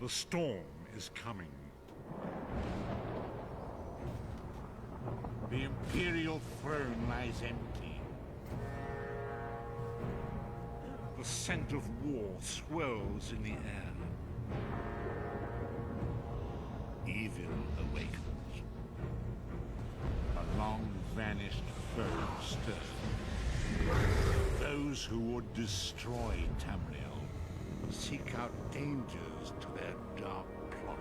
The storm is coming. The Imperial throne lies empty. The scent of war swirls in the air. Evil awakens. A long-vanished foe stirs. Those who would destroy Tamriel seek out dangers to their dark plot.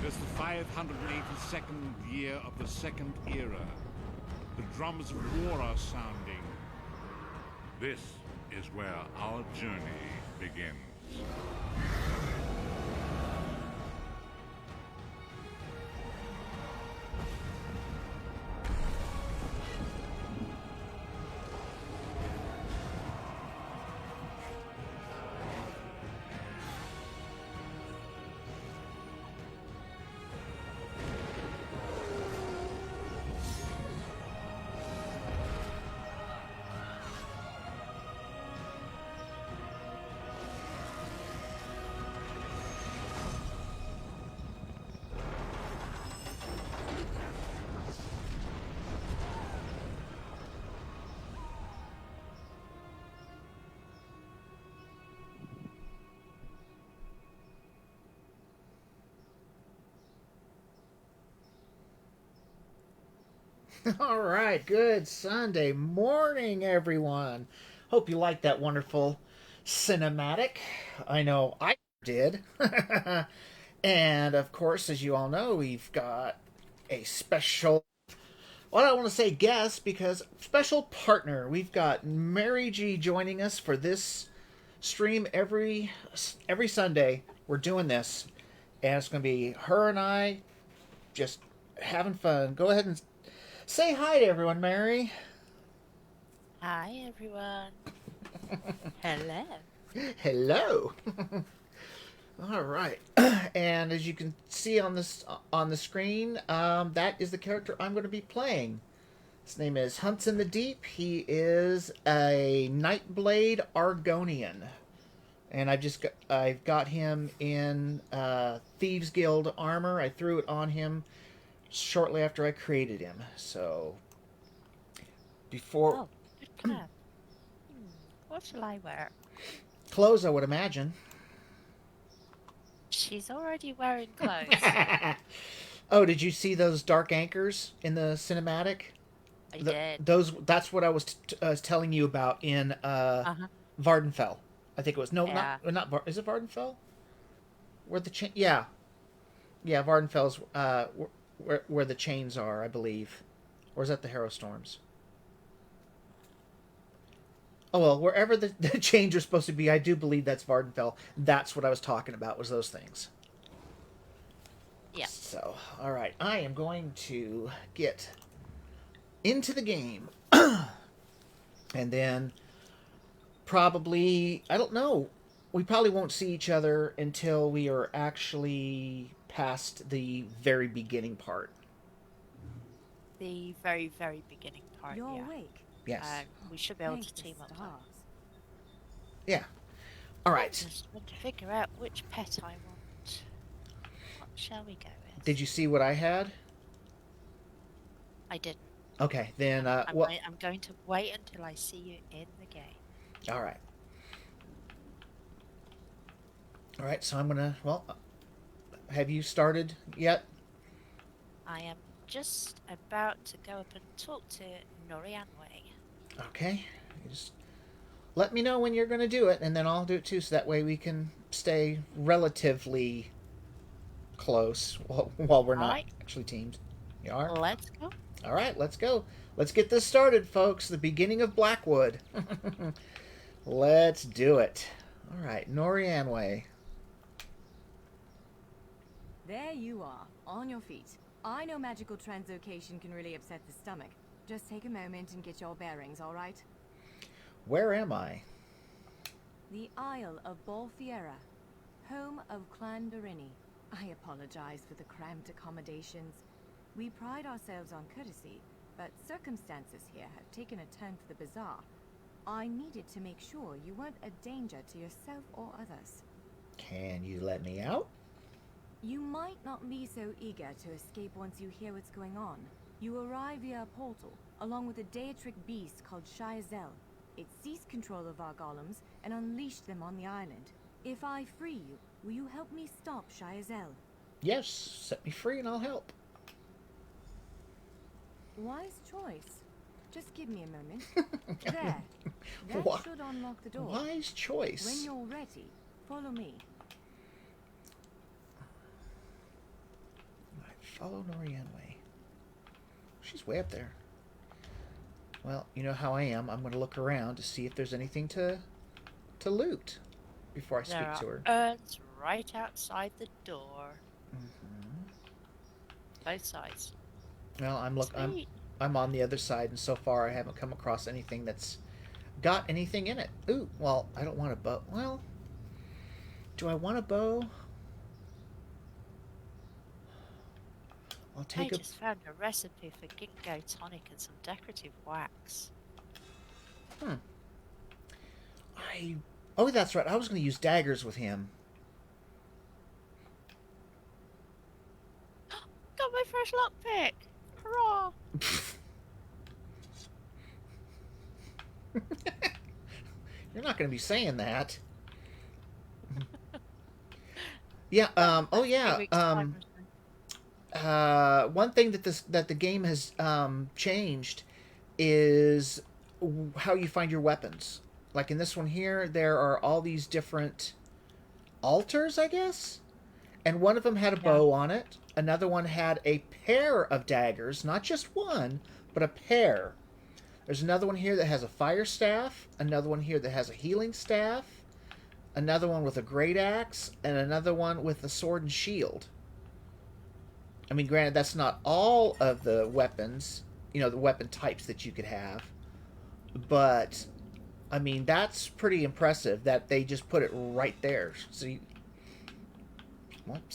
It is the 582nd year of the Second Era. The drums of war are sounding. This is where our journey begins. All right, good Sunday morning, everyone. Hope you liked that wonderful cinematic. I know I did. And of course, as you all know, we've got a special, well, I don't want to say guest because special partner. We've got Mary G joining us for this stream every Sunday. We're doing this, and it's going to be her and I just having fun. Go ahead and say hi to everyone, Mary. Hi, everyone. Hello. Hello. All right, and as you can see on the screen, that is the character I'm going to be playing. His name is Hunts in the Deep. He is a Nightblade Argonian, and I've got him in Thieves Guild armor. I threw it on him shortly after I created him. So before Oh, good plan. What shall I wear? clothes, I would imagine. She's already wearing clothes. Oh, did you see those dark anchors in the cinematic? I did. That's what I was telling you about in Uh-huh. Vardenfell. I think it was Yeah. not is it Vardenfell? Where the yeah, Vardenfell's where the chains are, I believe, or is that the Harrow Storms? Oh well, wherever the chains are supposed to be, I do believe that's Vardenfell. That's what I was talking about. Was those things? Yeah. So, all right, I am going to get into the game, and then probably I don't know. We probably won't see each other until we are actually past the very beginning part. The very, very beginning part, You're yeah. awake. Yes. We should be able Thank to the team up. stars. Yeah. All right. Just want to figure out which pet I want. What shall we go with? Did you see what I had? I didn't. Okay, then. I'm going to wait until I see you in the game. All right. All right. So I'm gonna. Well, have you started yet? I am just about to go up and talk to Norianwe. Okay. Just let me know when you're going to do it, and then I'll do it too, so that way we can stay relatively close while we're not actually teamed. You are? Let's go. All right, let's go. Let's get this started, folks. The beginning of Blackwood. Let's do it. All right, Norianwe. There you are, on your feet. I know magical translocation can really upset the stomach. Just take a moment and get your bearings, all right? Where am I? The Isle of Bolfiera, home of Clan Dorini. I apologize for the cramped accommodations. We pride ourselves on courtesy, but circumstances here have taken a turn for the bizarre. I needed to make sure you weren't a danger to yourself or others. Can you let me out? You might not be so eager to escape once you hear what's going on. You arrive via a portal, along with a Daetric beast called Shayazel. It seized control of our golems and unleashed them on the island. If I free you, will you help me stop Shayazel? Yes, set me free and I'll help. Wise choice. Just give me a moment. There. That Wha- should unlock the door. Wise choice. When you're ready, follow me. Alright, follow Norian way. She's way up there. Well, you know how I am. I'm going to look around to see if there's anything to loot before I speak There to her. are urns right outside the door. Mm-hmm. Both sides. Well, Sweet. I'm on the other side, and so far I haven't come across anything that's got anything in it. Ooh, well, I don't want a bow. Well, do I want a bow? I'll I take a... just found a recipe for ginkgo tonic and some decorative wax. Oh, that's right. I was going to use daggers with him. Got my first lockpick! Hurrah! You're not going to be saying that. Yeah, oh yeah, 3 weeks time or so. one thing that the game has changed is how you find your weapons. Like in this one here, there are all these different altars, I guess, and one of them had a bow on it. Another one had a pair of daggers, not just one, but a pair. There's another one here that has a fire staff, another one here that has a healing staff, another one with a great axe, and another one with a sword and shield. I mean, granted, that's not all of the weapons, the weapon types that you could have, but, I mean, that's pretty impressive that they just put it right there. So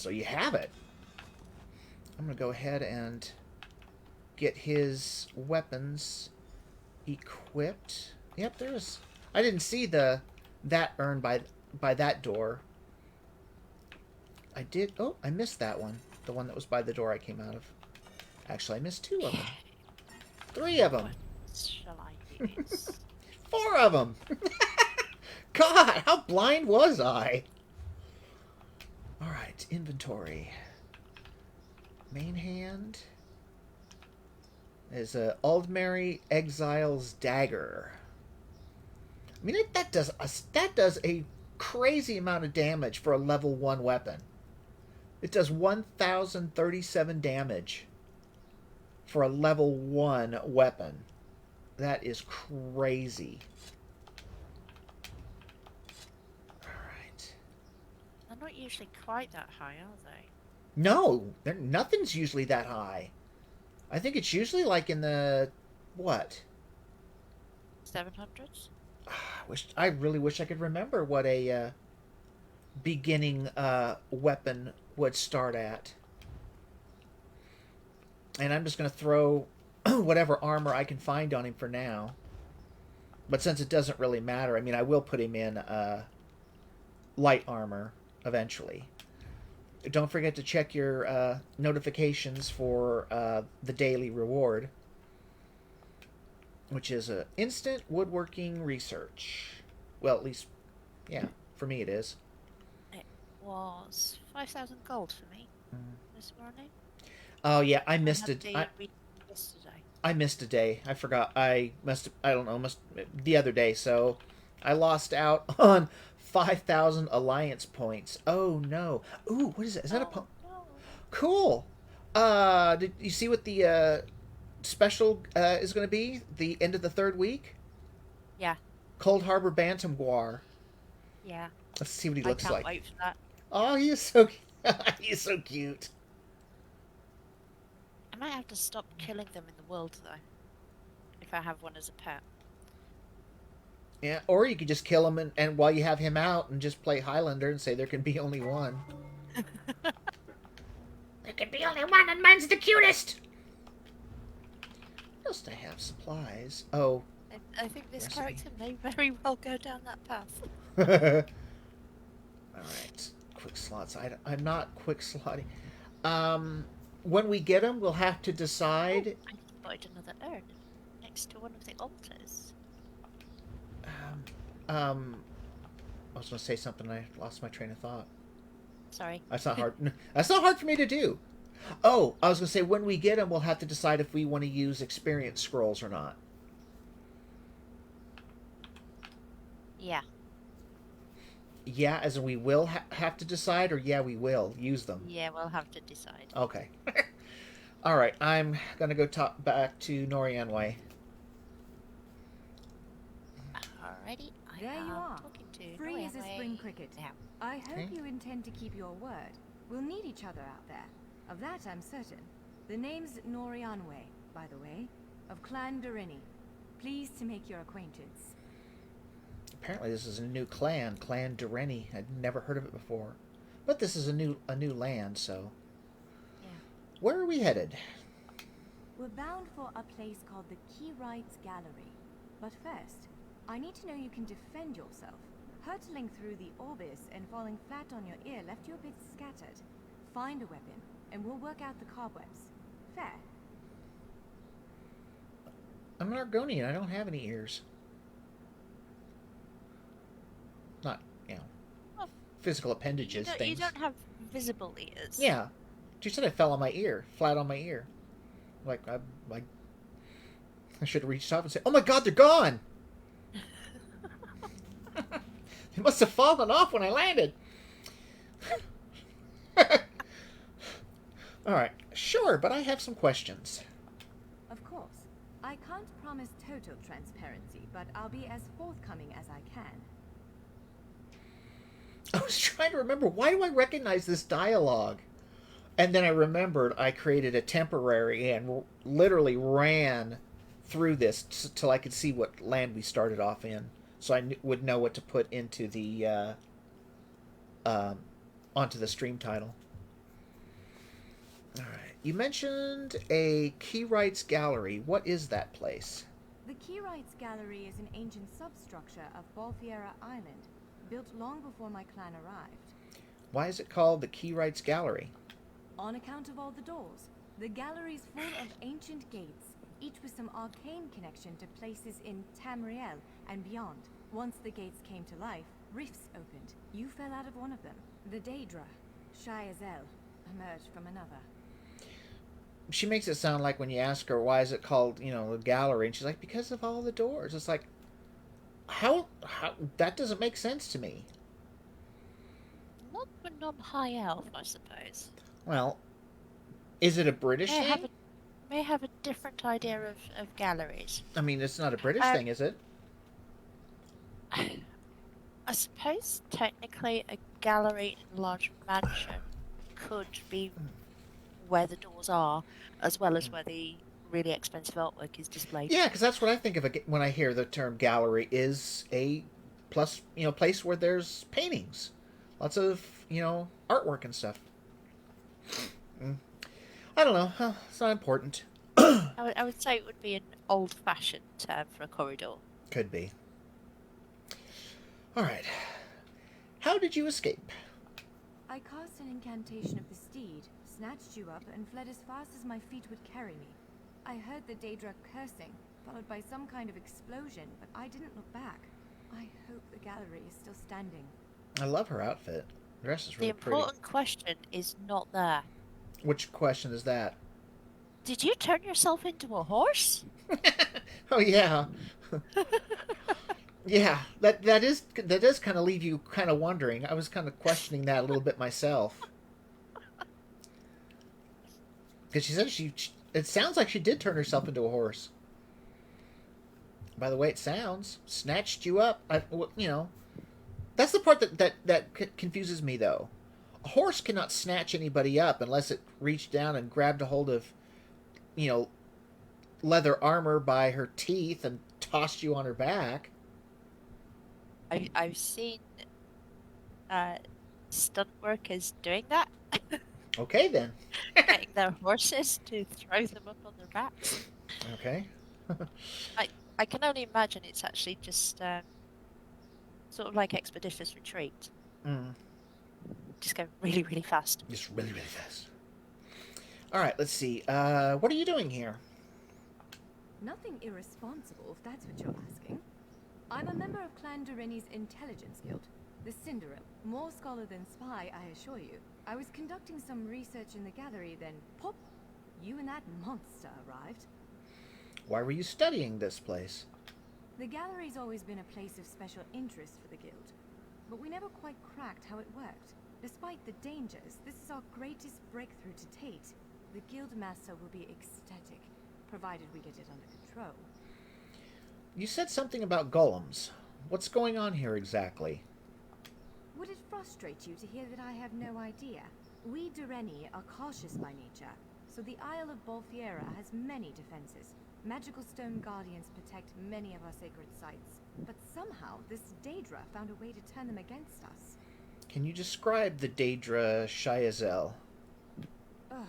you have it. I'm going to go ahead and get his weapons equipped. Yep, there's... I didn't see that urn by that door. I did... Oh, I missed that one. The one that was by the door I came out of. Actually, I missed 2 of them. 3 of them. What shall I use? 4 of them. God, how blind was I? Alright, inventory. Main hand is a Aldmeri Exile's Dagger. I mean, that does a crazy amount of damage for a level 1 weapon. It does 1,037 damage for a level 1 weapon. That is crazy. Alright. They're not usually quite that high, are they? No, nothing's usually that high. I think it's usually like in the... what? 700s? I really wish I could remember what a beginning weapon would start at. And I'm just going to throw whatever armor I can find on him for now. But since it doesn't really matter, I mean, I will put him in light armor eventually. Don't forget to check your notifications for the daily reward, which is instant woodworking research. Well, at least, yeah, for me it is. It was 5,000 gold for me this morning. Oh yeah, I missed it. Yesterday. I missed a day. I forgot. I don't know, the other day. So I lost out on 5,000 alliance points. Oh no. Ooh, what is that? Is that No. Cool. Did you see what the special is going to be? The end of the 3rd week? Yeah. Cold Harbor Bantam Guar. Yeah. Let's see what he I looks can't like. wait for that. Oh, he is so he is so cute. I might have to stop killing them in the world, though, if I have one as a pet. Yeah, or you could just kill him and while you have him out and just play Highlander and say there can be only one. There can be only one and mine's the cutest. else do I have? Supplies. Oh. I think this Recipe. character may very well go down that path. Alright. Quick slots. I'm not quick slotting. When we get them, we'll have to decide. Oh, I spotted another urn next to one of the altars. I was going to say something. I lost my train of thought. Sorry. That's not hard. That's not hard for me to do. Oh, I was going to say when we get them, we'll have to decide if we want to use experience scrolls or not. Yeah. Yeah, as in we will have to decide, or yeah, we will use them. Yeah, we'll have to decide. Okay. All right, I'm going to go back to Norian Way. Alrighty, I There you am are, talking to free as a Norway spring cricket. now. I hope Okay. you intend to keep your word. We'll need each other out there. Of that I'm certain. The name's Norianwe, by the way, of Clan Durini. Pleased to make your acquaintance. Apparently, this is a new clan, Clan Dureni. I'd never heard of it before, but this is a new land. So, Yeah. where are we headed? We're bound for a place called the Key Rights Gallery. But first, I need to know you can defend yourself. Hurtling through the Orbis and falling flat on your ear left you a bit scattered. Find a weapon, and we'll work out the cobwebs. Fair. I'm an Argonian. I don't have any ears. Not, Well, physical appendages, You things. don't have visible ears. Yeah. She said I fell on my ear, flat on my ear. Like, I should have reached up and said, "Oh my God, they're gone!" They must have fallen off when I landed. All right, sure, but I have some questions. Of course. I can't promise total transparency, but I'll be as forthcoming as I can. I was trying to remember, why do I recognize this dialogue? And then I remembered I created a temporary and literally ran through this till I could see what land we started off in, so I would know what to put into the onto the stream title. All right. You mentioned a Key Rights Gallery. What is that place? The Key Rights Gallery is an ancient substructure of Balfiera Island, built long before my clan arrived. Why is it called the Key Rights Gallery? On account of all the doors, the gallery's full of ancient gates, each with some arcane connection to places in Tamriel and beyond. Once the gates came to life, rifts opened. You fell out of one of them. The Daedra, Shyazel, emerged from another. She makes it sound like when you ask her why is it called, the gallery, and she's like, because of all the doors. It's like, how that doesn't make sense to me. Not for non-high elf, I suppose. Well, is it a British May thing? have a different idea of galleries. I mean, it's not a British thing, is it? I suppose technically a gallery in a large mansion could be where the doors are, as well as where the really expensive artwork is displayed. Yeah, because that's what I think of when I hear the term gallery, is a place where there's paintings, lots of artwork and stuff. I don't know. Huh, it's not important. I would say it would be an old-fashioned term for a corridor. Could be. All right. How did you escape? I cast an incantation of the steed, snatched you up, and fled as fast as my feet would carry me. I heard the Daedra cursing, followed by some kind of explosion, but I didn't look back. I hope the gallery is still standing. I love her outfit. The dress is really The important question is not there. pretty. Which question is that? Did you turn yourself into a horse? Oh yeah. Yeah, that does kind of leave you kind of wondering. I was kind of questioning that a little bit myself. Because she said it sounds like she did turn herself into a horse. By the way it sounds, snatched you up. That's the part that confuses me, though. A horse cannot snatch anybody up unless it reached down and grabbed a hold of, leather armor by her teeth and tossed you on her back. I've seen stunt workers doing that. Okay, then. Getting their horses to throw them up on their backs. Okay. I can only imagine it's actually just sort of like expeditious retreat. Mm, Just go really, really fast. just really, really fast. All right, let's see. What are you doing here? Nothing irresponsible, if that's what you're asking. I'm a member of Clan Dorini's intelligence guild, the Cinderella. More scholar than spy, I assure you. I was conducting some research in the gallery, then pop, you and that monster arrived. Why were you studying this place? The gallery's always been a place of special interest for the guild, but we never quite cracked how it worked. Despite the dangers, this is our greatest breakthrough to date. The guild master will be ecstatic, provided we get it under control. You said something about golems. What's going on here exactly? Would it frustrate you to hear that I have no idea? We Doreni are cautious by nature, so the Isle of Bolfiera has many defenses. Magical stone guardians protect many of our sacred sites, but somehow this Daedra found a way to turn them against us. Can you describe the Daedra Shiazel? Ugh,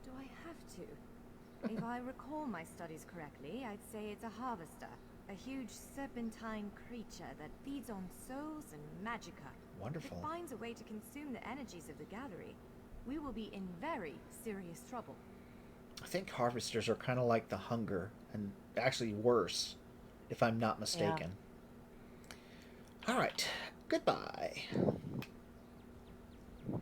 do I have to? If I recall my studies correctly, I'd say it's a harvester. A huge serpentine creature that feeds on souls and magicka. Wonderful. If it finds a way to consume the energies of the gallery, we will be in very serious trouble. I think harvesters are kind of like the hunger, and actually worse, if I'm not mistaken. Yeah. All right. Goodbye. Let's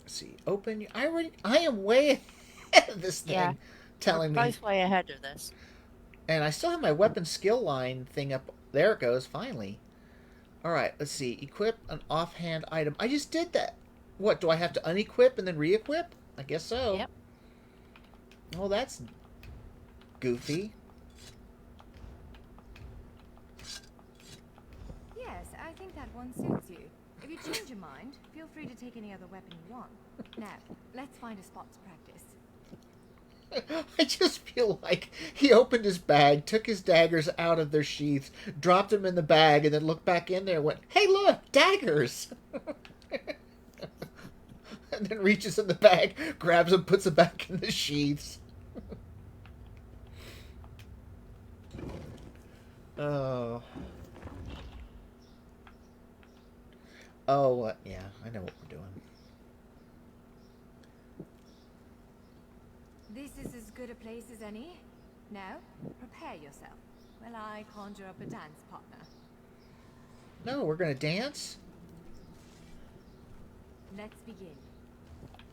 see. Open. I am way ahead of this thing. Yeah. Telling We're me. both way ahead of this. And I still have my weapon skill line thing up. There it goes, finally. Alright, let's see. Equip an offhand item. I just did that. What, do I have to unequip and then re-equip? I guess so. Yep. Well, that's goofy. Yes, I think that one suits you. If you change your mind, feel free to take any other weapon you want. Now, let's find a spot to practice. I just feel like he opened his bag, took his daggers out of their sheaths, dropped them in the bag, and then looked back in there and went, "Hey, look, daggers!" And then reaches in the bag, grabs them, puts them back in the sheaths. Oh. Oh, yeah, I know what we're doing. This is as good a place as any. Now, prepare yourself while I conjure up a dance partner. No, we're gonna dance? Let's begin.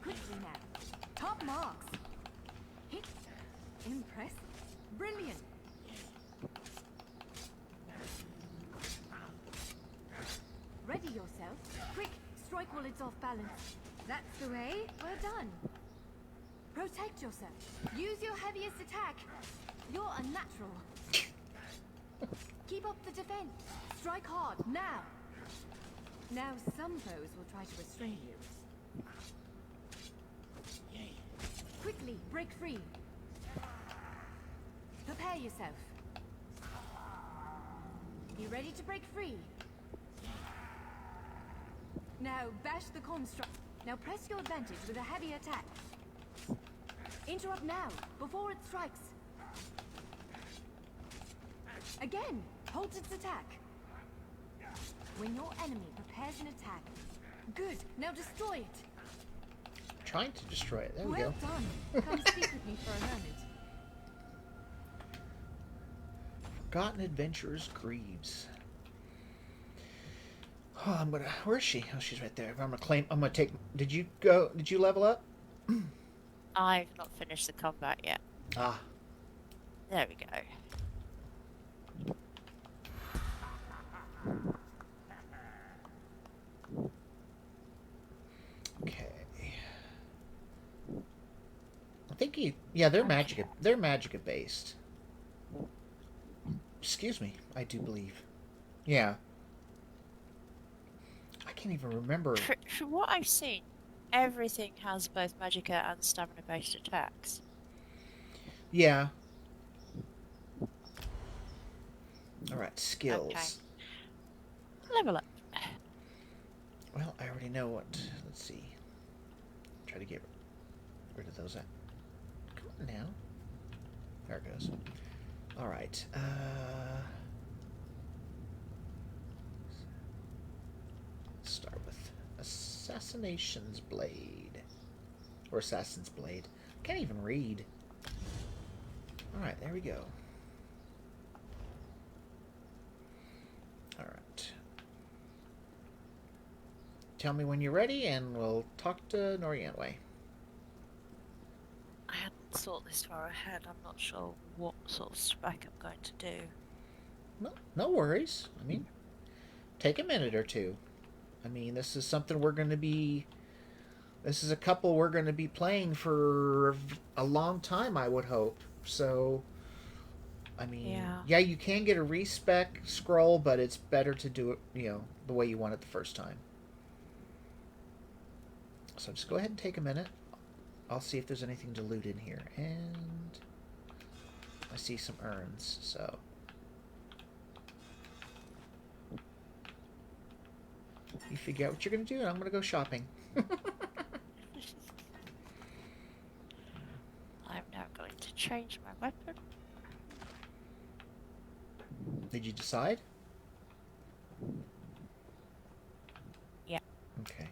Quickly now. Top marks. Hit. Impress. Brilliant. Ready yourself. Quick, strike while it's off balance. That's the way. Well done. Protect yourself. Use your heaviest attack. You're unnatural. Keep up the defense. Strike hard, now. Now some foes will try to restrain you. Quickly, break free. Prepare yourself. Be ready to break free. Now bash the construct. Now press your advantage with a heavy attack. Interrupt now, before it strikes. Again, hold its attack. When your enemy prepares an attack. Good, now destroy it. Trying to destroy it. There we Well go. done. Come speak with me for a moment. Forgotten Adventurers Greaves. Oh, I'm gonna. Where is she? Oh, she's right there. I'm gonna claim. I'm gonna take. Did you go? Did you level up? I've not finished the combat yet. Ah. There we go. Okay. I think you. Yeah, they're Magica. They're Magica based. Excuse me. I do believe. Yeah. I can't even remember. From what I've seen, everything has both magicka and stamina-based attacks. Yeah. Alright, skills. Okay. Level up. Well, I already know what. Let's see. Try to get rid of those. Come on now. There it goes. All right. Start with Assassination's Blade. Or Assassin's Blade. Can't even read. Alright, there we go. Alright. Tell me when you're ready and we'll talk to Norianway. I hadn't thought this far ahead. I'm not sure what sort of spec I'm going to do. No worries. I mean, take a minute or two. I mean, this is something we're going to be... This is a couple we're going to be playing for a long time, I would hope. So, I mean, yeah, you can get a respec scroll, but it's better to do it, you know, the way you want it the first time. So just go ahead and take a minute. I'll see if there's anything to loot in here. And I see some urns, so... You figure out what you're going to do, and I'm going to go shopping. I'm now going to change my weapon. Did you decide? Yeah. Okay.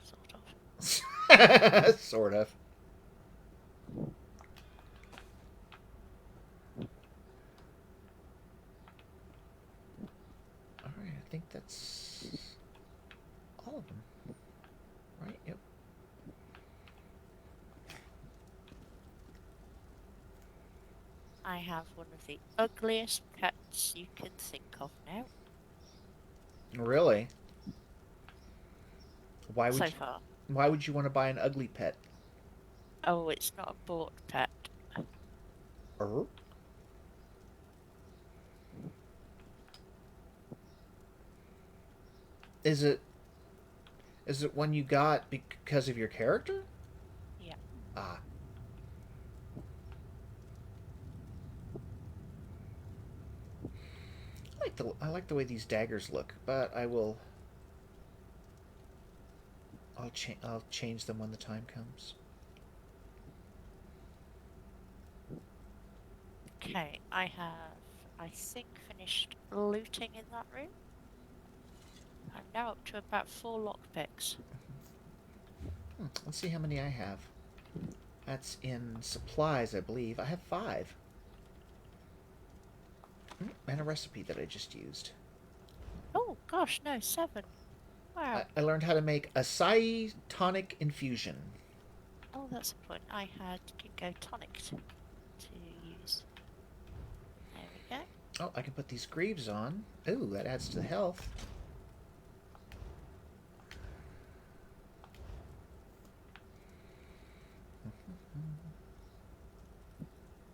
Sort of. Sort of. Alright, I think that's all of them. Right? Yep. I have one of the ugliest pets you can think of now. Really? Why would So you, far. why would you want to buy an ugly pet? Oh, it's not a bought pet. Is it one you got because of your character? Yeah. Ah. I like the way these daggers look, but I'll change them when the time comes. Okay, I think, finished looting in that room. I'm now up to about 4 lockpicks. Let's see how many I have. That's in supplies, I believe. I have 5. And a recipe that I just used. Oh, gosh, no, 7. Wow. I learned how to make acai tonic infusion. Oh, that's a point. I had ginkgo tonic to use. There we go. Oh, I can put these greaves on. Ooh, that adds to the health.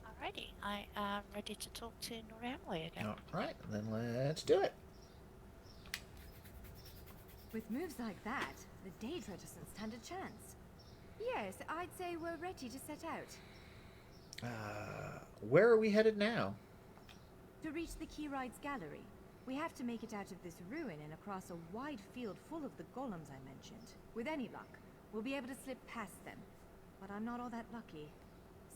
Alrighty, I am ready to talk to Norianway again. Alright, then let's do it. With moves like that, the Daedra doesn't stand a chance. Yes, I'd say we're ready to set out. Where are we headed now? To reach the Keyride's gallery, we have to make it out of this ruin and across a wide field full of the golems I mentioned. With any luck, we'll be able to slip past them. But I'm not all that lucky,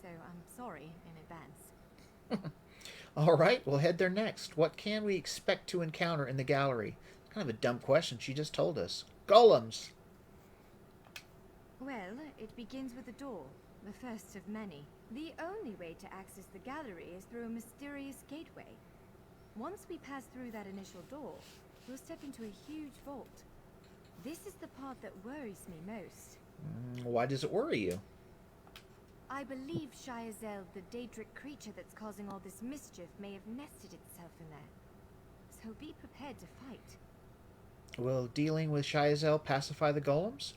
so I'm sorry in advance. Alright, we'll head there next. What can we expect to encounter in the gallery? Kind of a dumb question, she just told us. Golems! Well, it begins with a door, the first of many. The only way to access the gallery is through a mysterious gateway. Once we pass through that initial door, we'll step into a huge vault. This is the part that worries me most. Why does it worry you? I believe Shiazel, the Daedric creature that's causing all this mischief, may have nested itself in there. So be prepared to fight. Will dealing with Shiazel pacify the golems?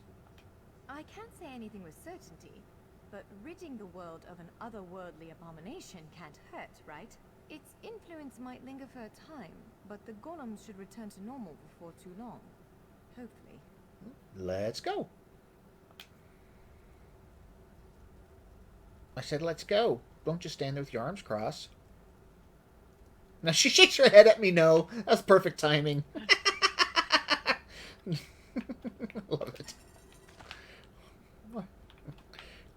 I can't say anything with certainty, but ridding the world of an otherworldly abomination can't hurt, right? Its influence might linger for a time, but the golems should return to normal before too long. Hopefully. Let's go. I said let's go. Don't just stand there with your arms crossed. Now she shakes her head at me no. That's perfect timing. Love it.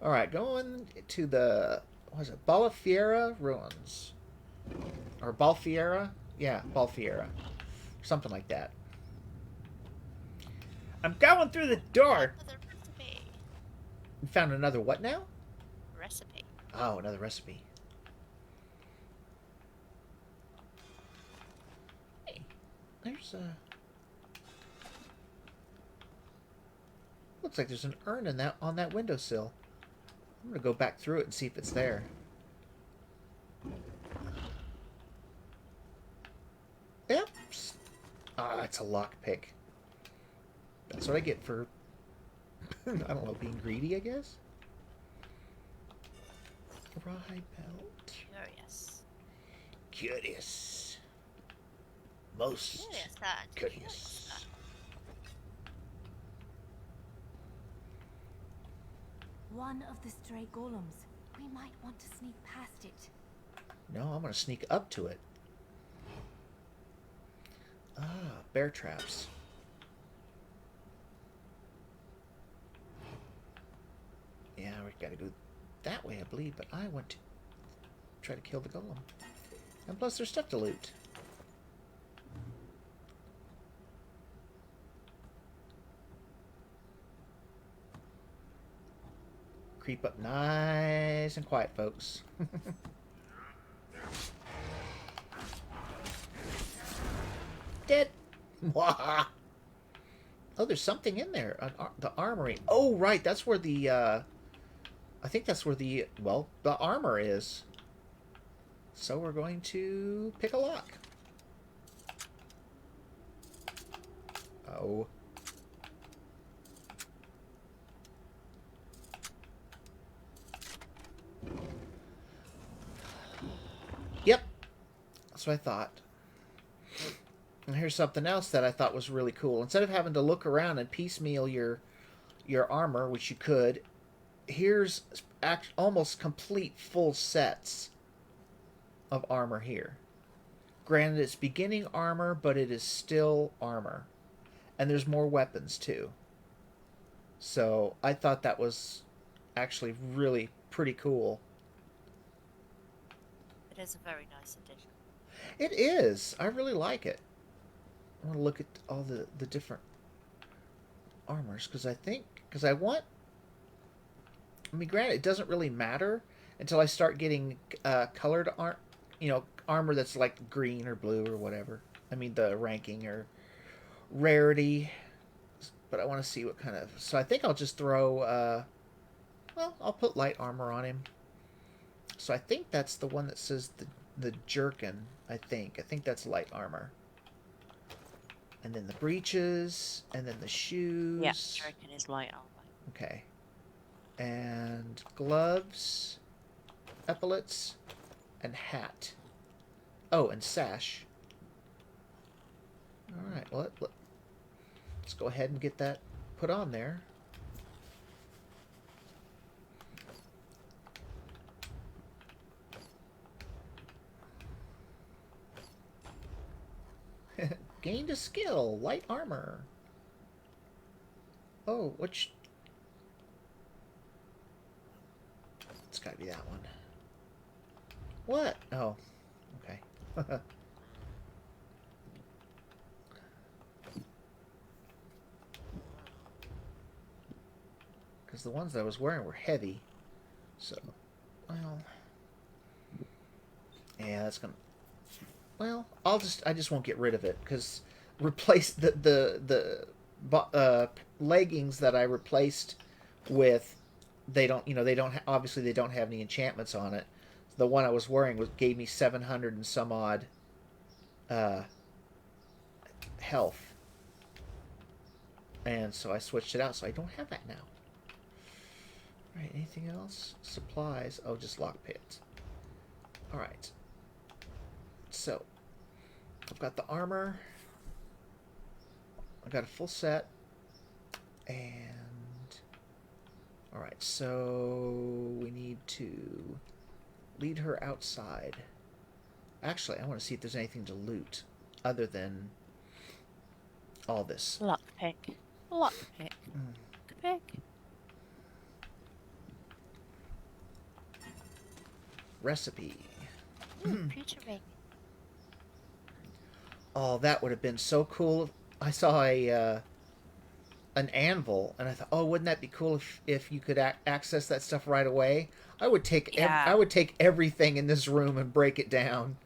Alright, going to the what was it? Balafiera Ruins. Or Balfiera? Yeah, Balfiera. Something like that. I'm going through the door! Another recipe. You found another what now? Recipe. Oh, another recipe. Hey, there's a... Looks like there's an urn in that on that windowsill. I'm gonna go back through it and see if it's there. Yep. Ah, it's a lockpick. That's what I get for, I don't know, being greedy, I guess? Rawhide belt. Curious. Curious. Most curious. One of the stray golems. We might want to sneak past it. No, I'm going to sneak up to it. Ah, bear traps. Yeah, we got to go that way, I believe, but I want to try to kill the golem. And plus, there's stuff to loot. Creep up nice and quiet, folks. Dead. Oh, there's something in there. The armory. Oh, right. That's where the, I think that's where the, well, the armor is. So we're going to pick a lock. Oh. Yep. That's what I thought. And here's something else that I thought was really cool. Instead of having to look around and piecemeal your armor, which you could, here's almost complete full sets of armor here. Granted, it's beginning armor, but it is still armor. And there's more weapons, too. So, I thought that was actually really pretty cool. It is a very nice addition. It is. I really like it. I want to look at all the different armors, because I want... I mean, granted, it doesn't really matter until I start getting colored armor that's like green or blue or whatever. I mean, the ranking or rarity. But I want to see what kind of... So I think I'll just throw... well, I'll put light armor on him. So I think that's the one that says the jerkin, I think. I think that's light armor. And then the breeches, and then the shoes. Yeah, jerkin is light armor. Okay. And gloves, epaulets, and hat. Oh, and sash. Alright, well, let's go ahead and get that put on there. Gained a skill, light armor. Oh, which... It's gotta be that one. What? Oh, okay. Because the ones that I was wearing were heavy. So, well... Yeah, that's gonna... Well, I just won't get rid of it, because replace the leggings that I replaced with, they don't, obviously they don't have any enchantments on it. The one I was wearing gave me 700 and some odd health. And so I switched it out, so I don't have that now. Alright, anything else? Supplies. Oh, just lockpicks. Alright. So, I've got the armor. I've got a full set. And... Alright, so... We need to lead her outside. Actually, I want to see if there's anything to loot other than all this. Lockpick. Lockpick. Lockpick. recipe. Computer ring. Oh, that would have been so cool. I saw an anvil, and I thought, oh, wouldn't that be cool if you could access that stuff right away? I would take Yeah. I would take everything in this room and break it down.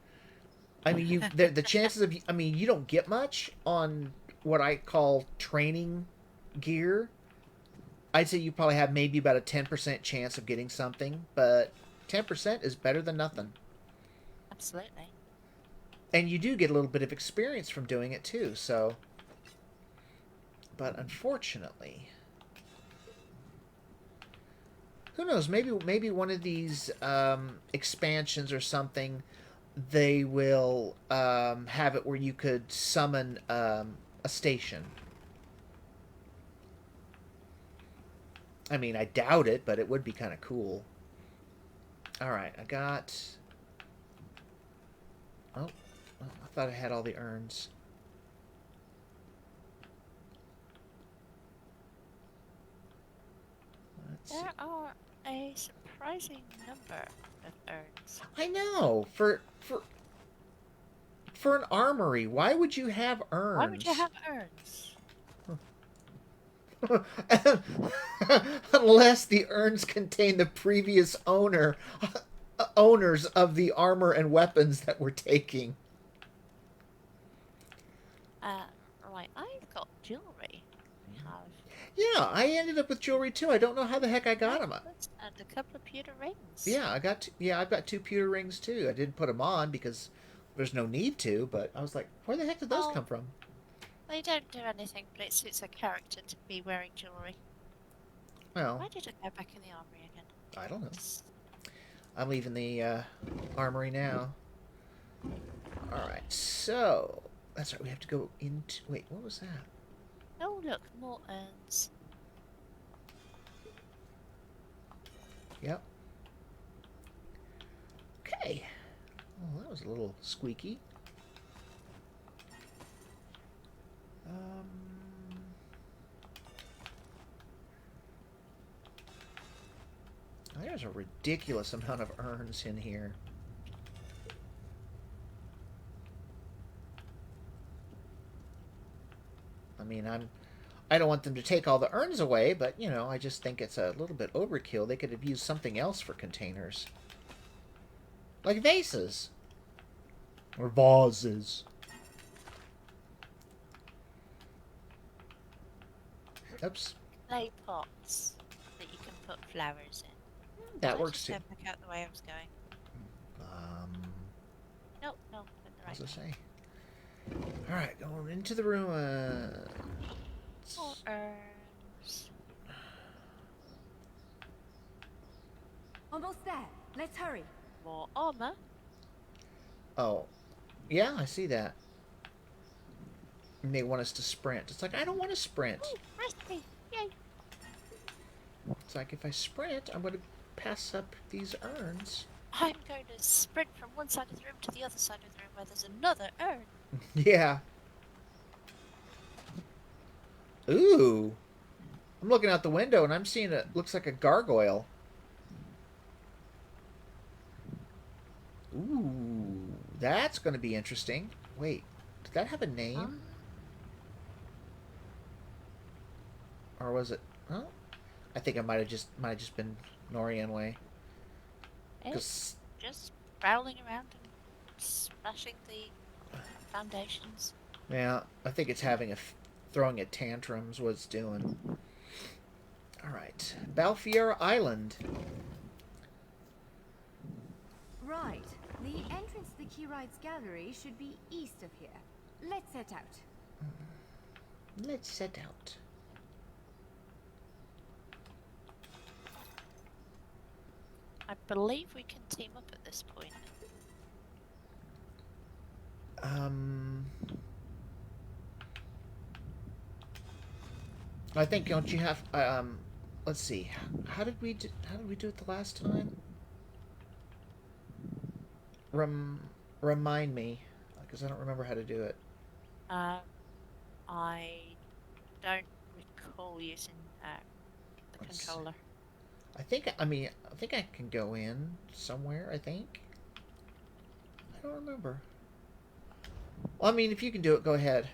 I mean, the chances of, I mean, you don't get much on what I call training gear. I'd say you probably have maybe about a 10% chance of getting something, but 10% is better than nothing. Absolutely. And you do get a little bit of experience from doing it too, so. But unfortunately, who knows? Maybe one of these expansions or something, they will have it where you could summon a station. I mean, I doubt it, but it would be kind of cool. All right, I got. Oh, I thought I had all the urns. There are a surprising number of urns. I know. For an armory, why would you have urns? Why would you have urns? Unless the urns contain the previous owners of the armor and weapons that we're taking. Right, I've got jewellery. Yeah, I ended up with jewelry too. I don't know how the heck I got them. And a couple of pewter rings. Yeah, I've got 2 pewter rings too. I didn't put them on because there's no need to, but I was like, where the heck did those come from? They don't do anything, but it suits a character to be wearing jewellery. Well, Why did I go back in the armory again? I don't know. I'm leaving the armory now. Alright, so. That's right, we have to go into. Wait, what was that? Oh, look, more urns. Yep. Okay. Oh, that was a little squeaky. There's a ridiculous amount of urns in here. I mean, I don't want them to take all the urns away, but, you know, I just think it's a little bit overkill. They could have used something else for containers. Like vases. Or vases. Oops. Clay pots that you can put flowers in. That works too. Go back out the way I was going. Nope, no, in the right What was I way. say? Alright, going into the room. More urns. Almost there. Let's hurry. More armour. Oh. Yeah, I see that. And they want us to sprint. It's like, I don't want to sprint. Ooh, recipe. Yay. It's like, if I sprint, I'm going to pass up these urns. I'm going to sprint from one side of the room to the other side of the room where there's another urn. Yeah. Ooh. I'm looking out the window and I'm seeing it looks like a gargoyle. Ooh. That's going to be interesting. Wait. Did that have a name? Or was it? Oh, I think I might have just been Norian way. It's just prowling around and smashing the foundations. Yeah, I think it's throwing a tantrums. What it's doing. All right, Balfiera Island. Right. The entrance to the Key Rides Gallery should be east of here. Let's set out. Let's set out. I believe we can team up at this point. I think, don't you have let's see. How did we do it the last time? Remind me, because I don't remember how to do it. I don't recall using the controller. I think I can go in somewhere, I think. I don't remember. Well, I mean, if you can do it, go ahead.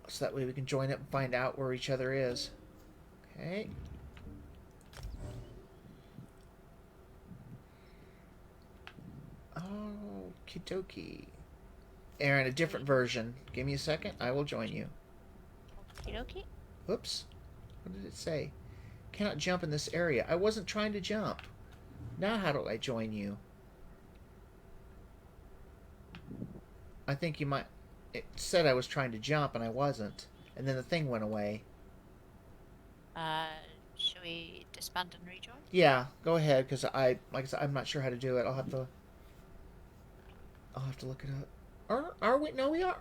So that way we can join up and find out where each other is. Okay. Okie dokie. Aaron, a different version. Give me a second. I will join you. Okie dokie. Whoops. What did it say? Cannot jump in this area. I wasn't trying to jump. Now how do I join you? I think you might... It said I was trying to jump and I wasn't. And then the thing went away. Should we disband and rejoin? Yeah, go ahead, because like I said, I'm not sure how to do it. I'll have to look it up. Are we? No, we are.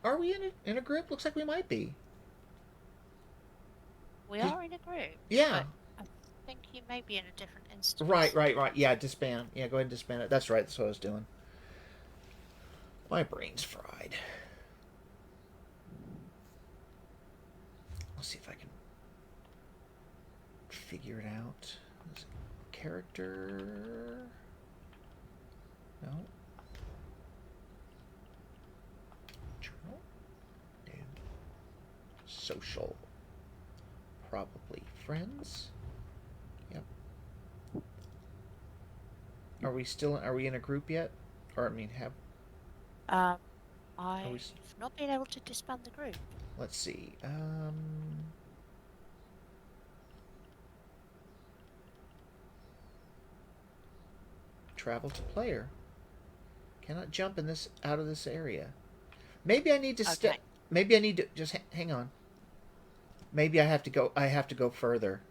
Are we in a group? Looks like we might be. We are in a group. Yeah. I think you may be in a different instance. Right. Yeah, disband. Yeah, go ahead and disband it. That's right. That's what I was doing. My brain's fried. Let's see if I can figure it out. Character. No. Journal. No. Social. Probably friends. Yep. Are we in a group yet? Or, I mean, I've we... not been able to disband the group. Let's see. Travel to player. Cannot jump in this out of this area. Maybe I need to Okay. Maybe I need to just hang on. Maybe I have to go further.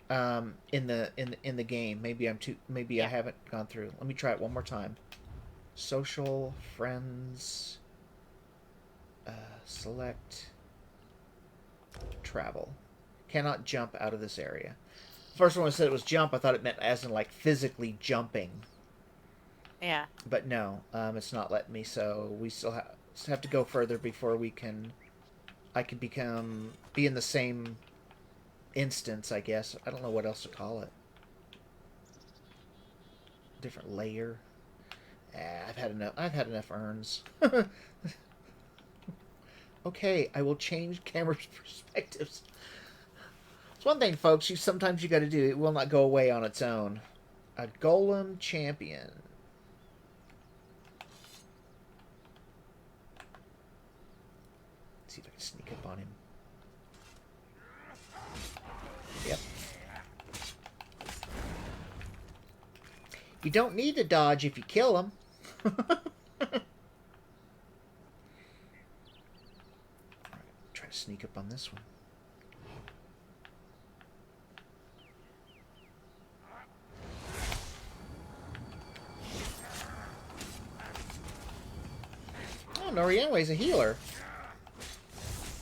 In the game. Maybe I haven't gone through. Let me try it one more time. Social, friends, select, travel. Cannot jump out of this area. First one said it was jump, I thought it meant as in like physically jumping. Yeah. But no, it's not letting me, so we still have to go further before I can be in the same instance, I guess. I don't know what else to call it. Different layer. I've had enough urns. Okay, I will change camera perspectives. It's one thing, folks. Sometimes you got to do. It will not go away on its own. A golem champion. Let's see if I can sneak up on him. Yep. You don't need to dodge if you kill him. Try to sneak up on this one. Oh, Norienwe's a healer.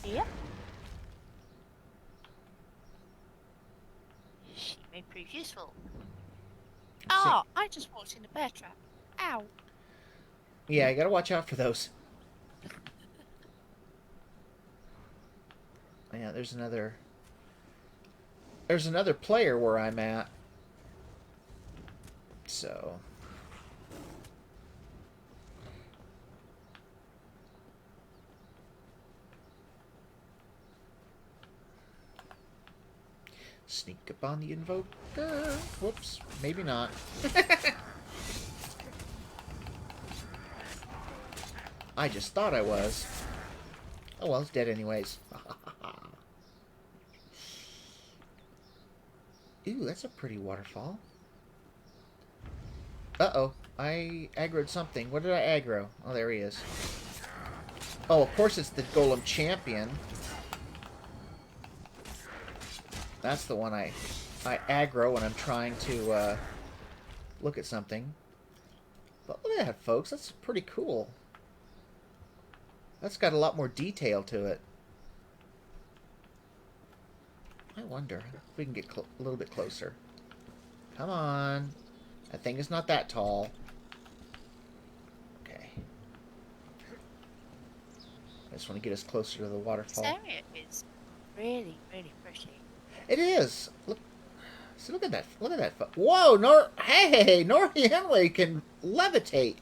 Yep. She may prove useful. Oh, I just walked in a bear trap. Ow. Yeah, you gotta watch out for those. Yeah, there's another player where I'm at. So sneak up on the invoker. Whoops, maybe not. I just thought I was. Oh well, it's dead anyways. Ooh, that's a pretty waterfall. Uh-oh. I aggroed something. What did I aggro? Oh, there he is. Oh, of course it's the Golem Champion. That's the one I aggro when I'm trying to look at something. But look at that, folks. That's pretty cool. That's got a lot more detail to it. I wonder if we can get a little bit closer. Come on. That thing is not that tall. Okay. I just want to get us closer to the This waterfall. area is really, really pretty. It is. Look, see, look at that. Look at that. Whoa, hey, Nori can levitate.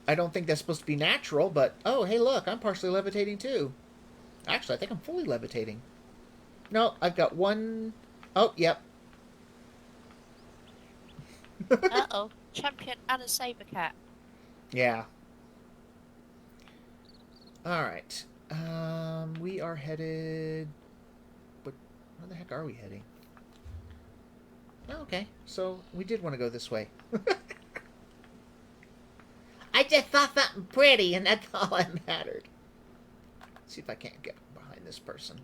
I don't think that's supposed to be natural, but oh, hey, look, I'm partially levitating too. Actually, I think I'm fully levitating. No, I've got one. Oh, yep. Uh-oh. Champion and a saber cat. Yeah. All right. We are headed. Where the heck are we heading? Oh, okay, so we did want to go this way. I just saw something pretty, and that's all that mattered. Let's see if I can't get behind this person.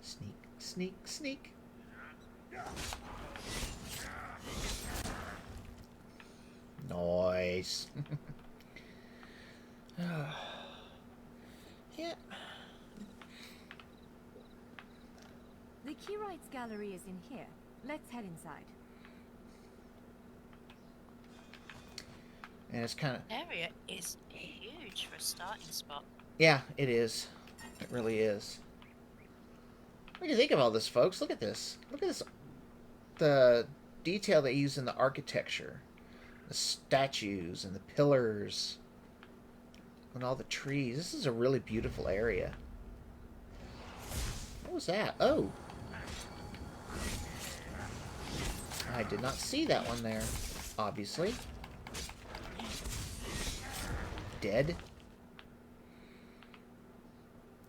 Sneak, sneak, sneak. Nice. Yeah. The Keyrights gallery is in here. Let's head inside. And it's kind of... Area is huge for a starting spot. Yeah, it is. It really is. What do you think of all this, folks? Look at this. Look at this. The detail they use in the architecture. The statues and the pillars. And all the trees. This is a really beautiful area. What was that? Oh. I did not see that one there. Obviously. Dead.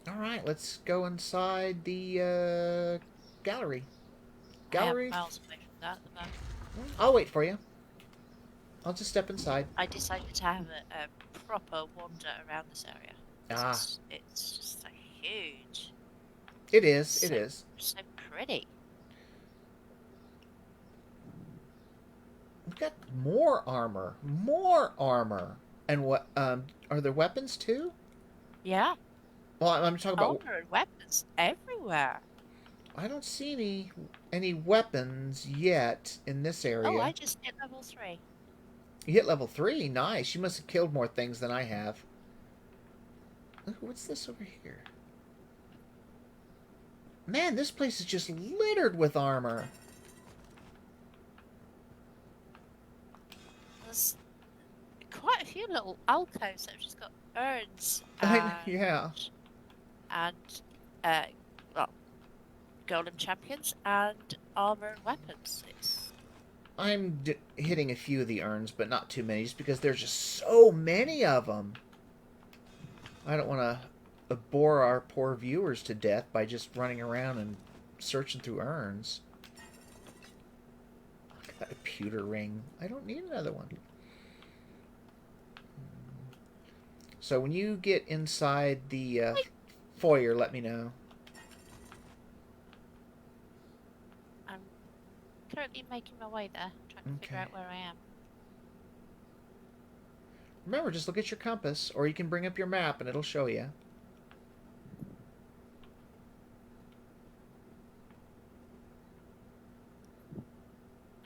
Alright, let's go inside the gallery. Gallery? I am miles away from that at the moment. I'll wait for you. I'll just step inside. I decided to have a proper wander around this area. Ah. It's just so huge. It is. It is. So pretty. We've got more armor. More armor. And what? Are there weapons too? Yeah. Well, I'm talking about. Armor and weapons everywhere. I don't see any weapons yet in this area. Oh, I just hit level 3. You hit level 3. Nice. You must have killed more things than I have. Look, what's this over here? Man, this place is just littered with armor. There's quite a few little alcoves that have just got urns and, Yeah. and well, golem champions and armor and weapons. I'm hitting a few of the urns, but not too many, just because there's just so many of them. I don't want to bore our poor viewers to death by just running around and searching through urns. Got a pewter ring. I don't need another one. So when you get inside the foyer, let me know. I'm currently making my way there, trying to figure out where I am. Remember, just look at your compass, or you can bring up your map and it'll show you.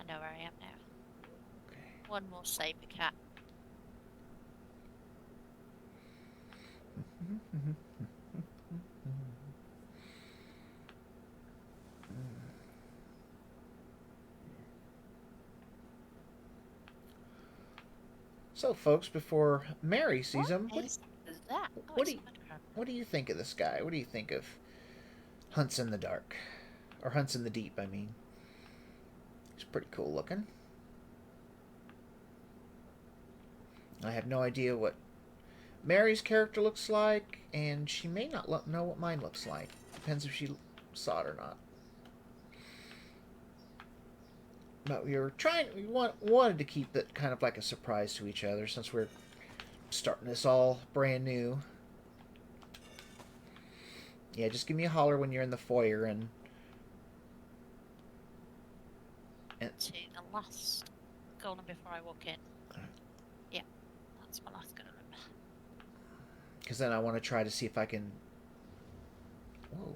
I know where I am now. Okay. One more saber cat. So, folks, before Mary sees him, What is that? Oh, what it's do a mudcrab. what do you think of this guy? What do you think of Hunts in the Dark? Or Hunts in the Deep, I mean. He's pretty cool looking. I have no idea what Mary's character looks like, and she may not know what mine looks like. Depends if she saw it or not. But we wanted to keep it kind of like a surprise to each other, since we're starting this all brand new. Yeah, just give me a holler when you're in the foyer and To the last golem before I walk in. Yeah, that's my last golem. because then I want to try to see if I can. Whoa.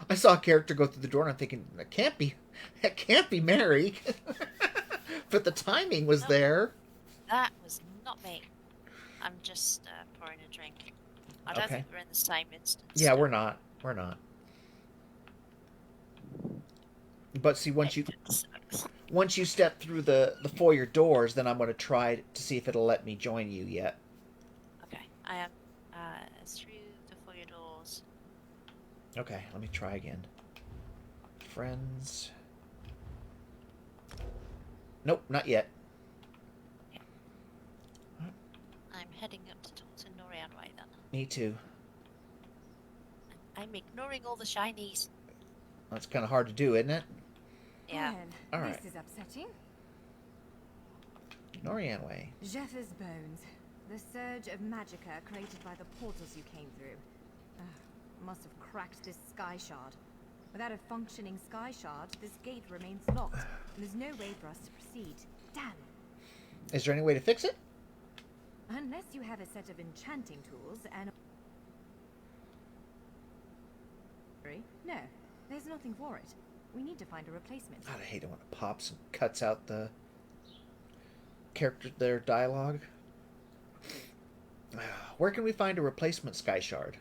I saw a character go through the door, and I'm thinking that can't be Mary. But the timing was Nope. there. That was not me. I'm just pouring a drink. I don't Okay. think we're in the same instance. Yeah, we're not. We're not. But see, once you step through the foyer doors, then I'm going to try to see if it'll let me join you yet. Okay, I am through the foyer doors. Okay, let me try again. Friends. Nope, not yet. I'm heading up to talk to Norian Way then. Me too. I'm ignoring all the shinies. That's kind of hard to do, isn't it? Yeah. All right. This is upsetting. Norian Way. Jeffers bones. The surge of magicka created by the portals you came through. Must have cracked this sky shard. Without a functioning sky shard, this gate remains locked, and there's no way for us to proceed. Damn. Is there any way to fix it? Unless you have a set of enchanting tools and... No, there's nothing for it. We need to find a replacement. God, I hate it when it pops and cuts out the their dialogue. Where can we find a replacement sky shard?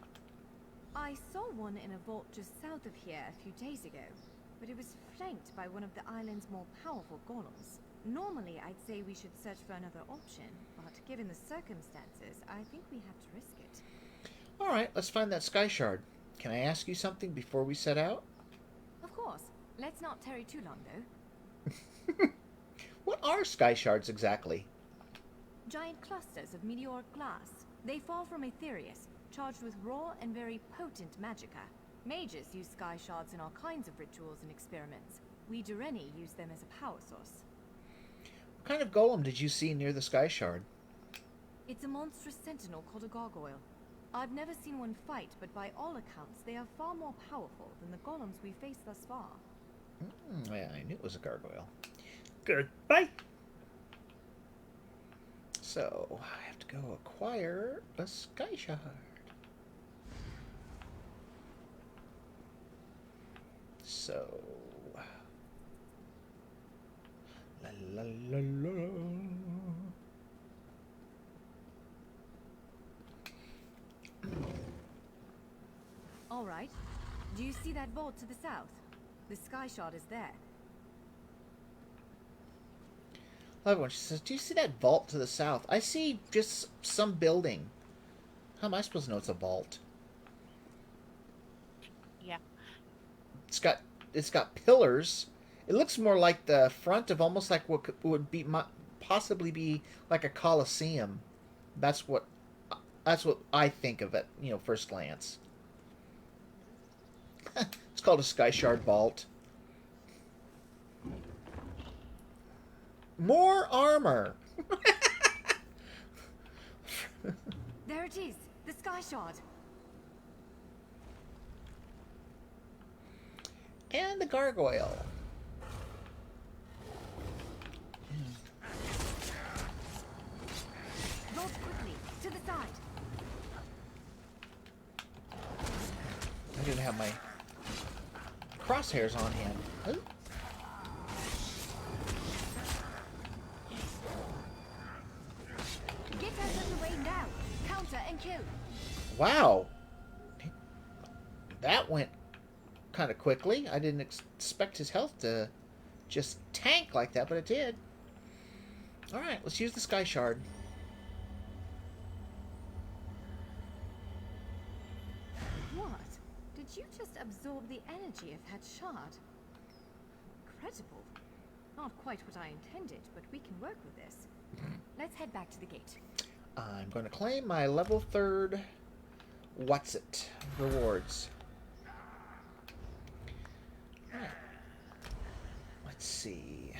I saw one in a vault just south of here a few days ago, but it was flanked by one of the island's more powerful golems. Normally, I'd say we should search for another option, but given the circumstances, I think we have to risk it. All right, let's find that sky shard. Can I ask you something before we set out? Of course. Let's not tarry too long, though. What are sky shards exactly? Giant clusters of meteoric glass. They fall from Aetherius, charged with raw and very potent magicka. Mages use sky shards in all kinds of rituals and experiments. We Dureni use them as a power source. What kind of golem did you see near the sky shard? It's a monstrous sentinel called a gargoyle. I've never seen one fight, but by all accounts, they are far more powerful than the golems we've faced thus far. Yeah, I knew it was a gargoyle. Goodbye. So, I have to go acquire a sky shard. So... La la la la... All right. Do you see that vault to the south? The sky shard is there. Everyone, she says, do you see that vault to the south? I see just some building. How am I supposed to know it's a vault? Yeah. It's got pillars. It looks more like the front of almost like what would be possibly be like a coliseum. That's what I think of it, first glance. It's called a sky shard vault. More armor. There it is, the sky shard. And the gargoyle. Vault quickly, to the side. I didn't have my crosshairs on him. Ooh. Get out of the way now. Counter and kill. Wow. That went kind of quickly. I didn't expect his health to just tank like that, but it did. Alright, let's use the sky shard. What? Did you just absorb the energy of that shard? Incredible. Not quite what I intended, but we can work with this. Let's head back to the gate. I'm going to claim my level 3rd What's It rewards. Alright. Let's see.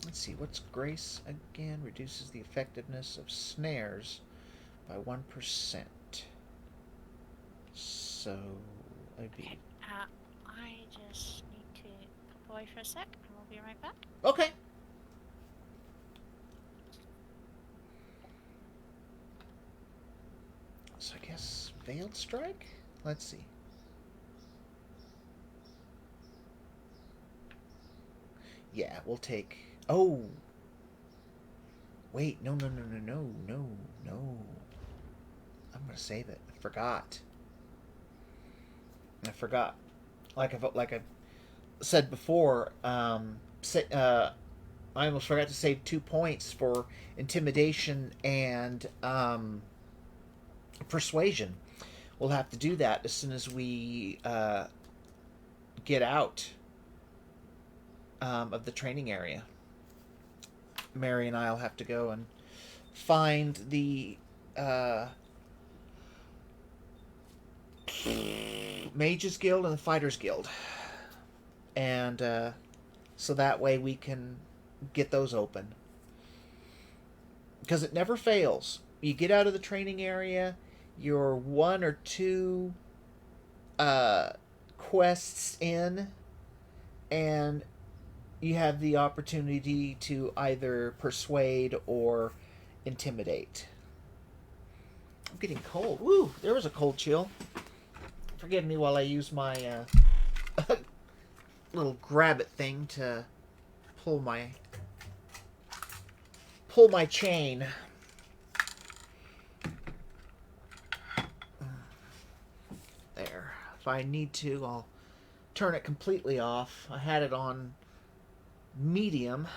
Let's see, what's Grace again? Reduces the effectiveness of snares by 1%. So, I'd be... I just need to pop away for a sec, and we'll be right back. Okay. So I guess Veiled Strike? Let's see. Yeah, we'll take... Oh! Wait, no. I'm gonna save it. I forgot. Like I said before, I almost forgot to save 2 points for intimidation and persuasion. We'll have to do that as soon as we get out of the training area. Mary and I'll have to go and find the Mages Guild and the Fighters Guild, and so that way we can get those open, because it never fails. You get out of the training area, you're 1 or 2 quests in, and you have the opportunity to either persuade or intimidate. I'm getting cold. Woo! There was a cold chill. Forgive me while I use my little grab it thing to pull my chain. There. If I need to, I'll turn it completely off. I had it on medium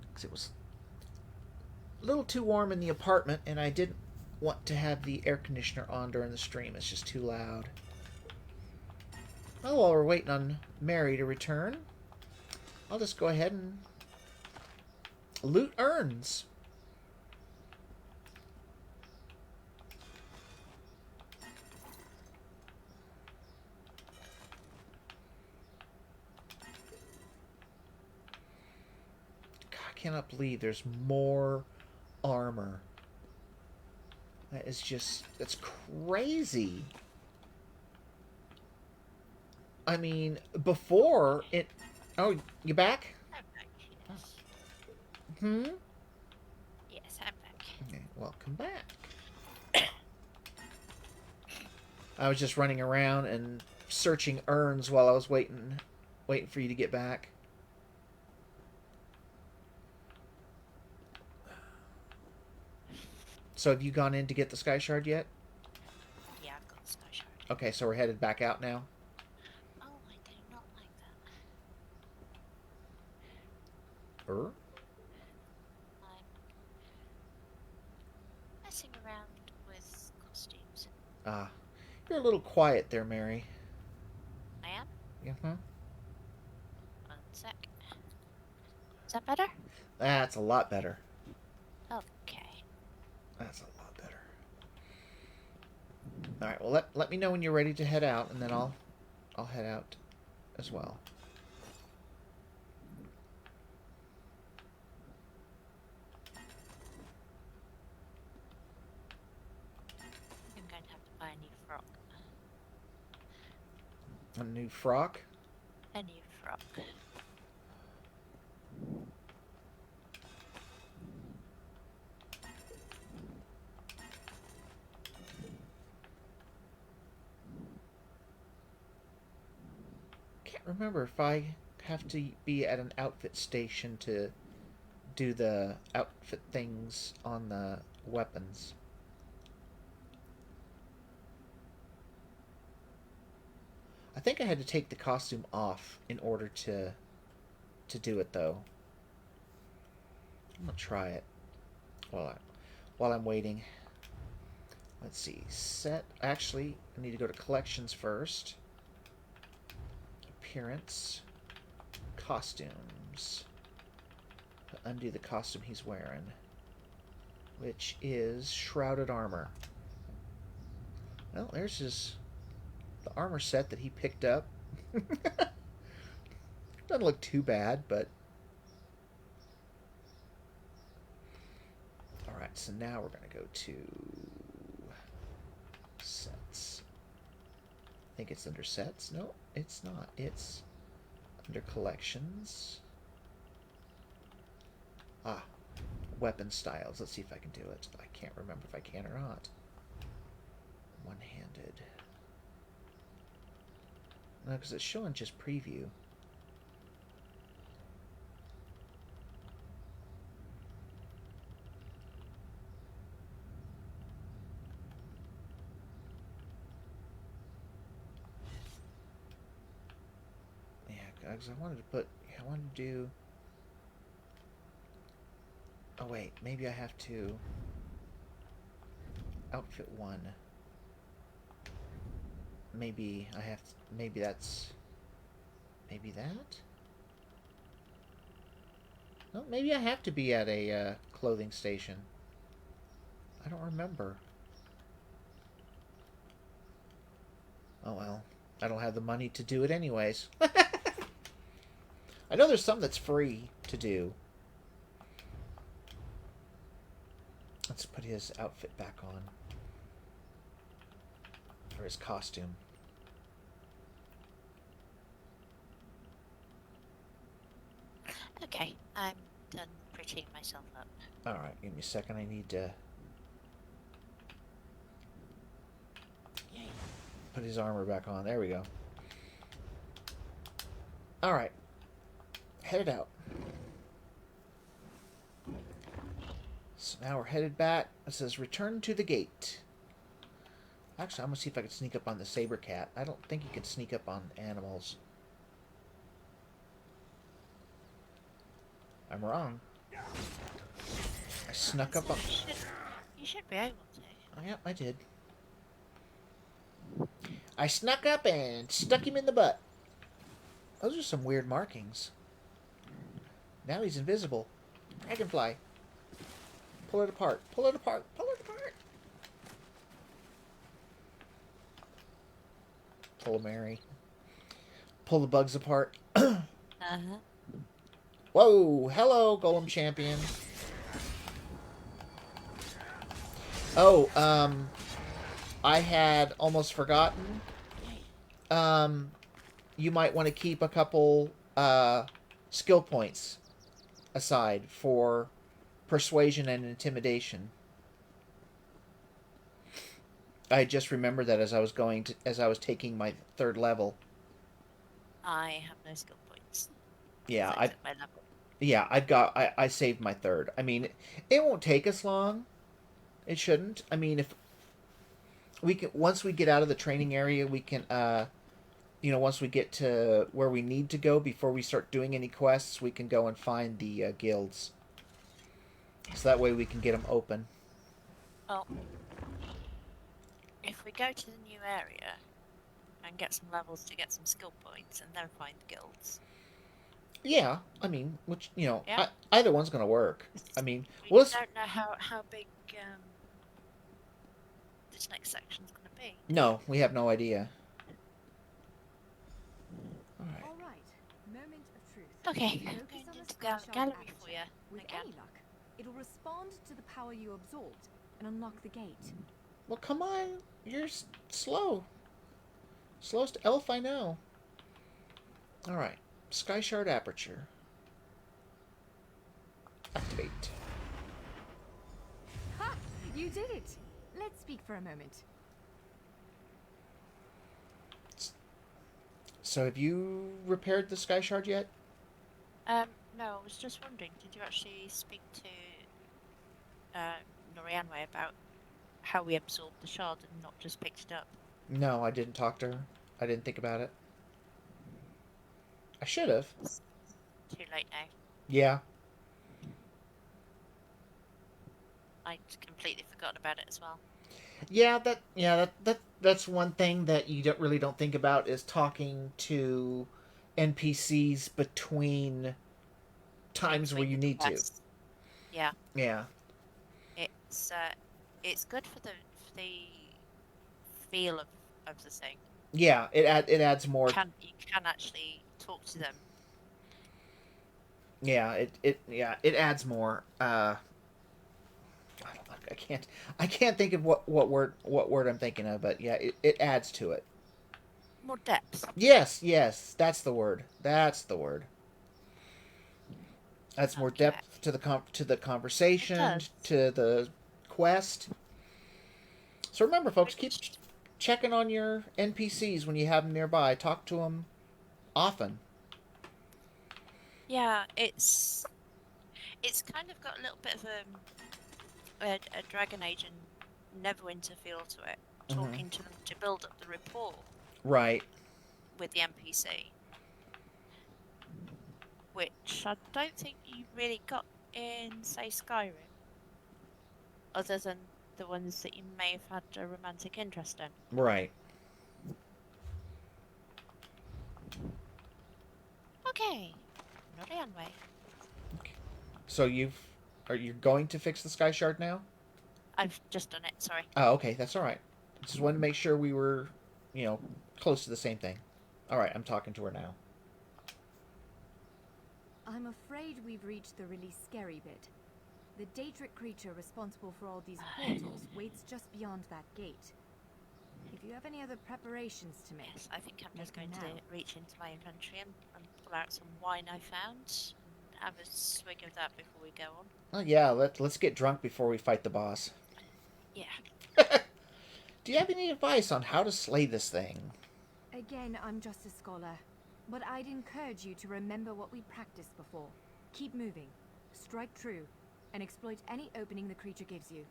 because it was a little too warm in the apartment, and I didn't want to have the air conditioner on during the stream. It's just too loud. Well, while we're waiting on Mary to return, I'll just go ahead and loot urns. God, I cannot believe there's more armor. That is just... that's crazy. I mean, before it... Oh, you back? I'm back, yes. Hmm? Yes, I'm back. Okay, welcome back. I was just running around and searching urns while I was waiting for you to get back. So have you gone in to get the Sky Shard yet? Yeah, I've got the Sky Shard. Okay, so we're headed back out now. Oh, I do not like that. Er? I'm messing around with costumes. Ah, you're a little quiet there, Mary. I am? Uh-huh. 1 sec. Is that better? That's a lot better. Okay. That's a lot better. All right, well, let me know when you're ready to head out, and then I'll head out as well. I'm going to have to buy a new frock. A new frock? A new frock. Can't remember if I have to be at an outfit station to do the outfit things on the weapons. I think I had to take the costume off in order to do it, though. I'm gonna try it while I'm waiting. Let's see. Set. Actually, I need to go to collections first. Appearance. Costumes. Undo the costume he's wearing, which is shrouded armor. Well, there's the armor set that he picked up. Doesn't look too bad, but... Alright, so now we're going to go to... sets. I think it's under sets. No, it's not. It's Under collections. Ah, weapon styles. Let's see if I can do it. I can't remember if I can or not. One-handed. No, because it's showing just preview. Yeah, because I wanted to do... Oh wait, maybe I have to outfit one. Maybe I have to, maybe that's maybe that? No, maybe I have to be at a clothing station. I don't remember. Oh well, I don't have the money to do it anyways. I know there's some that's free to do. Let's put his outfit back on. Or his costume. Okay, I'm done prettying myself up. Alright, give me a second. I need to put his armor back on. There we go. Alright. Headed out. So now we're headed back. It says return to the gate. Actually, I'm going to see if I can sneak up on the saber cat. I don't think you can sneak up on animals. I'm wrong. I snuck up on... You should be able to. Oh, yeah, I did. I snuck up and stuck him in the butt. Those are some weird markings. Now he's invisible. Dragonfly. Pull it apart. Pull it apart. Pull it apart. Pull a Mary. Pull the bugs apart. Uh-huh. Whoa. Hello, Golem Champion. Oh, I had almost forgotten. You might want to keep a couple skill points aside for persuasion and intimidation. I just remembered that as I was taking my 3rd level. I have no skill points. Yeah, I I saved my 3rd. I mean, it won't take us long. It shouldn't. I mean, if we can, once we get out of the training area, we can, once we get to where we need to go before we start doing any quests, we can go and find the guilds. So that way we can get them open. Well, if we go to the new area and get some levels to get some skill points and then find guilds. Yeah, I mean, which, Yeah. either one's going to work. I mean, We don't know how big this next section's going to be. No, we have no idea. Alright. All right. Moment of truth. Okay, I'm Focus going on the into the snapshot gallery aperture. for you. With again. any luck, it'll respond to the power you absorbed and unlock the gate. Well, come on. You're slow. Slowest elf I know. Alright. Sky Shard Aperture. Activate. Ha! You did it! Let's speak for a moment. So have you repaired the Sky Shard yet? No, I was just wondering, did you actually speak to Norianwe about how we absorbed the shard and not just picked it up? No, I didn't talk to her. I didn't think about it. I should have. Too late now. Yeah. I'd completely forgotten about it as well. That's one thing that you really don't think about is talking to NPCs between times where you need to. Yeah. Yeah. It's good for the feel of the thing. Yeah, it adds more. You can actually talk to them. Yeah, it adds more. I can't think of what word I'm thinking of, but yeah, it adds to it. More depth. Yes, that's the word. That's the word. Adds more Okay. depth to the conversation, It does. to the quest. So remember, folks, keep Which, checking on your NPCs when you have them nearby. Talk to them often. yeah, it's kind of got a little bit of a Dragon Age and Neverwinter feel to it. Talking to them to build up the rapport Right. with the NPC, which I don't think you really got in, say, Skyrim, other than the ones that you may have had a romantic interest in. Right. Okay, Norian way. So are you going to fix the sky shard now? I've just done it. Sorry. Oh, okay, that's all right. Just wanted to make sure we were, close to the same thing. All right, I'm talking to her now. I'm afraid we've reached the really scary bit. The Daedric creature responsible for all these portals waits just beyond that gate. If you have any other preparations to make, Yes, I think I'm just make going them to now. reach into my inventory and pull out some wine I found and have a swig of that before we go on. Oh yeah, let's get drunk before we fight the boss. Yeah. Do you have any advice on how to slay this thing? Again, I'm just a scholar, but I'd encourage you to remember what we practiced before. Keep moving, strike true, and exploit any opening the creature gives you.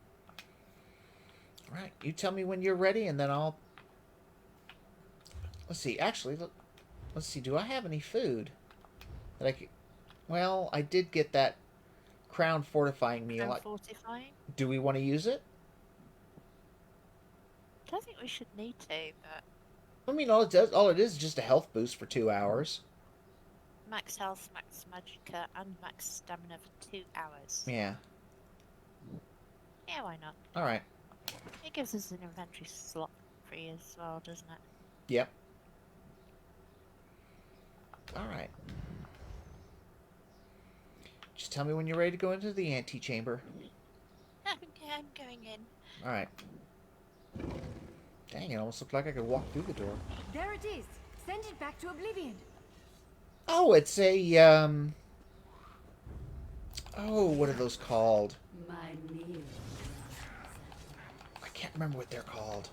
All right, you tell me when you're ready, and then I'll. Let's see. Actually, let's see. Do I have any food that I could? Well, I did get that crown fortifying meal. And fortifying. Do we want to use it? I don't think we should need to, but I mean, all it is just a health boost for 2 hours. max health, max magicka, and max stamina for 2 hours. Yeah. Yeah, why not? All right. It gives us an inventory slot free as well, doesn't it? Yep. All right. Just tell me when you're ready to go into the antechamber. I'm going in. All right. Dang, it almost looked like I could walk through the door. There it is! Send it back to Oblivion! Oh, it's a, oh, what are those called? My meal. I can't remember what they're called.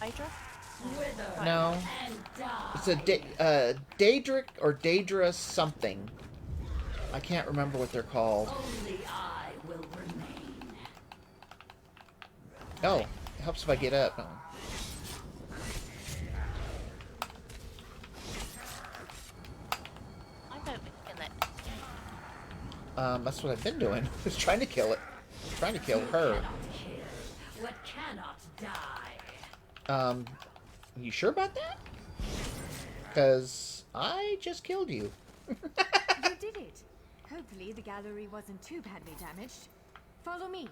Hydra? Wither No. and die. It's a Daedric or Daedra something. I can't remember what they're called. Only I will remain. Oh, it helps if I get up. Oh. I vote we kill it. That's what I've been doing. Just trying to kill it. Trying to kill her. Cannot kill what cannot die. You sure about that? Because I just killed you. You did it! Hopefully the gallery wasn't too badly damaged. Follow me.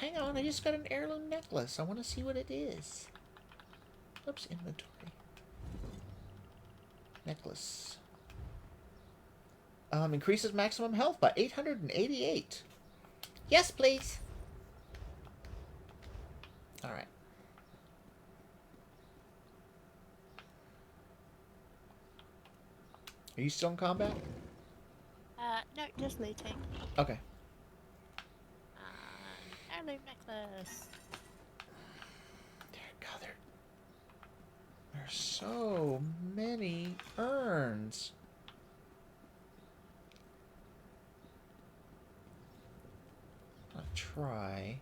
Hang on, I just got an heirloom necklace. I want to see what it is. Oops, inventory. Necklace. Increases maximum health by 888. Yes, please. All right. Are you still in combat? No, just looting. Okay. Heirloom necklace. God, there's so many urns. I'll try.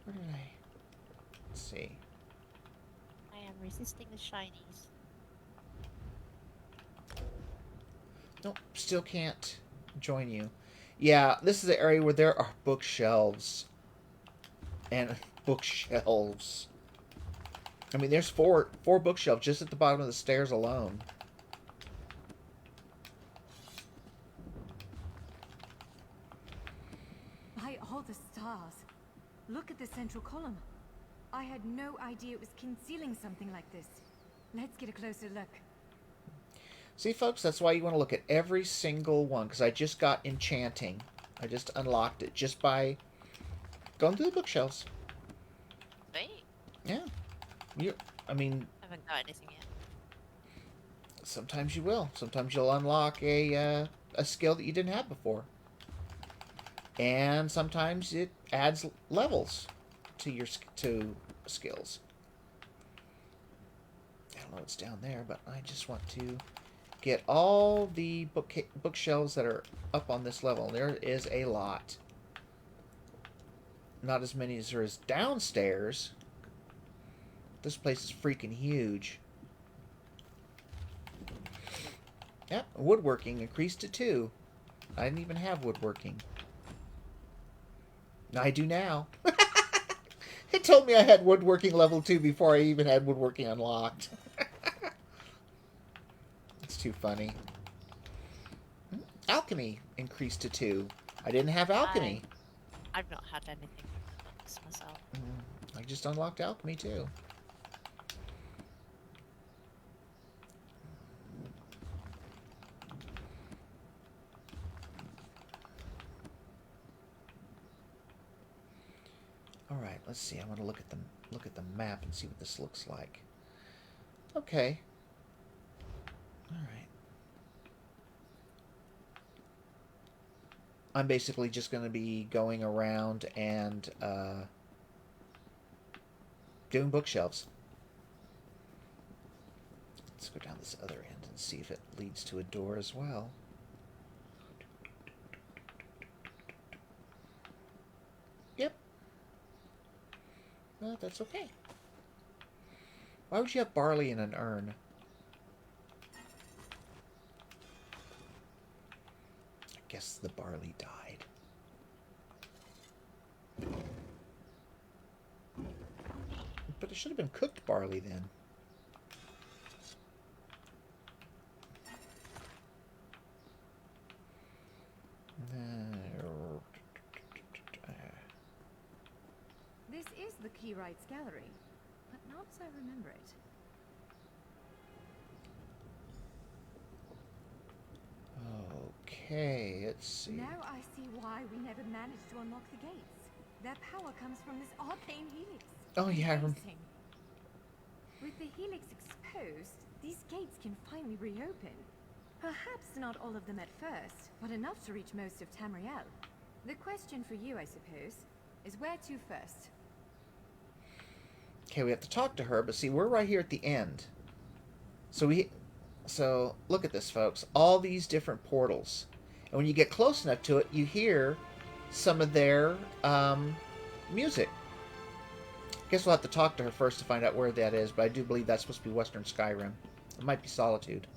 Where did I? Let's see. I am resisting the shinies. Nope, still can't join you. Yeah, this is the area where there are bookshelves. And bookshelves. I mean, there's four bookshelves just at the bottom of the stairs alone. By all the stars. Look at the central column. I had no idea it was concealing something like this. Let's get a closer look. See, folks, that's why you want to look at every single one, because I just got enchanting. I just unlocked it just by going through the bookshelves. Hey, Yeah. I mean, I haven't got anything yet. sometimes you will. Sometimes you'll unlock a skill that you didn't have before. And sometimes it adds levels to your skills. I don't know what's down there, but I just want to get all the bookshelves that are up on this level. There is a lot. Not as many as there is downstairs. This place is freaking huge. Yep, woodworking increased to 2. I didn't even have woodworking. I do now. It told me I had woodworking level 2 before I even had woodworking unlocked. It's too funny. Alchemy increased to 2. I didn't have alchemy. I've not had anything from the books myself. I just unlocked alchemy too. All right, let's see. I want to look at the map and see what this looks like. Okay. All right. I'm basically just going to be going around and doing bookshelves. Let's go down this other end and see if it leads to a door as well. Yep. Well, that's okay. Why would you have barley in an urn? I guess the barley died. But it should have been cooked barley then. This is the Keyrights Gallery, but not as I remember it. Okay, let's see. Now I see why we never managed to unlock the gates. Their power comes from this arcane helix. Oh yeah, Amazing. With the helix exposed, these gates can finally reopen. Perhaps not all of them at first, but enough to reach most of Tamriel. The question for you, I suppose, is where to first? Okay, we have to talk to her, but see, we're right here at the end. So look at this, folks. All these different portals. And when you get close enough to it, you hear some of their music. Guess we'll have to talk to her first to find out where that is, but I do believe that's supposed to be Western Skyrim. It might be Solitude.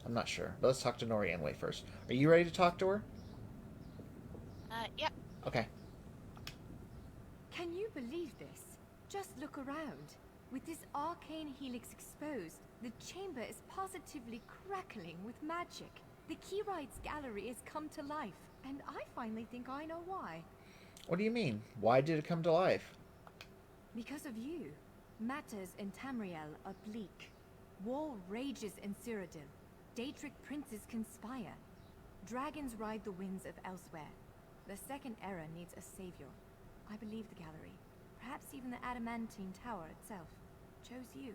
I'm not sure. But let's talk to Nori anyway first. Are you ready to talk to her? Yep. Okay. Can you believe this? Just look around. With this arcane helix exposed, the chamber is positively crackling with magic. The Keyrights Gallery has come to life, and I finally think I know why. What do you mean? Why did it come to life? Because of you. Matters in Tamriel are bleak. War rages in Cyrodiil. Daedric princes conspire. Dragons ride the winds of elsewhere. The Second Era needs a savior. I believe the gallery, perhaps even the adamantine tower itself, chose you.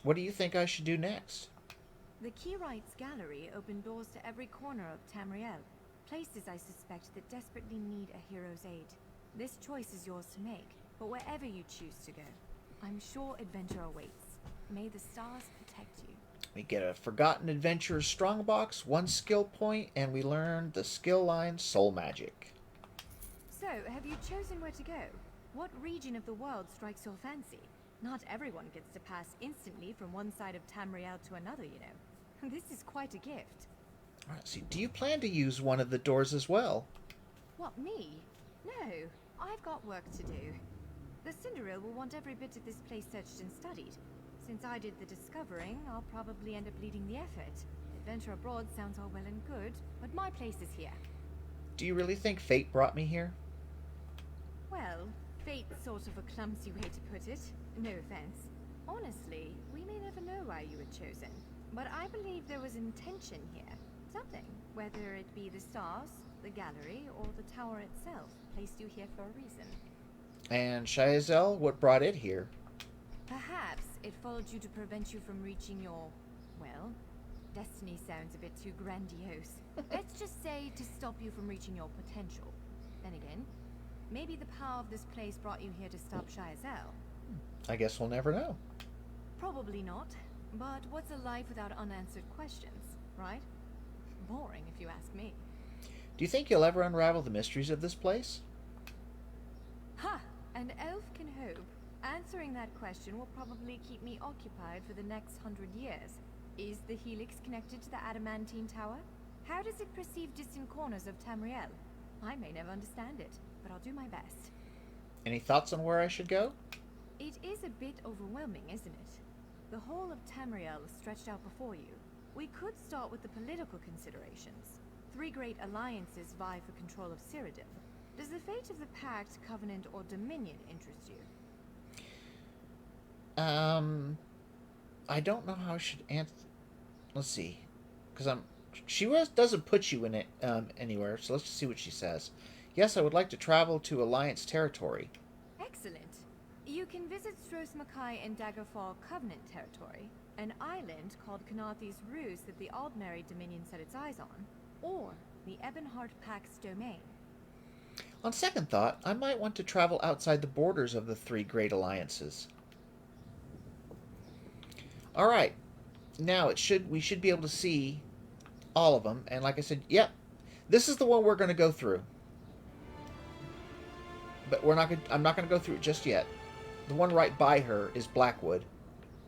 What do you think I should do next? The Keyrights Gallery opened doors to every corner of Tamriel, places I suspect that desperately need a hero's aid. This choice is yours to make, but wherever you choose to go, I'm sure adventure awaits. May the stars protect you. We get a Forgotten Adventurer's Strongbox, 1 skill point, and we learn the skill line Soul Magic. So, have you chosen where to go? What region of the world strikes your fancy? Not everyone gets to pass instantly from one side of Tamriel to another, you know. This is quite a gift. Alright, see, do you plan to use one of the doors as well? What, me? No, I've got work to do. The Cinderil will want every bit of this place searched and studied. Since I did the discovering, I'll probably end up leading the effort. Adventure abroad sounds all well and good, but my place is here. Do you really think fate brought me here? Well, fate's sort of a clumsy way to put it. No offense. Honestly, we may never know why you were chosen. But I believe there was intention here. Something, whether it be the stars, the gallery, or the tower itself, placed you here for a reason. And Shayazel, what brought it here? Perhaps it followed you to prevent you from reaching your, well, destiny sounds a bit too grandiose. Let's just say to stop you from reaching your potential. Then again, maybe the power of this place brought you here to stop Shiazel. I guess we'll never know. Probably not. But what's a life without unanswered questions, right? Boring, if you ask me. Do you think you'll ever unravel the mysteries of this place? Ha! An elf can hope. Answering that question will probably keep me occupied for the next 100 years. Is the helix connected to the adamantine tower? How does it perceive distant corners of Tamriel? I may never understand it, but I'll do my best. Any thoughts on where I should go? It is a bit overwhelming, isn't it? The whole of Tamriel is stretched out before you. We could start with the political considerations. 3 great alliances vie for control of Cyrodiil. Does the fate of the Pact, Covenant, or Dominion interest you? I don't know how I should answer. Let's see, because doesn't put you in it anywhere. So let's just see what she says. Yes, I would like to travel to Alliance territory. Excellent. You can visit Stros Mackay in Daggerfall Covenant territory, an island called Canarthy's Ruse that the Aldmeri Dominion set its eyes on, or the Ebonheart Pact's domain. On second thought, I might want to travel outside the borders of the 3 great alliances. All right, now we should be able to see all of them, and like I said, yep, this is the one we're going to go through. But I'm not going to go through it just yet. The one right by her is Blackwood,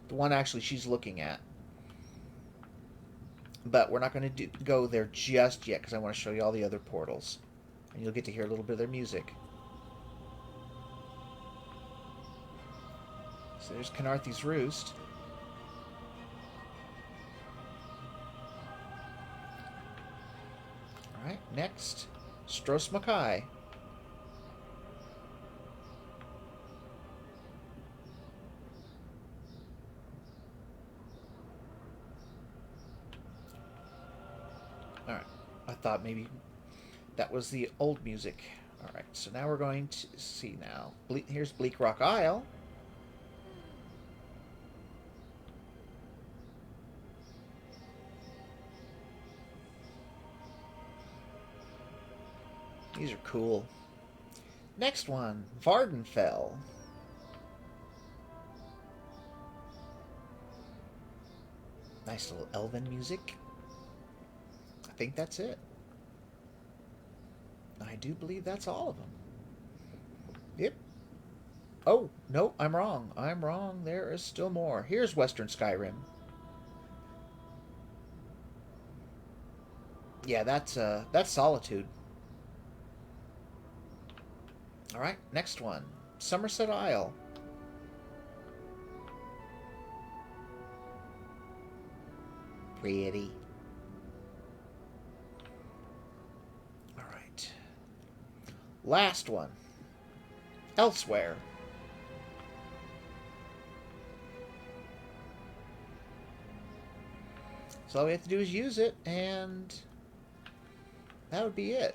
the one actually she's looking at. But we're not going to go there just yet because I want to show you all the other portals, and you'll get to hear a little bit of their music. So there's Canarthy's Roost. Alright, next, Stros Mackay. Alright, I thought maybe that was the old music. Alright, so now we're going to see now. Here's Bleak Rock Isle. These are cool. Next one, Vardenfell. Nice little elven music. I think that's it. I do believe that's all of them. Yep. Oh, no, I'm wrong. I'm wrong. There is still more. Here's Western Skyrim. Yeah, that's Solitude. All right, next one, Somerset Isle. Pretty. All right. Last one, Elsewhere. So all we have to do is use it, and that would be it.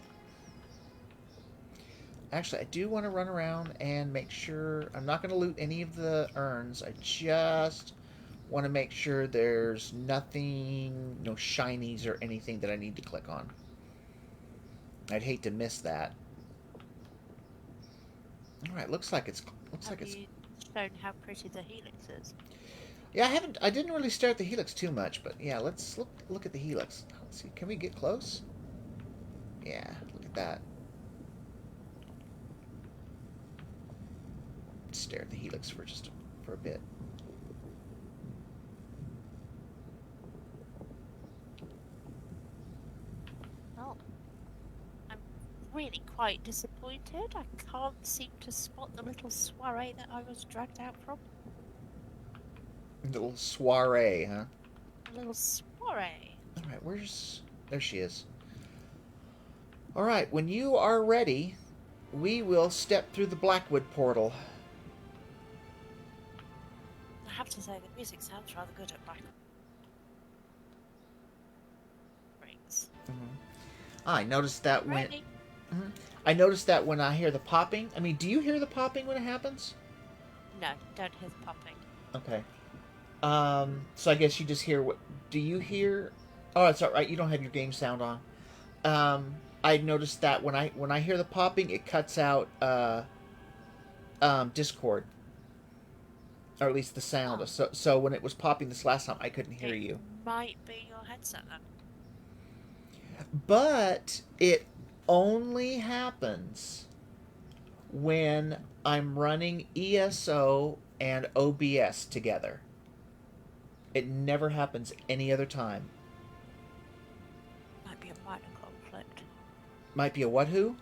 Actually, I do want to run around and make sure... I'm not going to loot any of the urns. I just want to make sure there's nothing, no shinies or anything that I need to click on. I'd hate to miss that. All right, looks like it's... Have you shown how pretty the helix is? Yeah, I didn't really stare at the helix too much, but yeah, let's look at the helix. Let's see, can we get close? Yeah, look at that. Stare at the helix for a bit. Oh, I'm really quite disappointed. I can't seem to spot the little soiree that I was dragged out from. Little soiree, huh? A little soiree. All right, there she is. All right, when you are ready, we will step through the Blackwood portal. I have to say, the music sounds rather good at Blackwood. Rings. I noticed that when... Ready? I noticed that when I hear the popping... I mean, do you hear the popping when it happens? No, don't hear the popping. Okay. So I guess you just hear what... Do you hear... Oh, it's alright. You don't have your game sound on. I noticed that when I hear the popping, it cuts out Discord, or at least the sound. Oh. So when it was popping this last time, I couldn't hear It you. might be your headset then. But it only happens when I'm running ESO and OBS together. It never happens any other time. Might be a minor conflict. Might be a what who?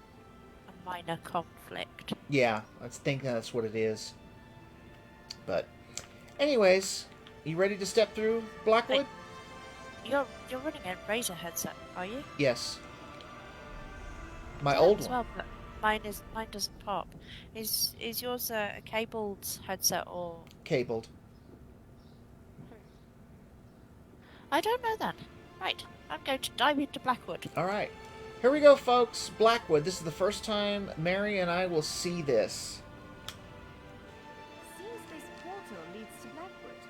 A minor conflict. Yeah, I think that's what it is. But, anyways, you ready to step through Blackwood? You're running a Razer headset, are you? Yes. My Yeah, old as one. well, but mine doesn't pop. Is yours a cabled headset or? Cabled. I don't know then. Right, I'm going to dive into Blackwood. All right. Here we go, folks. Blackwood. This is the first time Mary and I will see this. Seems this portal leads to Blackwood,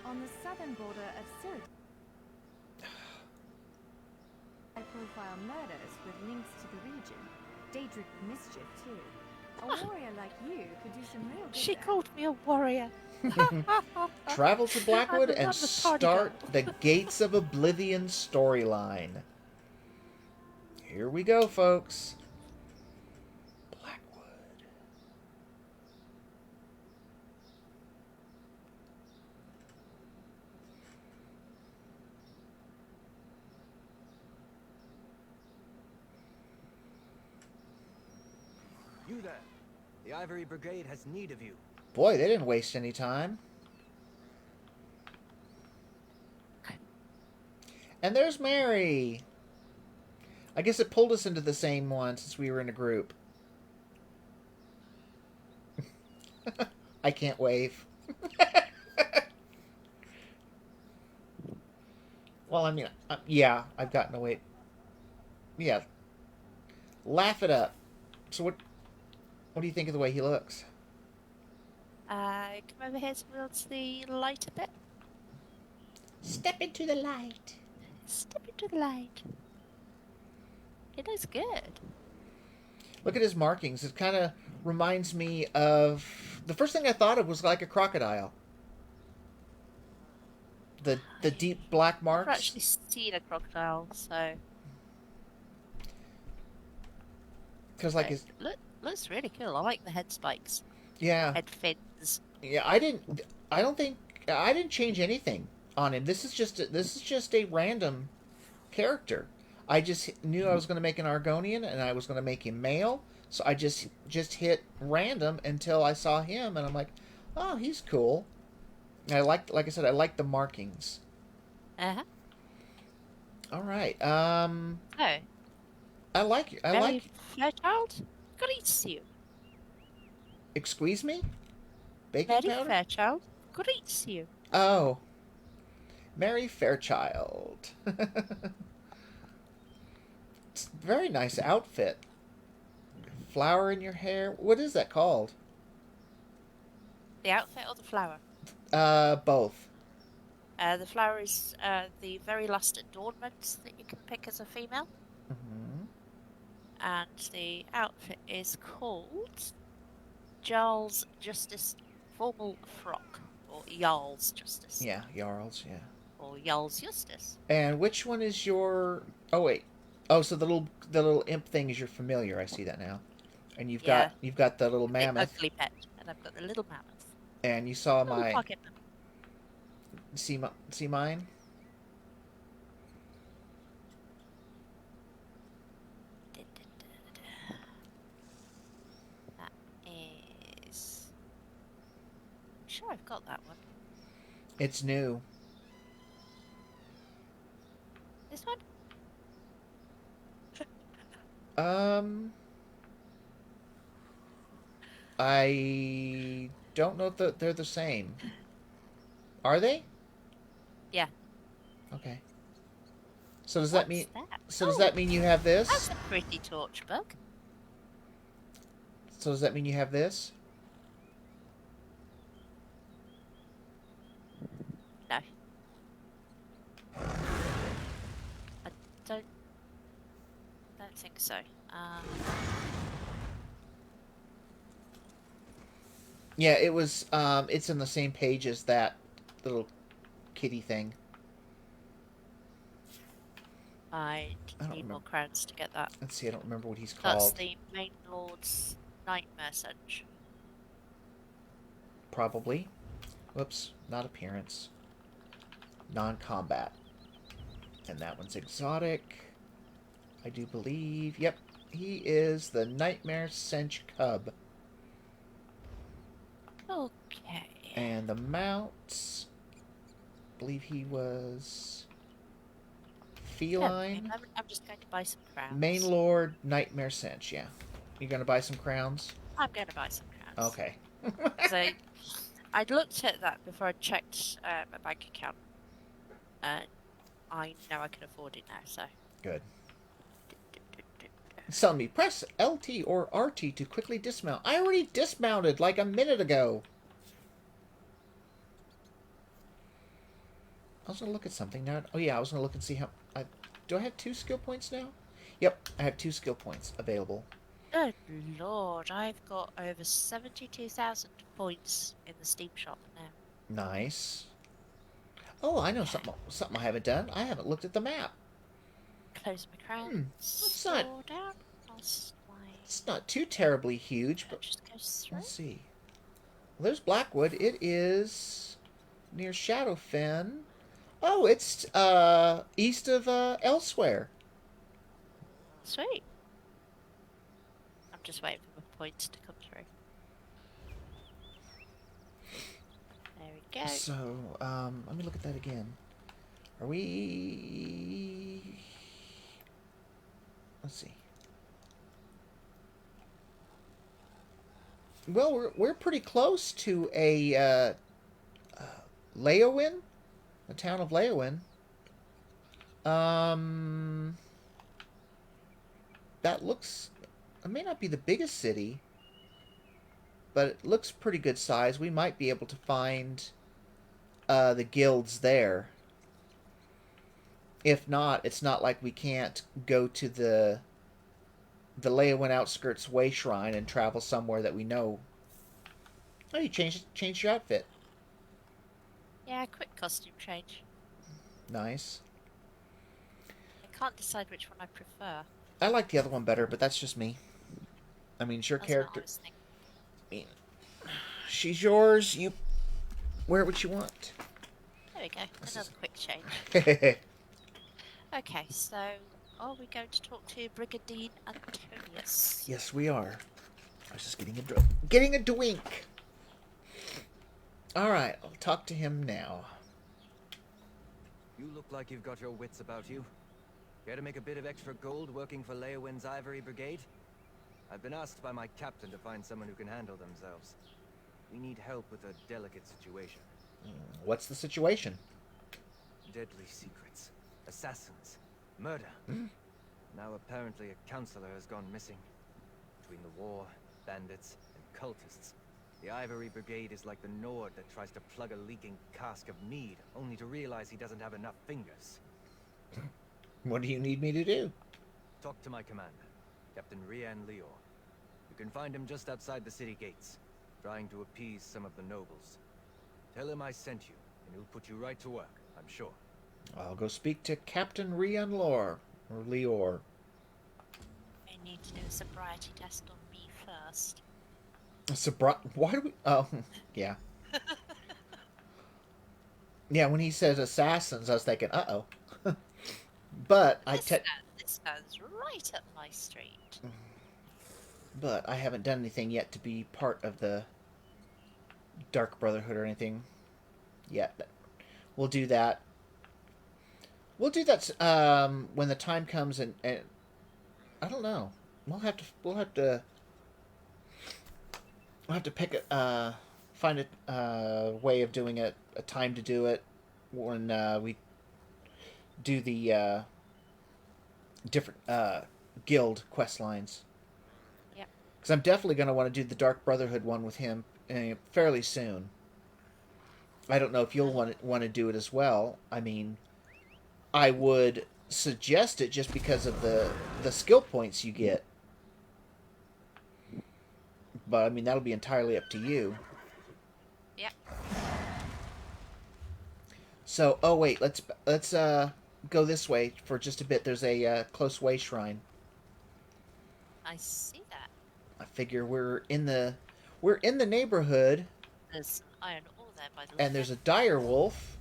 on the southern border of Syria. High-profile murders with links to the region. Daedric mischief, too. A warrior like you could do some real good She there. called me a warrior. Travel to Blackwood I'm and the party start girl. the Gates of Oblivion storyline. Here we go, folks. Blackwood. You there. The Ivory Brigade has need of you. Boy, they didn't waste any time. And there's Mary. I guess it pulled us into the same one since we were in a group. I can't wave. Well, I mean, yeah, I've gotten away. Yeah. Laugh it up. So what do you think of the way he looks? Come over here towards the light a bit. Step into the light. Step into the light. It looks good. Look at his markings. It kind of reminds me of... The first thing I thought of was like a crocodile. The deep black I've marks. actually seen a crocodile, so Because like his... looks really cool. I like the head spikes, Yeah. head fins. Yeah, I didn't change anything on him. This is just a random character. I just knew I was going to make an Argonian and I was going to make him male, so I just hit random until I saw him and I'm like, "Oh, he's cool." And like I said, I like the markings. Uh-huh. All right. Oh, I like Fairchild? Good eats you. Excuse me? Baking Mary powder? Fairchild? Good eats you. Oh. Mary Fairchild. It's a very nice outfit. Flower in your hair. What is that called? The outfit or the flower? Both. The flower is the very last adornment that you can pick as a female. Mm-hmm. And the outfit is called Jarl's Justice Formal Frock, or Jarl's Justice. Yeah, Jarls, yeah. Or Jarl's Justice. And which one is your... Oh, wait. Oh, so the little imp thing is your familiar. I see that now. And you've got the little mammoth. The ugly pet, and I've got the little mammoth. And you saw Little my... pocket mammoth. See mine? That is... I'm sure I've got that one. It's new. This one? I don't know if they're the same. Are they? Yeah. Okay. So does that mean? What's that? So does Oh, that mean you have this? That's a pretty torch bug. So does that mean you have this? don't think so. Yeah, it was. It's in the same page as that little kitty thing. I I don't need more remember. crowns to get that. Let's see. I don't remember what he's That's called. the main lord's nightmare sense. Probably. Whoops. Not appearance. Non-combat. And that one's exotic. I do believe. Yep. He is the Nightmare Sench Cub. Okay. And the mounts. I believe he was feline. Yeah, I'm just going to buy some crowns. Main Lord Nightmare Sench, yeah. You gonna buy some crowns? I'm going to buy some crowns. Okay. So, I'd looked at that before I checked my bank account. And I know I can afford it now, so. Good. It's telling me press LT or RT to quickly dismount. I already dismounted like a minute ago. I was gonna look at something now. Oh yeah, I was gonna look and see how. Do I have 2 skill points now? Yep, I have 2 skill points available. Good lord, I've got over 72,000 points in the Steam shop now. Nice. Oh, I know something I haven't done. I haven't looked at the map. Close my crowns. That's not- Scroll down. I'll slide. It's not too terribly huge, but Just goes through. let's see. Well, there's Blackwood. It is near Shadowfen. Oh, it's east of Elsewhere. Sweet. I'm just waiting for the points to come through. There we go. So, let me look at that again. Are we... Let's see. Well, we're pretty close to a Leowin, the town of Leowin. That looks... It may not be the biggest city, but it looks pretty good size. We might be able to find the guilds there. If not, it's not like we can't go to the Leowin Outskirts Way Shrine and travel somewhere that we know. Oh, you changed your outfit. Yeah, quick costume change. Nice. I can't decide which one I prefer. I like the other one better, but that's just me. I mean, it's your That's what I character. was thinking. I mean, she's yours. You wear what you want. There we go. This Another is- quick change. Yes, Okay, so are we going to talk to Brigadier Antonius? we are. I was just getting a drink. All right, I'll talk to him now. You look like you've got your wits about you. Care to make a bit of extra gold working for Leowin's Ivory Brigade? I've been asked by my captain to find someone who can handle themselves. We need help with a delicate situation. What's the situation? Deadly secrets. Assassins. Murder. Now apparently a counselor has gone missing. Between the war, bandits, and cultists, the Ivory Brigade is like the Nord that tries to plug a leaking cask of mead, only to realize he doesn't have enough fingers. What do you need me to do? Talk to my commander, Captain Rian Lior. You can find him just outside the city gates, trying to appease some of the nobles. Tell him I sent you, and he'll put you right to work, I'm sure. I'll go speak to Captain Rian Lor, or Lior. I need to do a sobriety test on me first. Why do we... Oh, yeah. Yeah, when he says assassins, I was thinking, uh-oh. But This sounds right up my street. But I haven't done anything yet to be part of the Dark Brotherhood or anything yet. We'll do that. We'll do that when the time comes, and I don't know. We'll have to pick find a way of doing it, a time to do it when we do the different guild quest lines. Yeah. Because I'm definitely going to want to do the Dark Brotherhood one with him fairly soon. I don't know if you'll want to do it as well. I mean, I would suggest it just because of the skill points you get. But I mean, that'll be entirely up to you. Yep. So, oh wait, let's go this way for just a bit. There's a close way shrine. I see that. I figure we're in the neighborhood, There's some iron ore there by the look and of there's it. a dire wolf.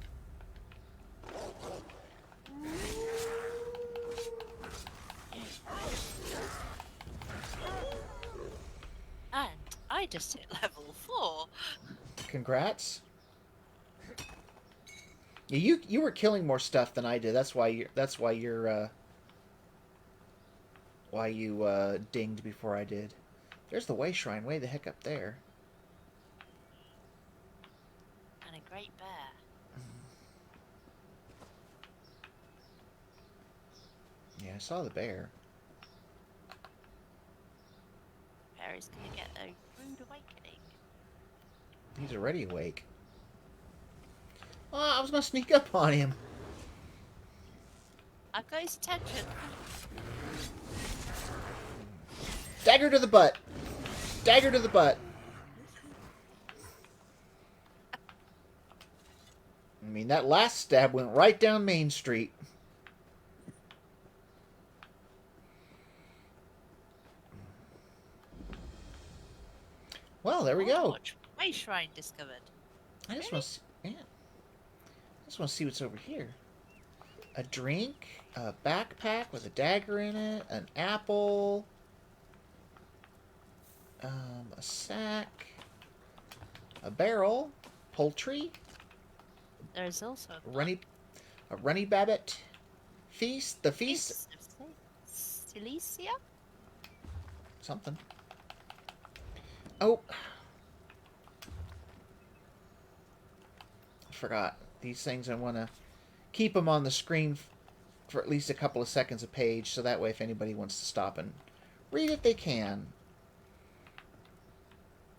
And I just hit level 4. Congrats. Yeah, you were killing more stuff than I did. That's why you dinged before I did. There's the way shrine way the heck up there. And a great bear. Yeah, I saw the bear. Bear is going to get a rude awakening. He's already awake. Oh, I was gonna sneak up on him. I've got his attention. Dagger to the butt. Dagger to the butt. I mean, that last stab went right down Main Street. Well, there we go. Watch. Way shrine discovered. I just want to, yeah. I just want to see what's over here. A drink, a backpack with a dagger in it, an apple, a sack, a barrel, poultry, There is also a runny babbit, feast, the feast, of Silesia? something. Oh, I forgot. These things, I want to keep them on the screen for at least a couple of seconds a page, so that way if anybody wants to stop and read it, they can.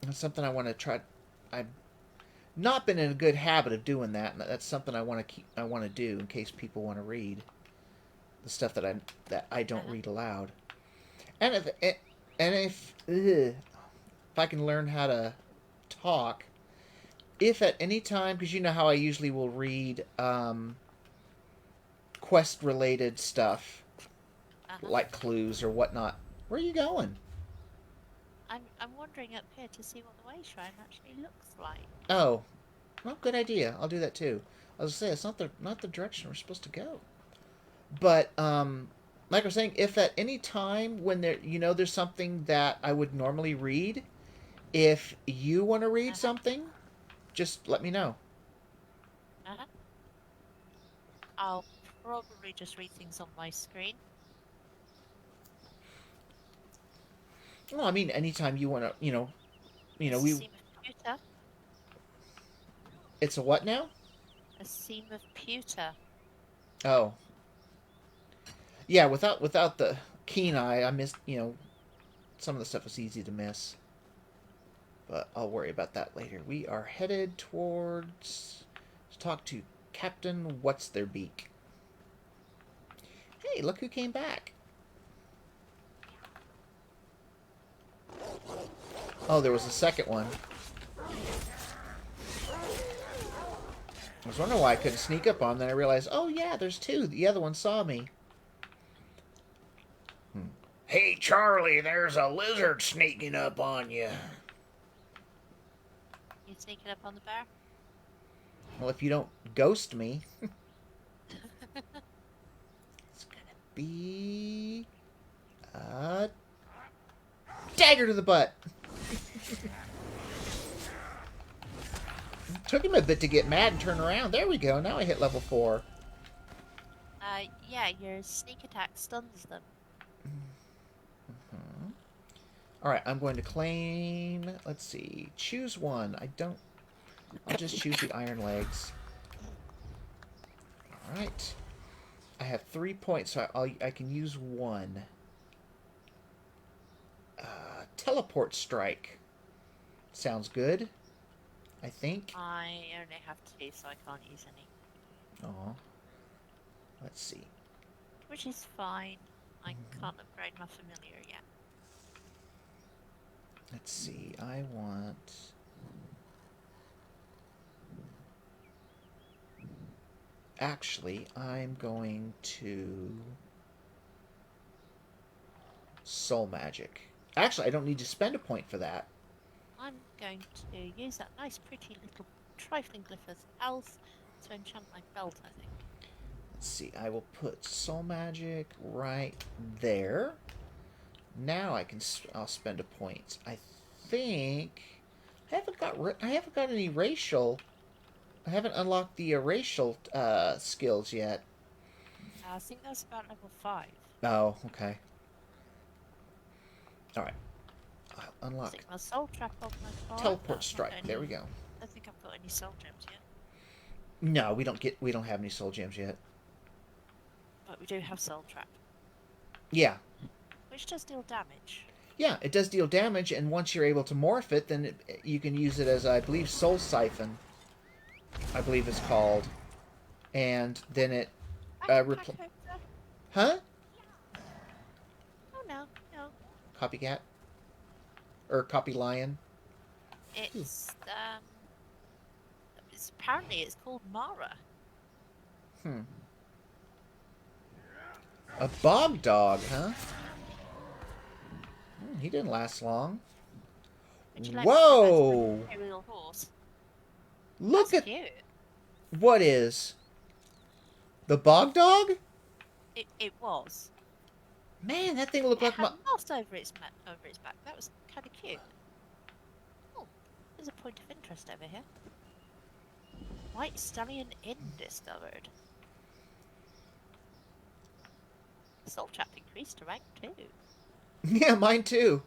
That's something I want to try. I've not been in a good habit of doing that, and that's something I want to do in case people want to read the stuff that I don't read aloud. And if I can learn how to talk, if at any time, because you know how I usually will read quest-related stuff, like clues or whatnot. Where are you going? I'm wandering up here to see what the way shrine actually looks like. Oh, well, good idea. I'll do that too. I was gonna say it's not the direction we're supposed to go. But like I was saying, if at any time when there's something that I would normally read, if you want to read something, just let me know. I'll probably just read things on my screen. Well, I mean, anytime you want to, Seam of pewter. It's a what now? A seam of pewter. Oh. Yeah, without the keen eye, I missed, some of the stuff was easy to miss. But I'll worry about that later. We are headed towards to talk to Captain What's Their Beak. Hey, look who came back. Oh, there was a second one. I was wondering why I couldn't sneak up on them. Then I realized, oh yeah, there's two. The other one saw me. Hey, Charlie, there's a lizard sneaking up on you. You sneaking up on the bear? Well, if you don't ghost me. It's gonna be a dagger to the butt. Took him a bit to get mad and turn around. There we go. Now I hit level 4. Yeah, your sneak attack stuns them. Alright, I'm going to claim... Let's see. Choose one. I'll just choose the iron legs. Alright. I have 3 points, so I can use one. Teleport strike. Sounds good. I think. I only have 2, so I can't use any. Aw. Let's see. which is fine. I can't upgrade my familiar yet. Let's see. I want. Actually, I'm going to soul magic. Actually, I don't need to spend a point for that. I'm going to use that nice, pretty little trifling glyph of health to enchant my belt, I think. Let's see. I will put soul magic right there. Now I'll spend a point. I think I haven't got any racial. I haven't unlocked the racial skills yet. I think that's about level 5. Oh, okay. All right. I'll unlock Stick my soul trap on my card. teleport strike. There we go. I don't think I've got any soul gems yet. No, we don't have any soul gems yet. But we do have soul trap, Yeah. which does deal damage. Yeah, it does deal damage, and once you're able to morph it, then you can use it as, I believe, Soul Siphon, I believe it's called. And then it... Huh? Oh, no. Copycat? Or Copy Lion? Apparently it's called Mara. A bog dog, huh? He didn't last long. Would you like Whoa! to Imperial horse? Look That's at... cute. What is? The bog dog? It was. Man, that thing looked It like my... had moss over its back. That was kind of cute. Oh, there's a point of interest over here. White Stallion Inn discovered. Soul trap increased to rank 2. Yeah, mine too.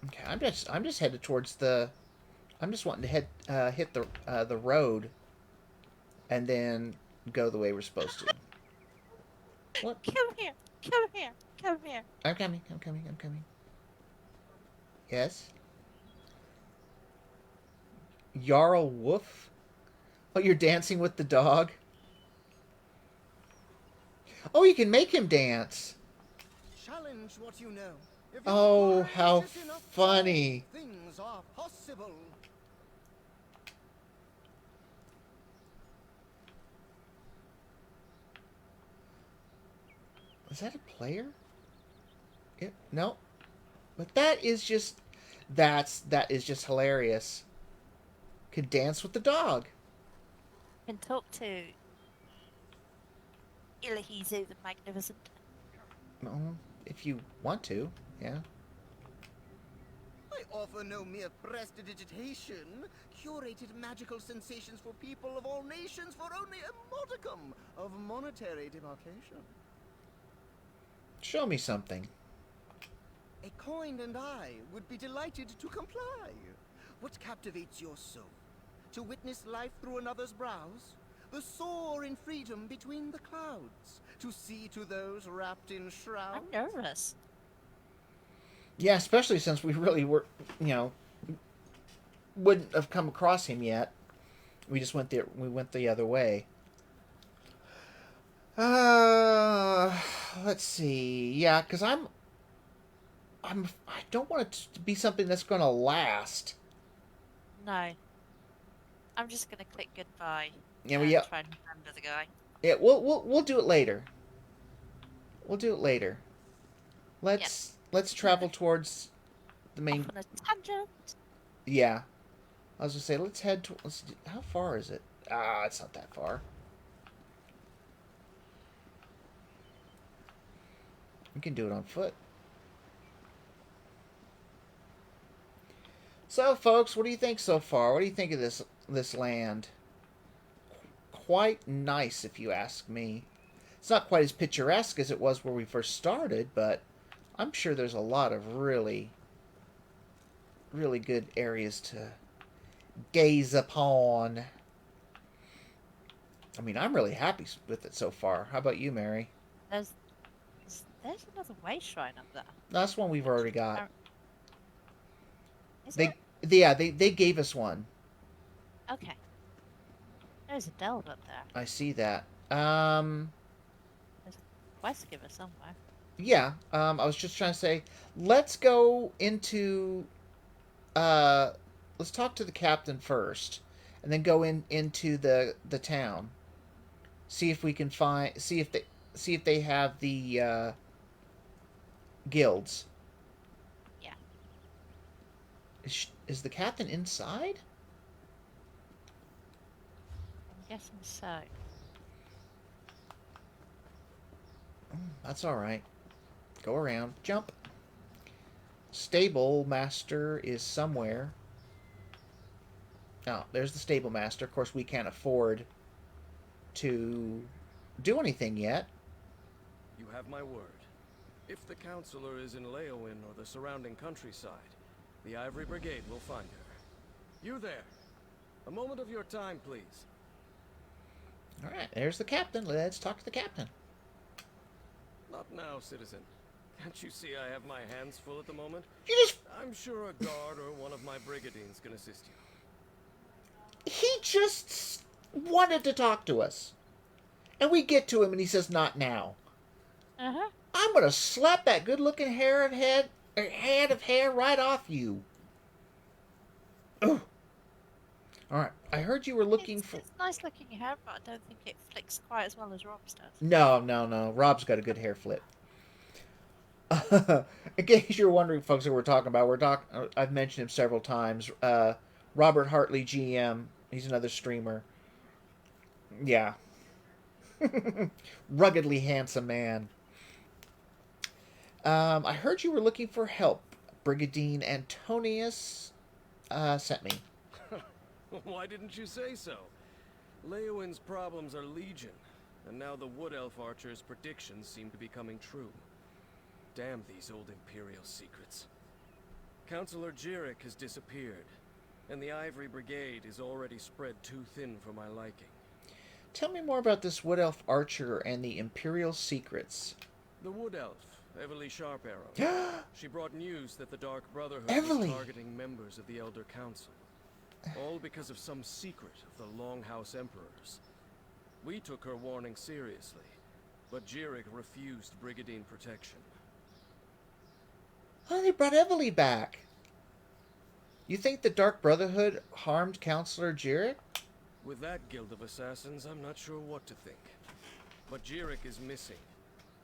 Okay, I'm just headed towards the... I'm just wanting to hit the road, and then go the way we're supposed to. What? Come here! Come here! Come here! I'm coming. Yes? Jarl Woof? Oh, you're dancing with the dog? Oh, you can make him dance. Challenge what you know. If Oh, you're how courageous enough, funny. things are possible. Is that a player? No. But that is just... that is just hilarious. Could dance with the dog. Can talk to Ilahizu the Magnificent. Well, if you want to, yeah. I offer no mere prestidigitation, curated magical sensations for people of all nations for only a modicum of monetary demarcation. Show me something. A coin and I would be delighted to comply. What captivates your soul? To witness life through another's brows? The soar in freedom between the clouds? To see to those wrapped in shrouds? I'm nervous. Yeah, especially since we really were, wouldn't have come across him yet. We just went the other way. Let's see. Yeah, because I don't want it to be something that's going to last. No. I'm just gonna click goodbye. Yeah, and yeah. try and remember the guy. Yeah, we'll do it later. We'll do it later. Let's travel towards the main. Off on a tangent. Yeah, I was gonna say let's head to. How far is it? It's not that far. We can do it on foot. So, folks, what do you think so far? What do you think of this land? Quite nice, if you ask me. It's not quite as picturesque as it was where we first started, but I'm sure there's a lot of really, really good areas to gaze upon. I mean, I'm really happy with it so far. How about you, Mary? There's another way shrine up there. That's one we've already got. Is They gave us one. Okay. There's a delve up there. I see that. There's a quest giver somewhere. Yeah. I was just trying to say, let's go into. Let's talk to the captain first, and then go into the town. See if we can find. See if they have the guilds. Yeah. Is the captain inside? I'm guessing so. That's all right. Go around. Jump. Stable master is somewhere. Oh, there's the stable master. Of course, we can't afford to do anything yet. You have my word. If the counselor is in Leowin or the surrounding countryside, the Ivory Brigade will find her. You there! A moment of your time, please. All right, there's the captain. Let's talk to the captain. Not now, citizen. Can't you see I have my hands full at the moment? You just... I'm sure a guard or one of my brigadines can assist you. He just wanted to talk to us. And we get to him and he says, not now. Uh-huh. I'm going to slap that good-looking head of hair right off you. Oh. All right. I heard you were looking for... It's nice looking hair, but I don't think it flicks quite as well as Rob's does. No. Rob's got a good hair flip. In case you're wondering, folks, who we're talking about, I've mentioned him several times. Robert Hartley, GM. He's another streamer. Yeah. Ruggedly handsome man. I heard you were looking for help. Brigadier Antonius sent me. Why didn't you say so? Leowin's problems are legion, and now the Wood Elf Archer's predictions seem to be coming true. Damn these old Imperial secrets. Counselor Jirik has disappeared, and the Ivory Brigade is already spread too thin for my liking. Tell me more about this Wood Elf Archer and the Imperial secrets. The Wood Elf, Everly Sharparrow. She brought news that the Dark Brotherhood was targeting members of the Elder Council. All because of some secret of the Longhouse Emperors. We took her warning seriously, but Jirik refused Brigandine protection. Oh, they brought Evely back. You think the Dark Brotherhood harmed Counselor Jirik? With that guild of assassins, I'm not sure what to think. But Jirik is missing,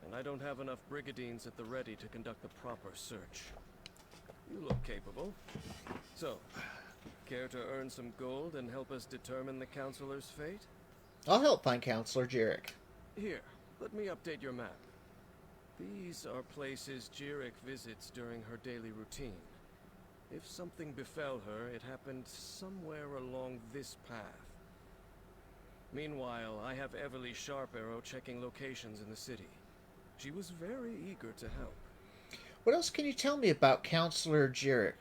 and I don't have enough Brigadines at the ready to conduct the proper search. You look capable. So, care to earn some gold and help us determine the Counselor's fate? I'll help find Counselor Jirik. Here, let me update your map. These are places Jirik visits during her daily routine. If something befell her, it happened somewhere along this path. Meanwhile, I have Everly Sharparrow checking locations in the city. She was very eager to help. What else can you tell me about Counselor Jirik?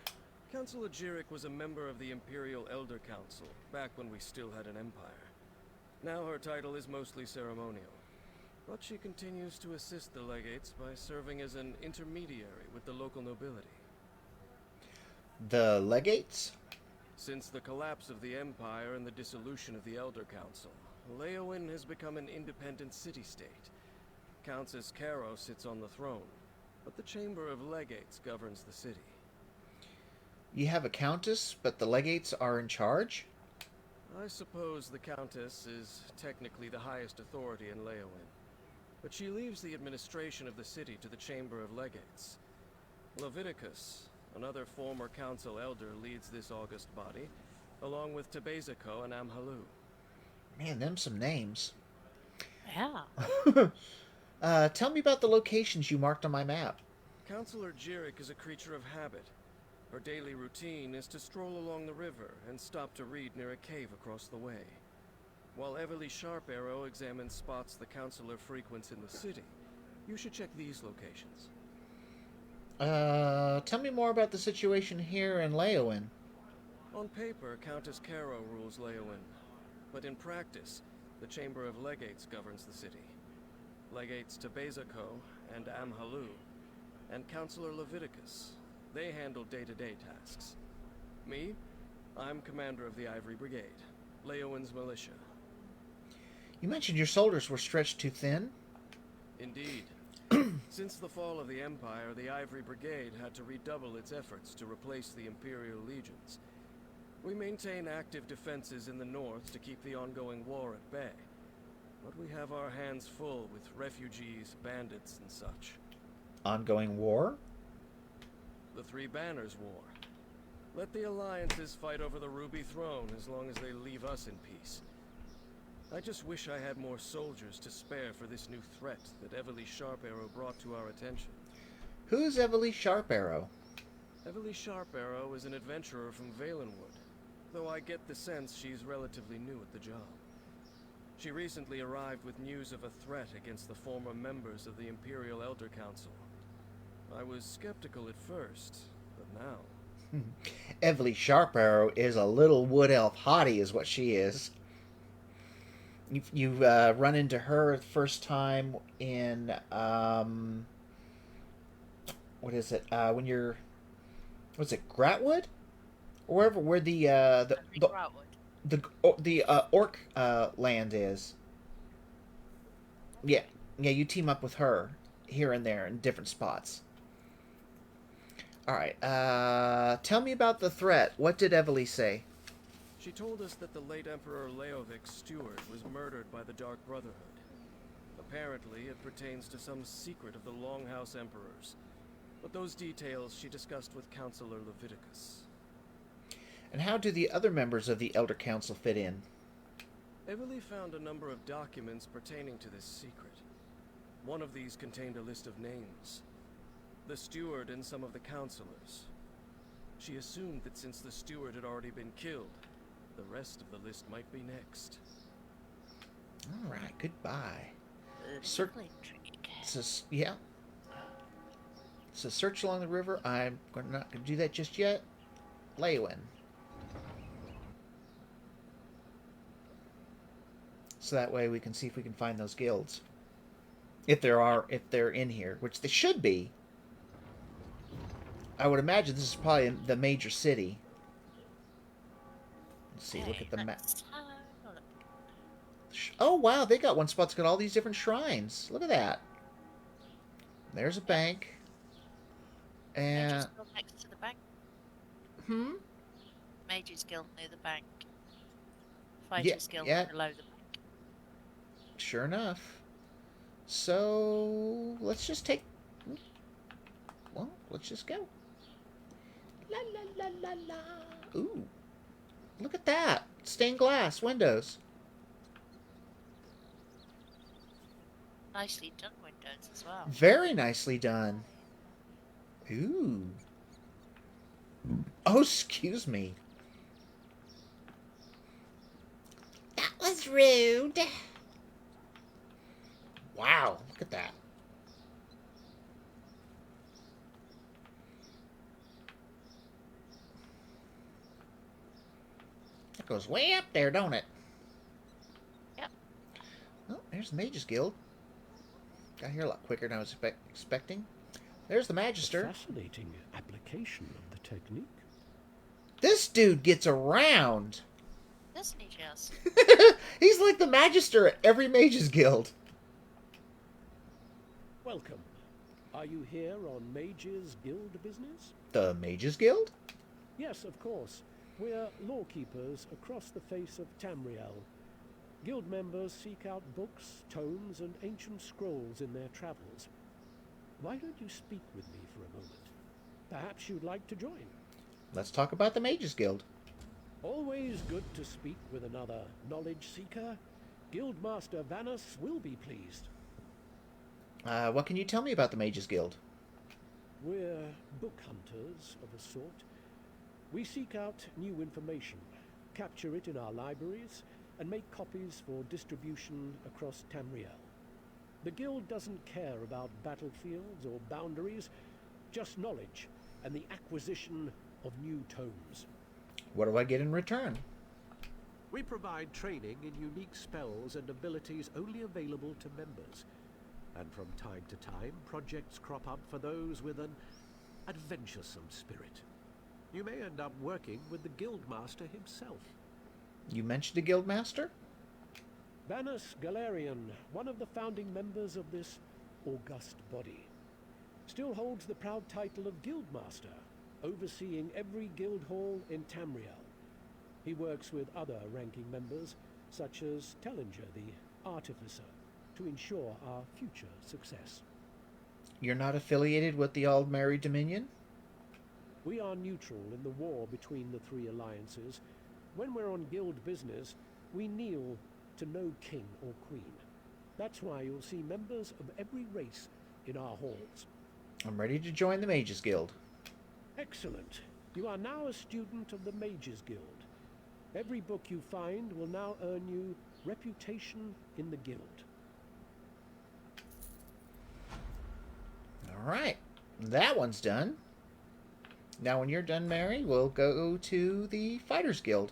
Counselor Jirik was a member of the Imperial Elder Council, back when we still had an empire. Now her title is mostly ceremonial. But she continues to assist the legates by serving as an intermediary with the local nobility. The legates? Since the collapse of the Empire and the dissolution of the Elder Council, Leowin has become an independent city-state. Countess Caro sits on the throne, but the Chamber of Legates governs the city. You have a countess, but the legates are in charge? I suppose the Countess is technically the highest authority in Leowin, but she leaves the administration of the city to the Chamber of Legates. Leviticus, another former council elder, leads this august body, along with Tebezako and Amhalu. Man, them some names. Yeah. Tell me about the locations you marked on my map. Counselor Jirik is a creature of habit. Her daily routine is to stroll along the river and stop to read near a cave across the way. While Everly Sharparrow examines spots the counselor frequents in the city, you should check these locations. Tell me more about the situation here in Leowin. On paper, Countess Caro rules Leowin, but in practice, the Chamber of Legates governs the city. Legates Tebezako and Amhalu, and Counselor Leviticus. They handle day-to-day tasks. Me? I'm commander of the Ivory Brigade, Leowin's militia. You mentioned your soldiers were stretched too thin. Indeed. Since the fall of the Empire, the Ivory Brigade had to redouble its efforts to replace the Imperial legions. We maintain active defenses in the north to keep the ongoing war at bay. But we have our hands full with refugees, bandits, and such. Ongoing war? The Three Banners War. Let the alliances fight over the Ruby Throne as long as they leave us in peace. I just wish I had more soldiers to spare for this new threat that Everly Sharparrow brought to our attention. Who's Everly Sharparrow? Everly Sharparrow is an adventurer from Valenwood, though I get the sense she's relatively new at the job. She recently arrived with news of a threat against the former members of the Imperial Elder Council. I was skeptical at first, but now... Everly Sharparrow is a little wood elf hottie is what she is. You've run into her the first time in what is it? When you're, what's it, Gratwood, or wherever where the orc land is. Yeah, you team up with her here and there in different spots. All right, tell me about the threat. What did Everly say? She told us that the late Emperor Leovic's steward was murdered by the Dark Brotherhood. Apparently, it pertains to some secret of the Longhouse Emperors. But those details she discussed with Councillor Leviticus. And how do the other members of the Elder Council fit in? Everly found a number of documents pertaining to this secret. One of these contained a list of names. The steward and some of the councillors. She assumed that since the steward had already been killed, the rest of the list might be next. All right, goodbye. Yeah. So search along the river. I'm not going to do that just yet. Leywin. So that way we can see if we can find those guilds. If they're in here, which they should be. I would imagine this is probably in the major city. Let's see, look at the map. Oh, wow, they got one spot that's got all these different shrines. Look at that. There's a bank. And... Mage's Guild next to the bank. Mage's Guild near the bank. Fighters Guild below the bank. Sure enough. So, let's just take... Well, let's just go. La la la la la. Ooh. Look at that. Stained glass windows. Nicely done windows as well. Very nicely done. Ooh. Oh, excuse me. That was rude. Wow, look at that. That goes way up there, don't it? Yep. Oh, there's the Mage's Guild. Got here a lot quicker than I was expecting. There's the Magister. A fascinating application of the technique. This dude gets around. Doesn't he just? He's like the Magister at every Mage's Guild. Welcome. Are you here on Mage's Guild business? The Mage's Guild? Yes, of course. We're lawkeepers across the face of Tamriel. Guild members seek out books, tomes, and ancient scrolls in their travels. Why don't you speak with me for a moment? Perhaps you'd like to join. Let's talk about the Mage's Guild. Always good to speak with another knowledge seeker. Guildmaster Vanus will be pleased. What can you tell me about the Mage's Guild? We're book hunters of a sort. We seek out new information, capture it in our libraries, and make copies for distribution across Tamriel. The Guild doesn't care about battlefields or boundaries, just knowledge and the acquisition of new tomes. What do I get in return? We provide training in unique spells and abilities only available to members. And from time to time, projects crop up for those with an adventuresome spirit. You may end up working with the Guildmaster himself. You mentioned a Guildmaster? Vanus Galerian, one of the founding members of this august body, still holds the proud title of Guildmaster, overseeing every guild hall in Tamriel. He works with other ranking members, such as Tellinger, the Artificer, to ensure our future success. You're not affiliated with the Aldmeri Dominion? We are neutral in the war between the three alliances. When we're on guild business, we kneel to no king or queen. That's why you'll see members of every race in our halls. I'm ready to join the Mages Guild. Excellent. You are now a student of the Mages Guild. Every book you find will now earn you reputation in the guild. All right. That one's done. Now when you're done, Mary, we'll go to the Fighters Guild.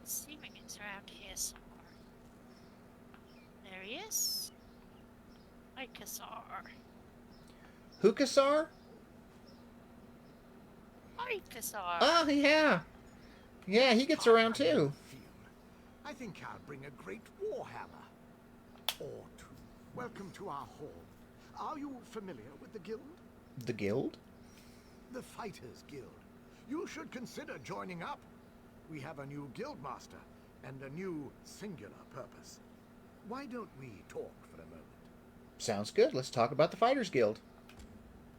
Assuming it's around here somewhere. There he is. Icasar. Hukasar? Icasar. Oh, yeah. Yeah, he gets around too. I think I'll bring a great warhammer. Or two. Welcome to our hall. Are you familiar with the guild? The guild? The Fighters Guild. You should consider joining up. We have a new guildmaster and a new singular purpose. Why don't we talk for a moment? Sounds good. Let's talk about the Fighters Guild.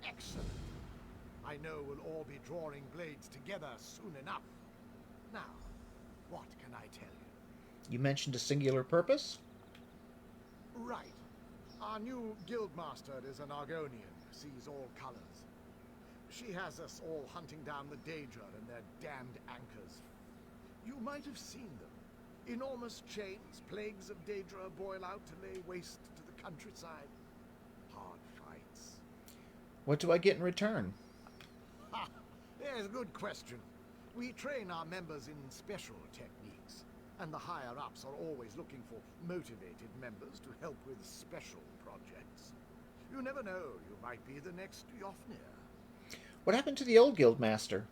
Excellent. I know we'll all be drawing blades together soon enough. Now, what can I tell you? You mentioned a singular purpose? Right. Our new guildmaster is an Argonian who sees all colors. She has us all hunting down the Daedra and their damned anchors. You might have seen them. Enormous chains, plagues of Daedra boil out to lay waste to the countryside. Hard fights. What do I get in return? Ha! Yes, good question. We train our members in special techniques, and the higher-ups are always looking for motivated members to help with special projects. You never know, you might be the next Yofnir. What happened to the old guildmaster?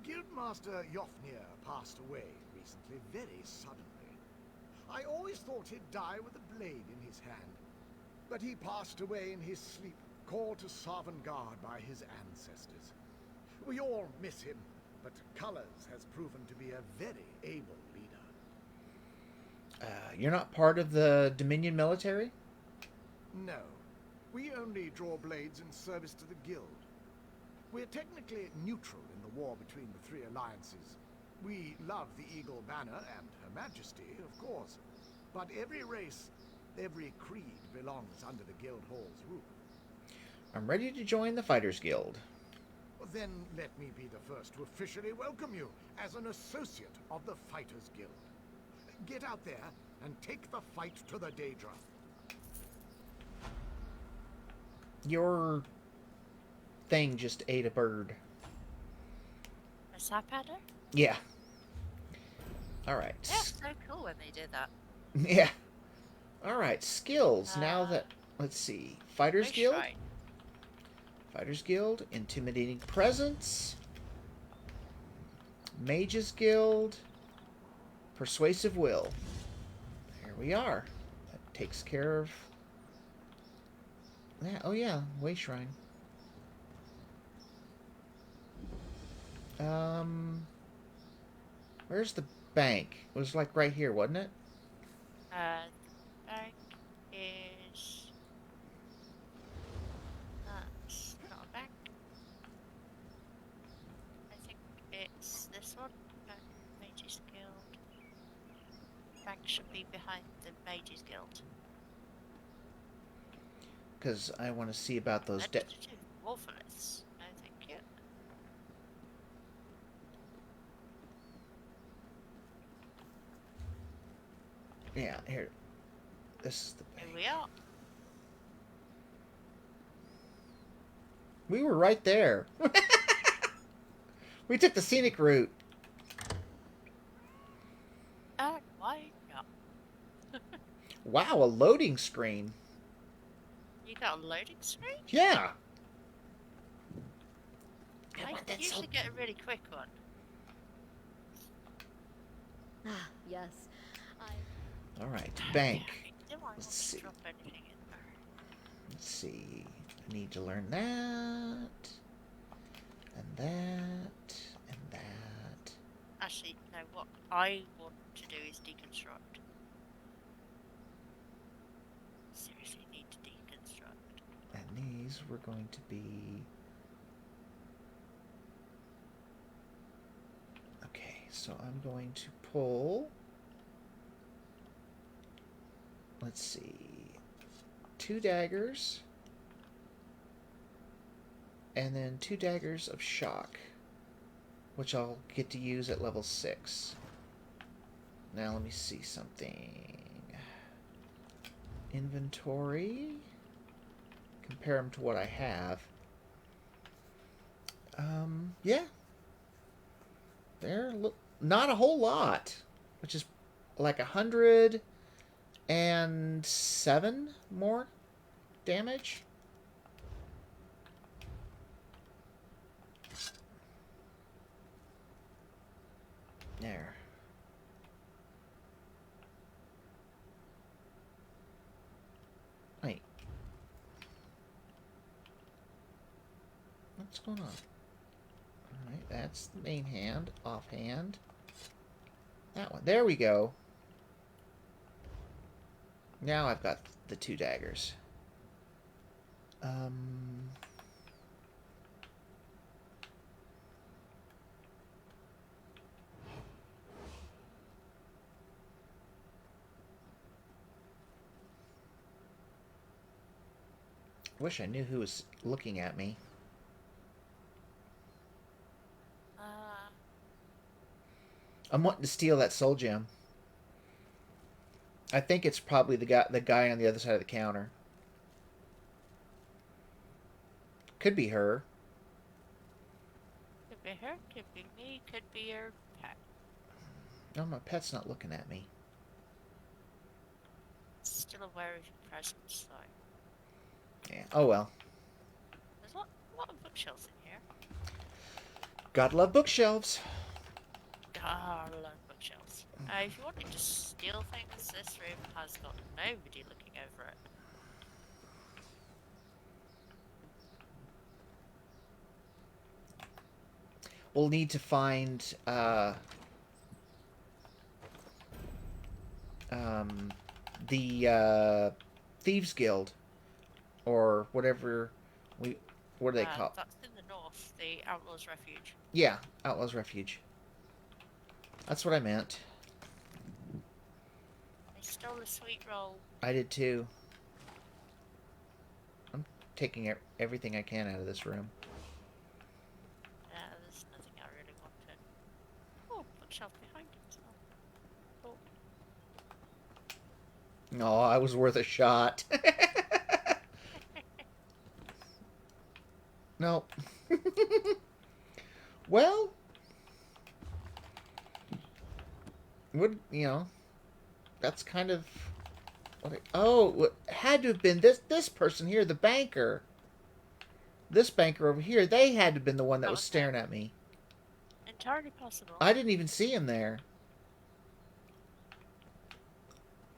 Guildmaster Yofnir passed away recently, very suddenly. I always thought he'd die with a blade in his hand, but he passed away in his sleep, called to Sovngarde by his ancestors. We all miss him, but Colors has proven to be a very able leader. You're not part of the Dominion military? No. We only draw blades in service to the guild. We're technically neutral in the war between the three alliances. We love the Eagle Banner and Her Majesty, of course. But every race, every creed belongs under the guild hall's roof. I'm ready to join the Fighters Guild. Then let me be the first to officially welcome you as an associate of the Fighters Guild. Get out there and take the fight to the Daedra. Your thing just ate a bird. A sappadder? Yeah. Alright. Yeah, so cool when they did that. Yeah. Alright, skills. Now that, let's see. Fighters Guild? Right. Fighters Guild, Intimidating Presence, Mages Guild, Persuasive Will. There we are. That takes care of that. Oh yeah, Way Shrine. Where's the bank? It was like right here, wasn't it? Bank is... That's not a bank. I think it's this one. Mages Guild. Bank should be behind the Mages Guild. Because I want to see about those... Wolfless. No, thank you. Yeah, here. This is the bank. Here we are. We were right there. We took the scenic route. Why not? Wow, a loading screen. You got a loading screen? Yeah. I want that usually get a really quick one. Ah, yes. All right, bank. Do I want Let's to see. drop anything in there? Let's see. I need to learn that, and that, and that. Actually, no, what I want to do is deconstruct. Seriously need to deconstruct. And these were going to be... Okay, so I'm going to pull... Let's see... 2 daggers. And then 2 daggers of shock, which I'll get to use at level 6. Now let me see something. Inventory. Compare them to what I have. Yeah. They're not a whole lot, which is like 107 more damage. There. Wait. What's going on? Alright, that's the main hand. Offhand. That one. There we go. Now I've got the 2 daggers. Wish I knew who was looking at me. I'm wanting to steal that soul gem. I think it's probably the guy on the other side of the counter. Could be her. Could be her, could be me, could be your pet. No, my pet's not looking at me. Still aware of your presence, though. Yeah. Oh well. There's a lot of bookshelves in here. Gotta love bookshelves. I love bookshelves. If you wanted to steal things, this room has got nobody looking over it. We'll need to find the Thieves Guild, or whatever what do they call it? That's in the north, the Outlaws Refuge. Yeah, Outlaws Refuge. That's what I meant. I stole a sweet roll. I did too. I'm taking everything I can out of this room. There's nothing I really wanted. Oh, bookshelf behind it. Oh. Oh, I was worth a shot. Nope. Well, that's kind of what it had to have been this person here, the banker. This banker over here, they had to have been the one that was staring at me. Entirely possible. I didn't even see him there.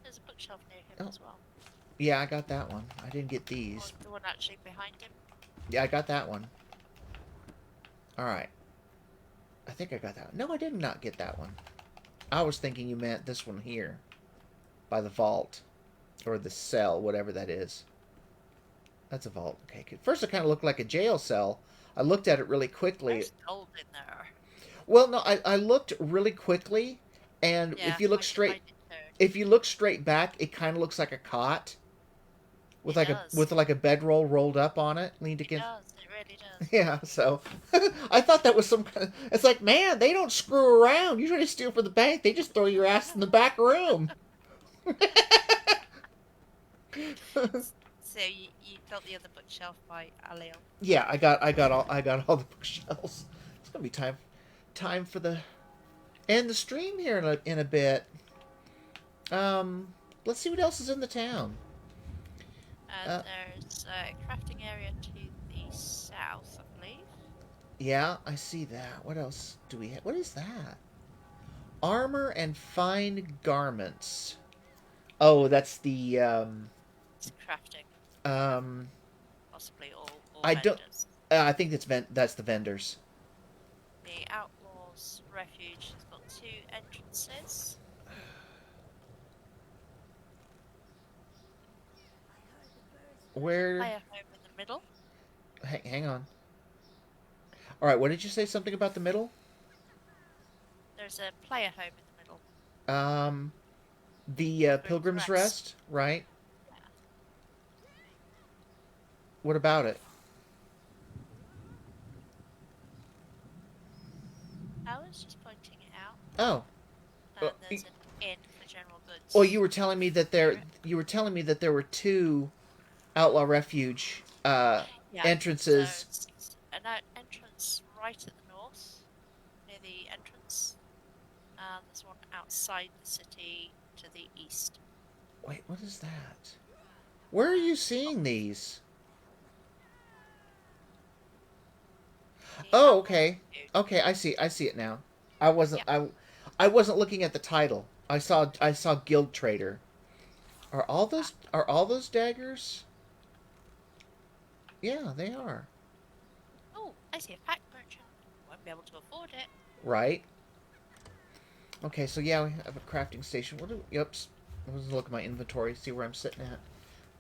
There's a bookshelf near him as well. Yeah, I got that one. I didn't get these. The one actually behind him. Yeah, I got that one. Alright. I think I got that one. No, I did not get that one. I was thinking you meant this one here. By the vault. Or the cell, whatever that is. That's a vault. Okay. First it kind of looked like a jail cell. I looked at it really quickly. There's gold in there. Well, no, I looked really quickly, and Yeah, if you look straight back, it kind of looks like a cot. With like a bedroll rolled up on it, leaned against. It does. It really does. Yeah, so I thought that was some kind of. It's like, man, they don't screw around. You try to steal from the bank, they just throw your ass in the back room. So you got the other bookshelf by Alil. Yeah, I got all the bookshelves. It's gonna be time for the end the stream here in a bit. Let's see what else is in the town. There's a crafting area to the south, I believe. Yeah, I see that. What else do we have? What is that? Armor and fine garments. Oh, that's the It's crafting, um possibly, or I don't vendors. I think that's the vendors. The Outlaws Refuge has got 2 entrances. Where Player home in the middle. hang on. All right, what did you say something about the middle? There's a player home in the middle. The Pilgrim's Rest, right? Yeah. What about it? I was just pointing it out. Oh. And there's an inn for general goods. Well, you were telling me that there were 2 Outlaw Refuge entrances. So it's an entrance right at the north, near the entrance. And there's one outside the city to the east. Wait, what is that? Where are you seeing these? Oh, okay. Okay, I see it now. I wasn't looking at the title. I saw Guild Trader. Are all those daggers? Yeah, they are. Oh, I see a pack merchant. Won't be able to afford it. Right. Okay, so yeah, we have a crafting station. Oops. I was looking at my inventory, see where I'm sitting at.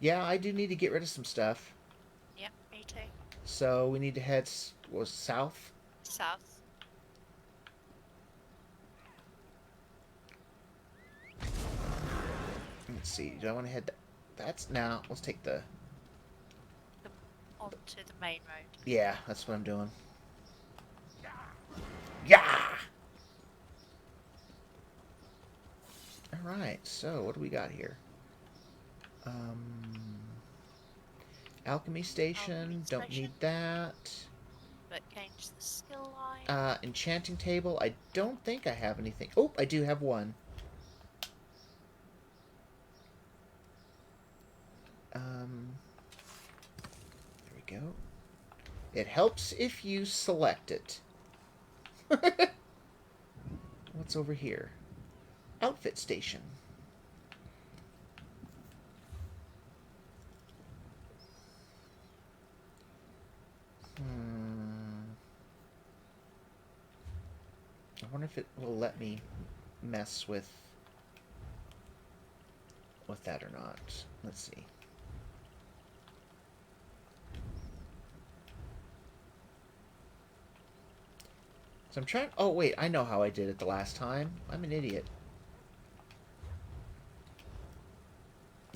Yeah, I do need to get rid of some stuff. Yep, me too. So we need to head south. South. Let's see. Do I want to head? That's now. Let's take the. Onto the main road. Yeah, that's what I'm doing. Yeah. All right. So what do we got here? Alchemy station. Don't need that. But change the skill line. Enchanting table. I don't think I have anything. Oh, I do have one. There we go. It helps if you select it. What's over here? Outfit station. I wonder if it will let me mess with that or not. Let's see. So I'm trying... Oh, wait. I know how I did it the last time. I'm an idiot.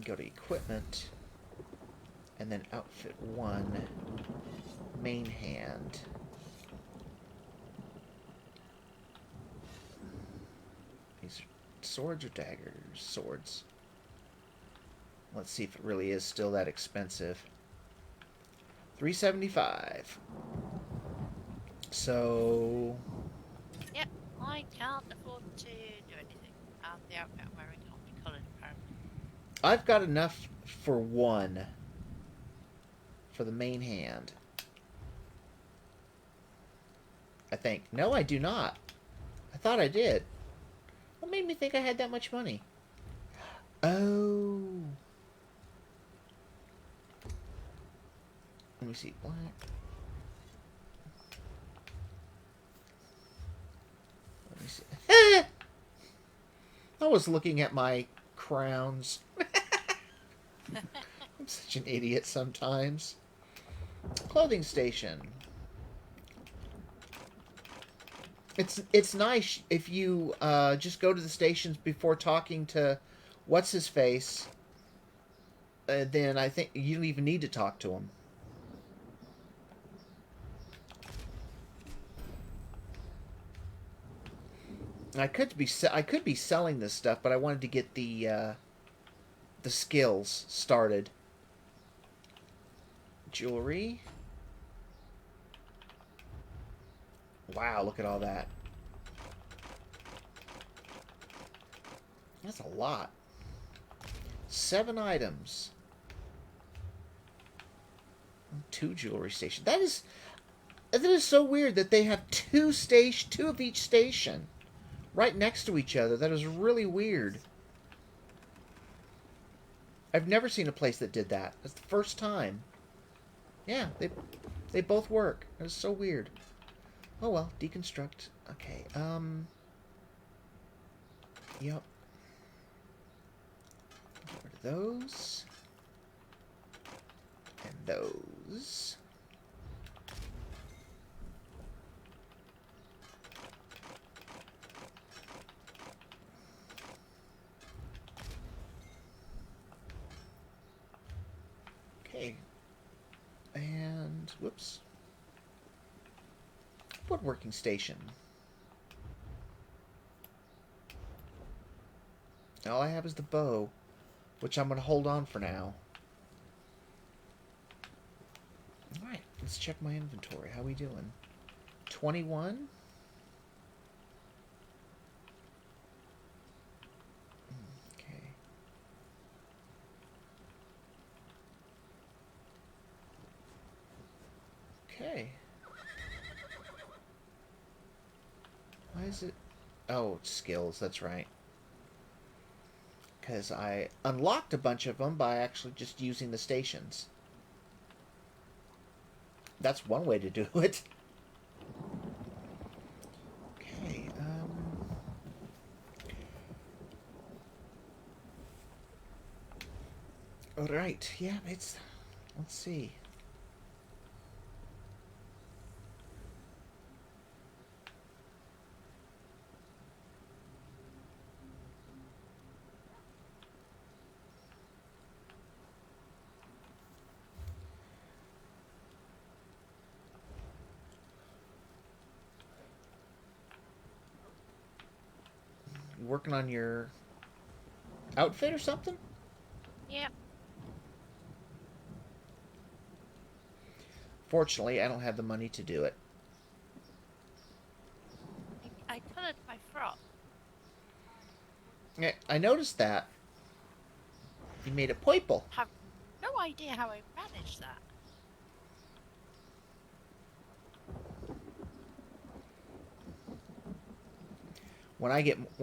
Go to equipment. And then outfit 1. Main hand. These are swords or daggers? Swords. Let's see if it really is still that expensive. $375. So... Yep, I can't afford to do anything. The outfit I'm wearing can't be coloured, apparently. I've got enough for 1. For the main hand. I think. No, I do not. I thought I did. What made me think I had that much money? Oh. Let me see. Black. Let me see. I was looking at my crowns. I'm such an idiot sometimes. Clothing station. It's nice if you just go to the stations before talking to what's his face. Then I think you don't even need to talk to him. I could be selling this stuff, but I wanted to get the skills started. Jewelry. Wow, look at all that. That's a lot. 7 items. 2 jewelry stations. That is... That is so weird that they have two of each station right next to each other. That is really weird. I've never seen a place that did that. It's the first time. Yeah, they both work. It's so weird. Oh well, deconstruct. Okay, yep. Get rid of those. And those. Okay. And, whoops. Woodworking station. All I have is the bow, which I'm going to hold on for now. Alright, let's check my inventory. How we doing? 21? Okay. Okay. Why is it... Oh, skills, that's right. Because I unlocked a bunch of them by actually just using the stations. That's one way to do it. Okay, Alright, yeah, it's... Let's see. Working on your outfit or something? Yep. Fortunately, I don't have the money to do it. I coloured my frock. Yeah, I noticed that. You made it purple. Have no idea how I managed that. When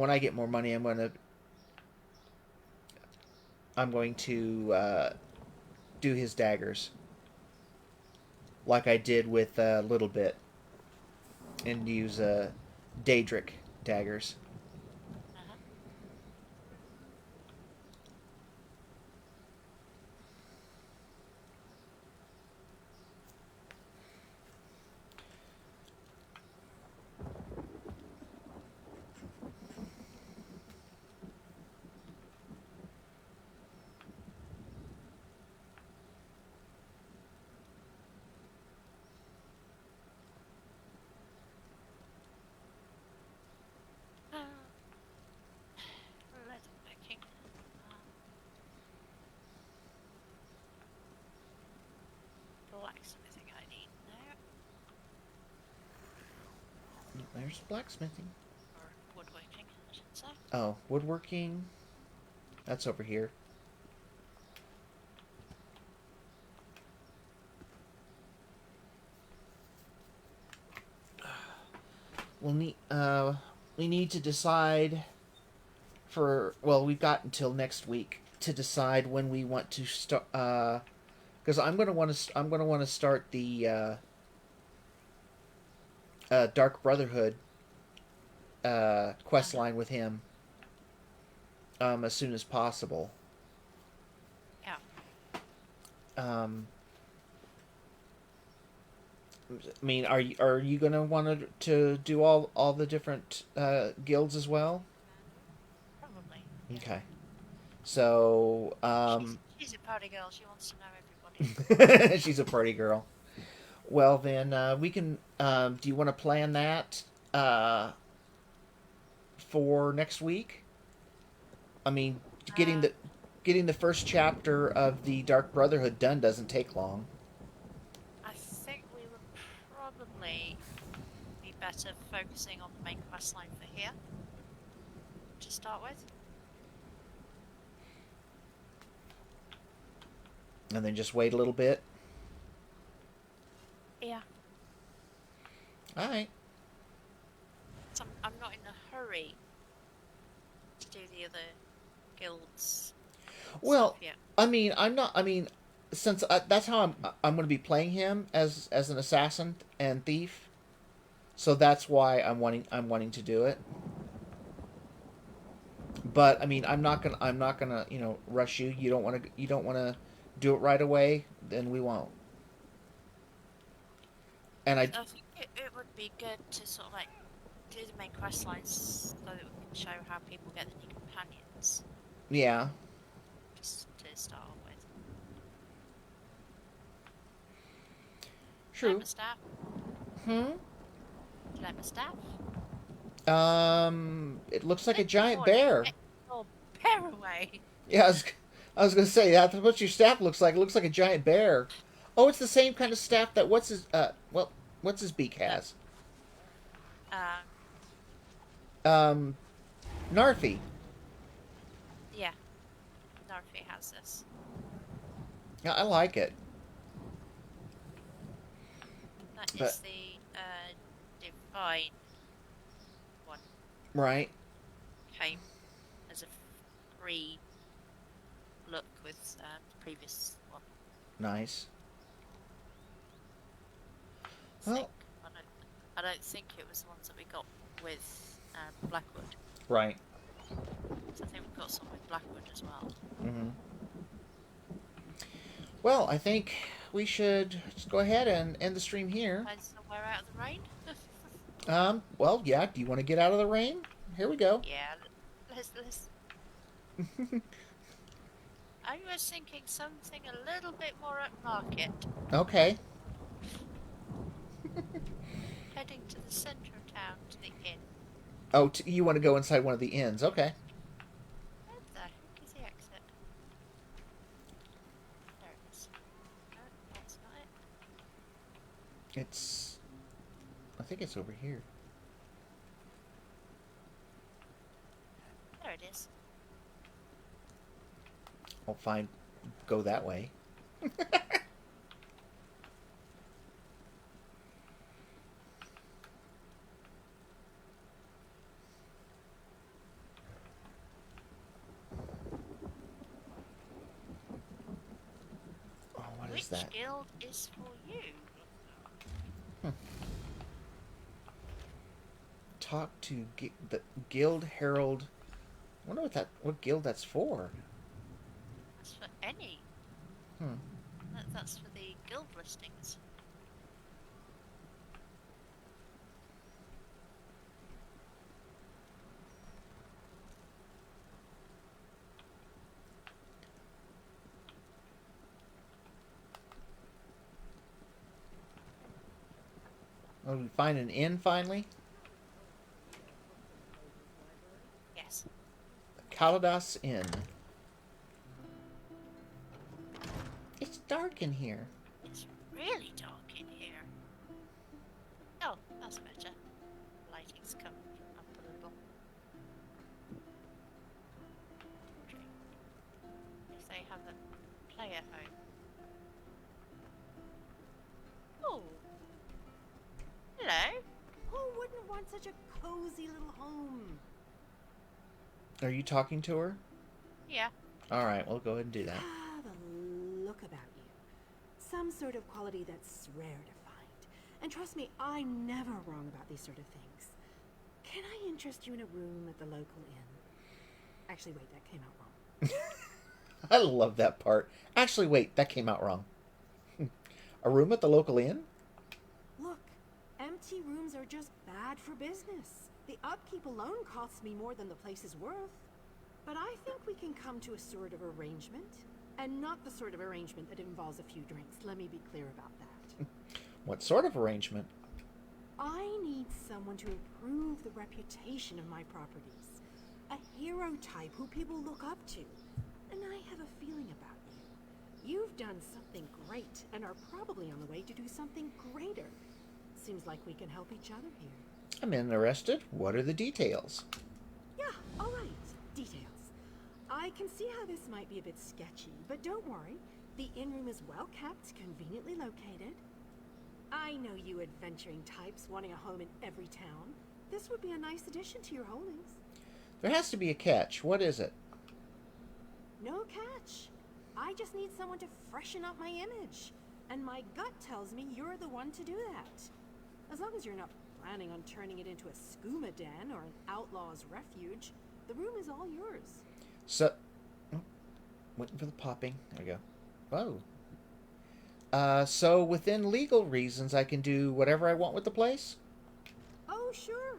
I get more money, I'm going to do his daggers, like I did with Little Bit, and use Daedric daggers. Leatherworking. Blacksmithing I need now. There's blacksmithing. Or woodworking, I should say. Oh, woodworking. That's over here. We need to decide for... Well, we've got until next week to decide when we want to start... Because I'm going to want to start the Dark Brotherhood quest line with him as soon as possible. Yeah. I mean, are you gonna want to do all the different guilds as well? Probably. Okay. So she's a party girl. She wants to know everybody. she's a party girl. Well then, we can. Do you want to plan that for next week? I mean, getting the first chapter of the Dark Brotherhood done doesn't take long. I think we would probably be better focusing on the main quest line for here to start with. And then just wait a little bit. Yeah. Well, stuff yet. I mean, I'm not. I mean, since that's how I'm going to be playing him as an assassin and thief. So that's why I'm wanting to do it. But I mean, I'm not gonna rush you. You don't want to do it right away. Then we won't. And I I think it would be good to sort of like do the main quest lines so that we can show how people get the new companions, yeah, just to start off with. true. Like my staff. Hmm. Do you like my staff? It looks like a Good giant morning. bear. Get your bear away. Yeah, I was gonna say that's what your staff looks like. It looks like a giant bear. Oh, it's the same kind of staff that what's his beak has. Um, Um, Narfi. yeah, Northie has this. Yeah, I like it. That But- is the divine one. Right. Came as a free look with the previous one. Nice. I Well, think. I don't think it was the ones that we got with Blackwood. right. So I think we've got some with Blackwood as well. Mm-hmm. Well, I think we should just go ahead and end the stream here. Find somewhere out of the rain. Well, yeah. Do you want to get out of the rain? Here we go. Yeah, let's. I was thinking something a little bit more upmarket. Okay. Heading to the centre of town to the inn. Oh, you want to go inside one of the inns? Okay. Where the heck is the exit? There it is. No, that's not it. I think it's over here. There it is. I'll go that way. Oh, what is that? Which guild is for you? Talk to the Guild Herald. I wonder what guild that's for. That's for any. That's for the guild listings. Oh, we find an inn finally. Yes. Kaladas Inn. It's dark in here. It's really dark in here. Oh, that's better. Lighting's come up a little. Okay. If they have a player home. Oh. Hello. Who wouldn't want such a cozy little home? Are you talking to her? Yeah. All right, we'll go ahead and do that. Ah, the look about you. Some sort of quality that's rare to find. And trust me, I'm never wrong about these sort of things. Can I interest you in a room at the local inn? Actually, wait, that came out wrong. I love that part. Actually, wait, that came out wrong. A room at the local inn? Look, empty rooms are just bad for business. The upkeep alone costs me more than the place is worth. But I think we can come to a sort of arrangement. And not the sort of arrangement that involves a few drinks. Let me be clear about that. What sort of arrangement? I need someone to improve the reputation of my properties. A hero type who people look up to. And I have a feeling about you. You've done something great and are probably on the way to do something greater. Seems like we can help each other here. I'm interested. What are the details? Yeah, all right. Details. I can see how this might be a bit sketchy, but don't worry. The inn room is well kept, conveniently located. I know you adventuring types wanting a home in every town. This would be a nice addition to your holdings. There has to be a catch. What is it? No catch. I just need someone to freshen up my image. And my gut tells me you're the one to do that. As long as you're not planning on turning it into a skooma den or an outlaw's refuge, the room is all yours. So, waiting for the popping. There we go. Whoa. So within legal reasons, I can do whatever I want with the place? Oh, sure.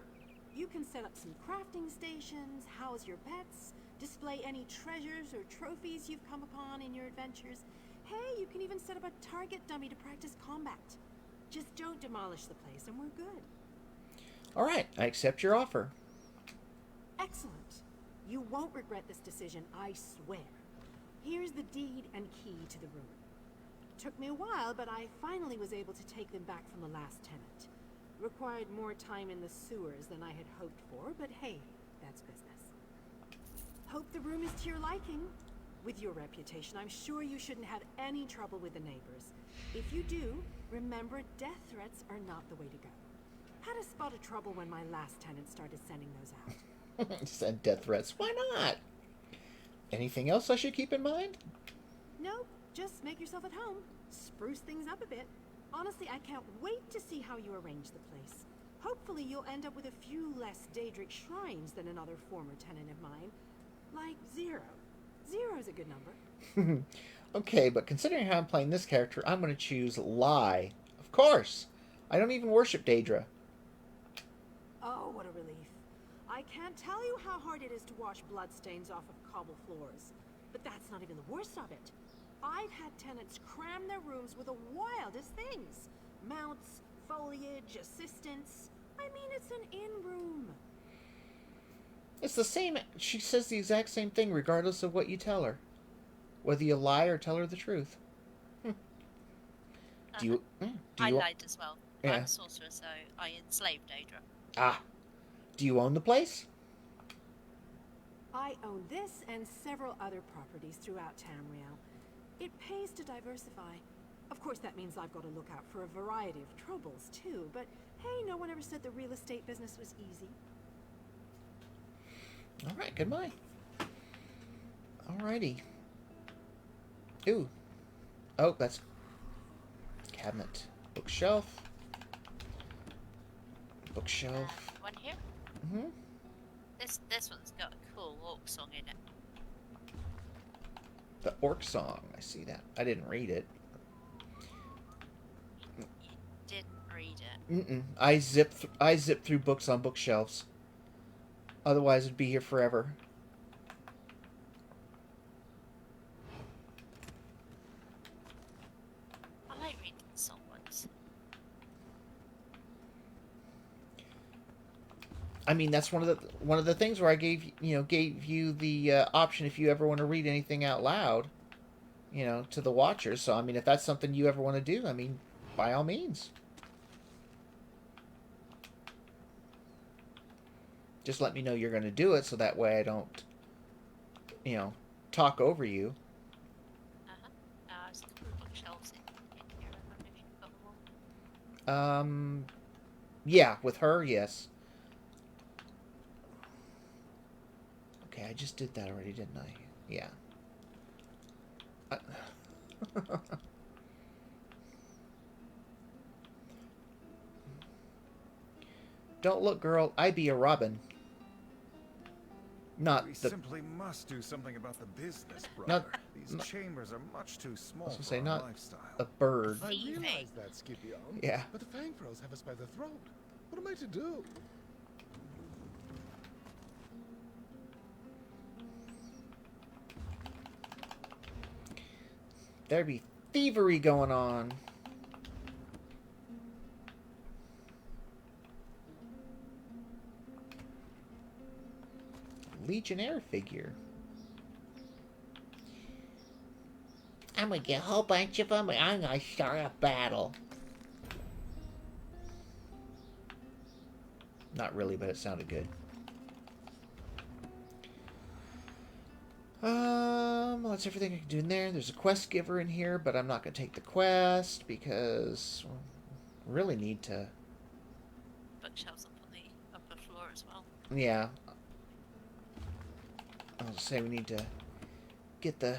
You can set up some crafting stations, house your pets, display any treasures or trophies you've come upon in your adventures. Hey, you can even set up a target dummy to practice combat. Just don't demolish the place and we're good. All right, I accept your offer. Excellent. You won't regret this decision, I swear. Here's the deed and key to the room. Took me a while, but I finally was able to take them back from the last tenant. Required more time in the sewers than I had hoped for, but hey, that's business. Hope the room is to your liking. With your reputation, I'm sure you shouldn't have any trouble with the neighbors. If you do, remember death threats are not the way to go. Had a spot of trouble when my last tenant started sending those out. Send death threats. Why not? Anything else I should keep in mind? Nope, just make yourself at home. Spruce things up a bit. Honestly, I can't wait to see how you arrange the place. Hopefully you'll end up with a few less Daedric shrines than another former tenant of mine. Like 0. 0's a good number. Okay, but considering how I'm playing this character, I'm going to choose lie. Of course! I don't even worship Daedra. Oh, what a relief. I can't tell you how hard it is to wash bloodstains off of cobble floors. But that's not even the worst of it. I've had tenants cram their rooms with the wildest things. Mounts, foliage, assistants. I mean, it's an in-room. It's the same. She says the exact same thing regardless of what you tell her. Whether you lie or tell her the truth. Do you... I lied as well. Yeah. I'm a sorcerer, so I enslaved Daedra. Ah. Do you own the place? I own this and several other properties throughout Tamriel. It pays to diversify. Of course, that means I've got to look out for a variety of troubles, too. But hey, no one ever said the real estate business was easy. All right, goodbye. Alrighty. Ooh. Oh, that's cabinet. Bookshelf. Bookshelf. One here. Mm-hmm. This one's got a cool orc song in it. The orc song. I see that. I didn't read it. You didn't read it. Mm-mm. I zip through books on bookshelves. Otherwise, it'd be here forever. I like reading song ones. I mean, that's one of the things where I gave you the option if you ever want to read anything out loud, to the watchers. So I mean, if that's something you ever want to do, I mean, by all means. Just let me know you're going to do it, so that way I don't, talk over you. There's bookshelves in here. I don't know if you've got them all. Yeah, with her, yes. Okay, I just did that already, didn't I? Yeah. Don't look, girl. I be a robin. We simply must do something about the business, brother. These chambers are much too small for our not lifestyle. a bird. I realize that, Scipio. Yeah. But the Fangfrows have us by the throat. What am I to do? There be thievery going on. Legionnaire figure. I'm gonna get a whole bunch of them and I'm gonna start a battle. Not really, but it sounded good. Well, that's everything I can do in there. There's a quest giver in here, but I'm not gonna take the quest because I really need to. Bookshelves up on the upper floor as well. Yeah. I'll say we need to get the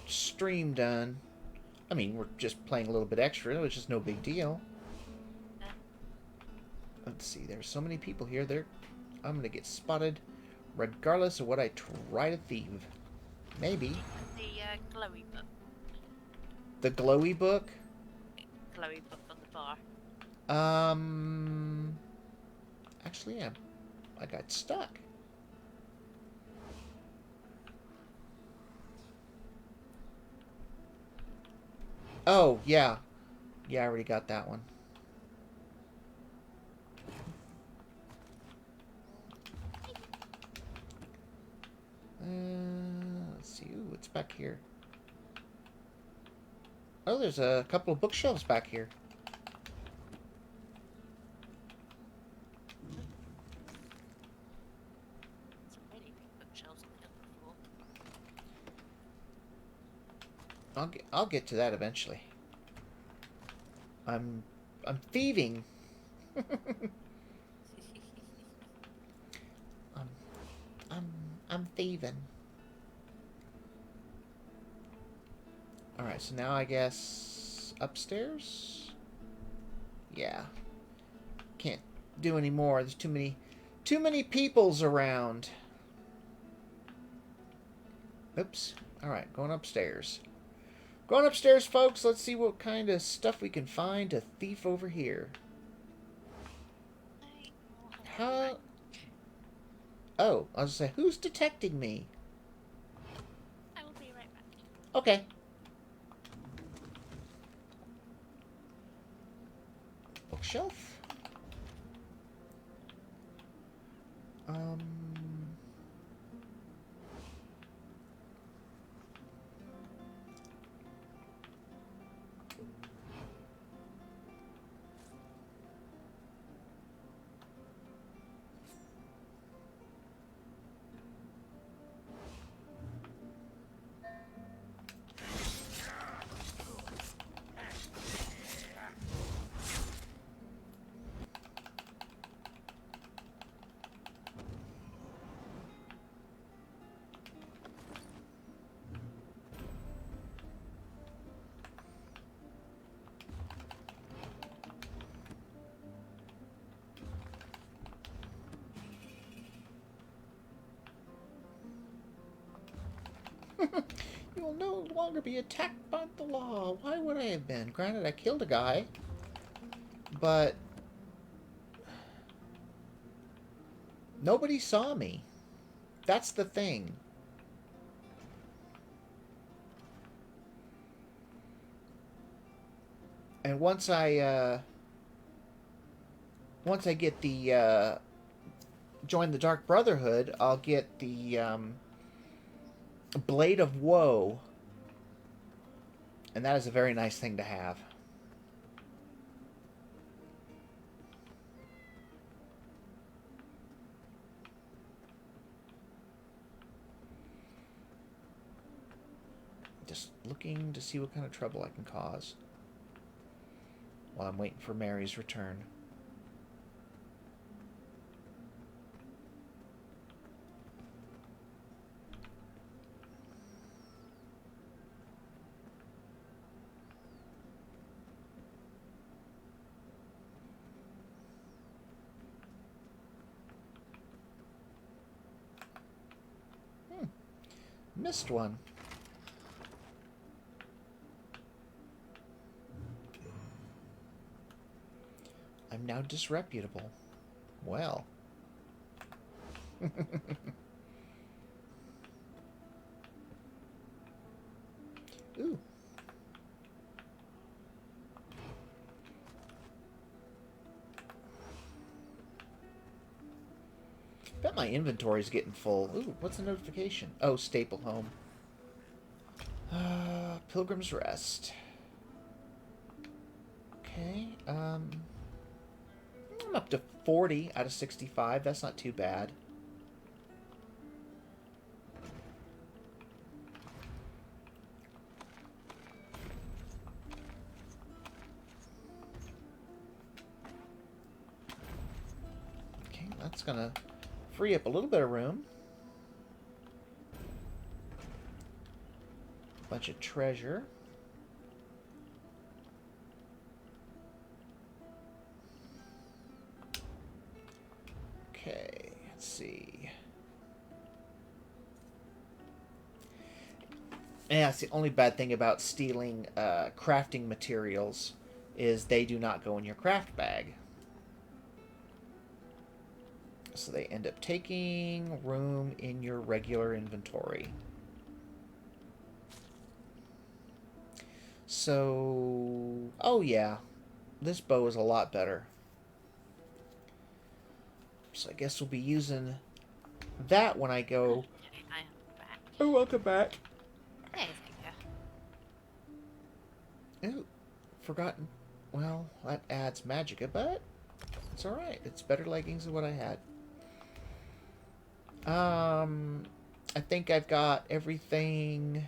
stream done. I mean, we're just playing a little bit extra, which is no big deal. Let's see, there's so many people here. I'm gonna get spotted regardless of what I try to thieve. Maybe. The glowy book. The glowy book? Glowy book on the bar. Actually, yeah. I got stuck. Oh, yeah. Yeah, I already got that one. Let's see. Ooh, what's back here? Oh, there's a couple of bookshelves back here. I'll get to that eventually. I'm thieving. I'm thieving. All right, so now I guess upstairs. Yeah, can't do any more. There's too many peoples around. Oops. All right, going upstairs. Going upstairs, folks. Let's see what kind of stuff we can find to thief over here. How? Oh, I was gonna say, who's detecting me? I will be right back. Okay. Bookshelf. You will no longer be attacked by the law. Why would I have been? Granted, I killed a guy, but nobody saw me. That's the thing. And once I get the join the Dark Brotherhood, I'll get the Blade of Woe, and that is a very nice thing to have. Just looking to see what kind of trouble I can cause while I'm waiting for Mary's return. Missed one. I'm now disreputable. Well. Ooh. Bet my inventory's getting full. Ooh, what's the notification? Oh, Staple Home. Pilgrim's Rest. Okay, I'm up to 40 out of 65. That's not too bad. Okay, that's gonna free up a little bit of room. Bunch of treasure. Okay, let's see. Yeah, that's the only bad thing about stealing crafting materials is they do not go in your craft bag. So they end up taking room in your regular inventory. So, oh yeah, this bow is a lot better. So I guess we'll be using that when I go. I am back. Oh, welcome back. There you go. Ooh, forgotten. Well, that adds magicka, but it's alright. It's better leggings than what I had. I think I've got everything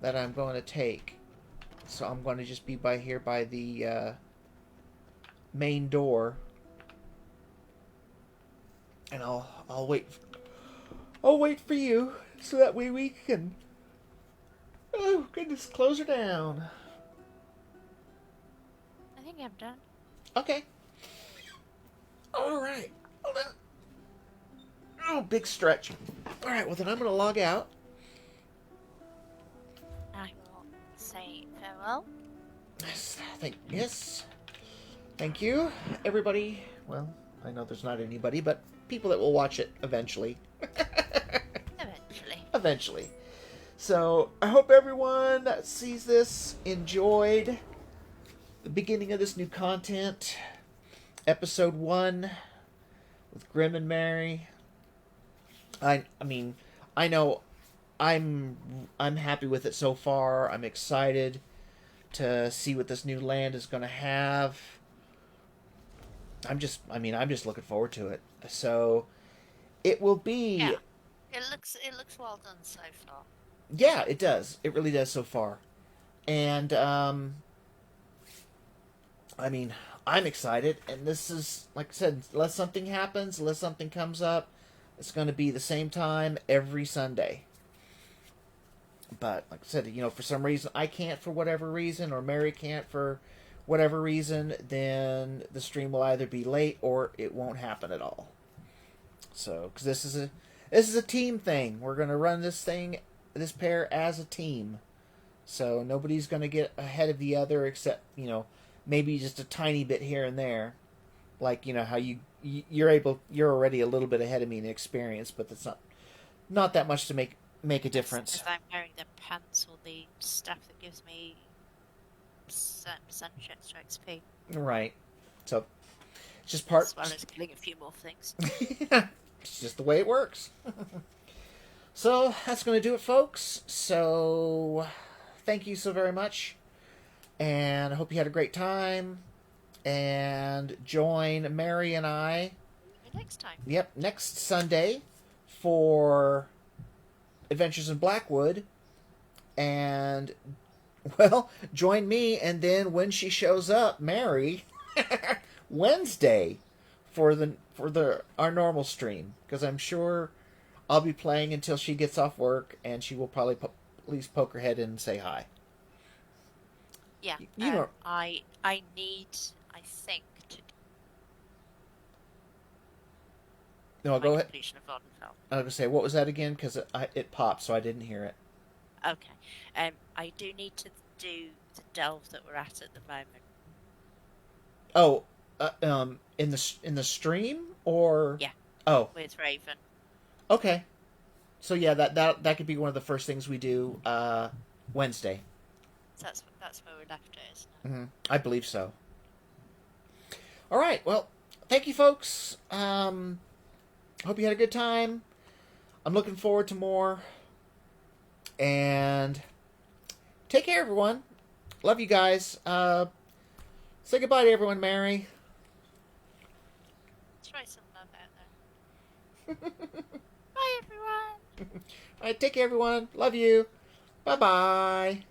that I'm going to take. So I'm going to just be by here by the main door. And I'll wait. I'll wait for you so that way we can. Oh goodness, close her down. I think I'm done. Okay. All right. Hold on. Oh, big stretch. All right. Well, then I'm gonna log out. I will say farewell. Yes. Thank you, everybody. Well, I know there's not anybody, but people that will watch it eventually. Eventually. So, I hope everyone that sees this enjoyed the beginning of this new content. Episode 1 with Grimm and Mary. I mean, I know I'm happy with it so far. I'm excited to see what this new land is going to have. I'm just looking forward to it. So it will be. Yeah. It looks well done so far. Yeah, it does. It really does so far. And I mean, I'm excited, and this is, like I said, unless something happens, unless something comes up, it's going to be the same time every Sunday. But like I said, you know, for some reason I can't for whatever reason, or Mary can't for whatever reason, then the stream will either be late or it won't happen at all. So, because this is a team thing. We're going to run this pair as a team. So nobody's going to get ahead of the other except, you know, maybe just a tiny bit here and there. Like, you know, how you're already a little bit ahead of me in experience, but that's not that much to make a difference. If I'm wearing the pants or the stuff that gives me certain percentage extra XP. Right. So, it's just part... As well as killing a few more things. It's just the way it works. So, that's going to do it, folks. So, thank you so very much. And I hope you had a great time. And join Mary and I... Next time. Yep, next Sunday for Adventures in Blackwood. And, well, join me, and then when she shows up, Mary, Wednesday for our normal stream, because I'm sure I'll be playing until she gets off work, and she will probably at least poke her head in and say hi. Yeah, you know, I think to. No, go ahead. Completion of Vardenfell. I was going to say, what was that again? Because it popped, so I didn't hear it. Okay. I do need to do the delve that we're at the moment. Oh, in the stream, or yeah. Oh, with Raven. Okay. So yeah, that could be one of the first things we do Wednesday. So that's where we left it, isn't it? Mm-hmm. I believe so. All right. Well, thank you, folks. Hope you had a good time. I'm looking forward to more. And take care, everyone. Love you guys. Say goodbye to everyone, Mary. Try some love out there. Bye, everyone. All right, take care, everyone. Love you. Bye-bye.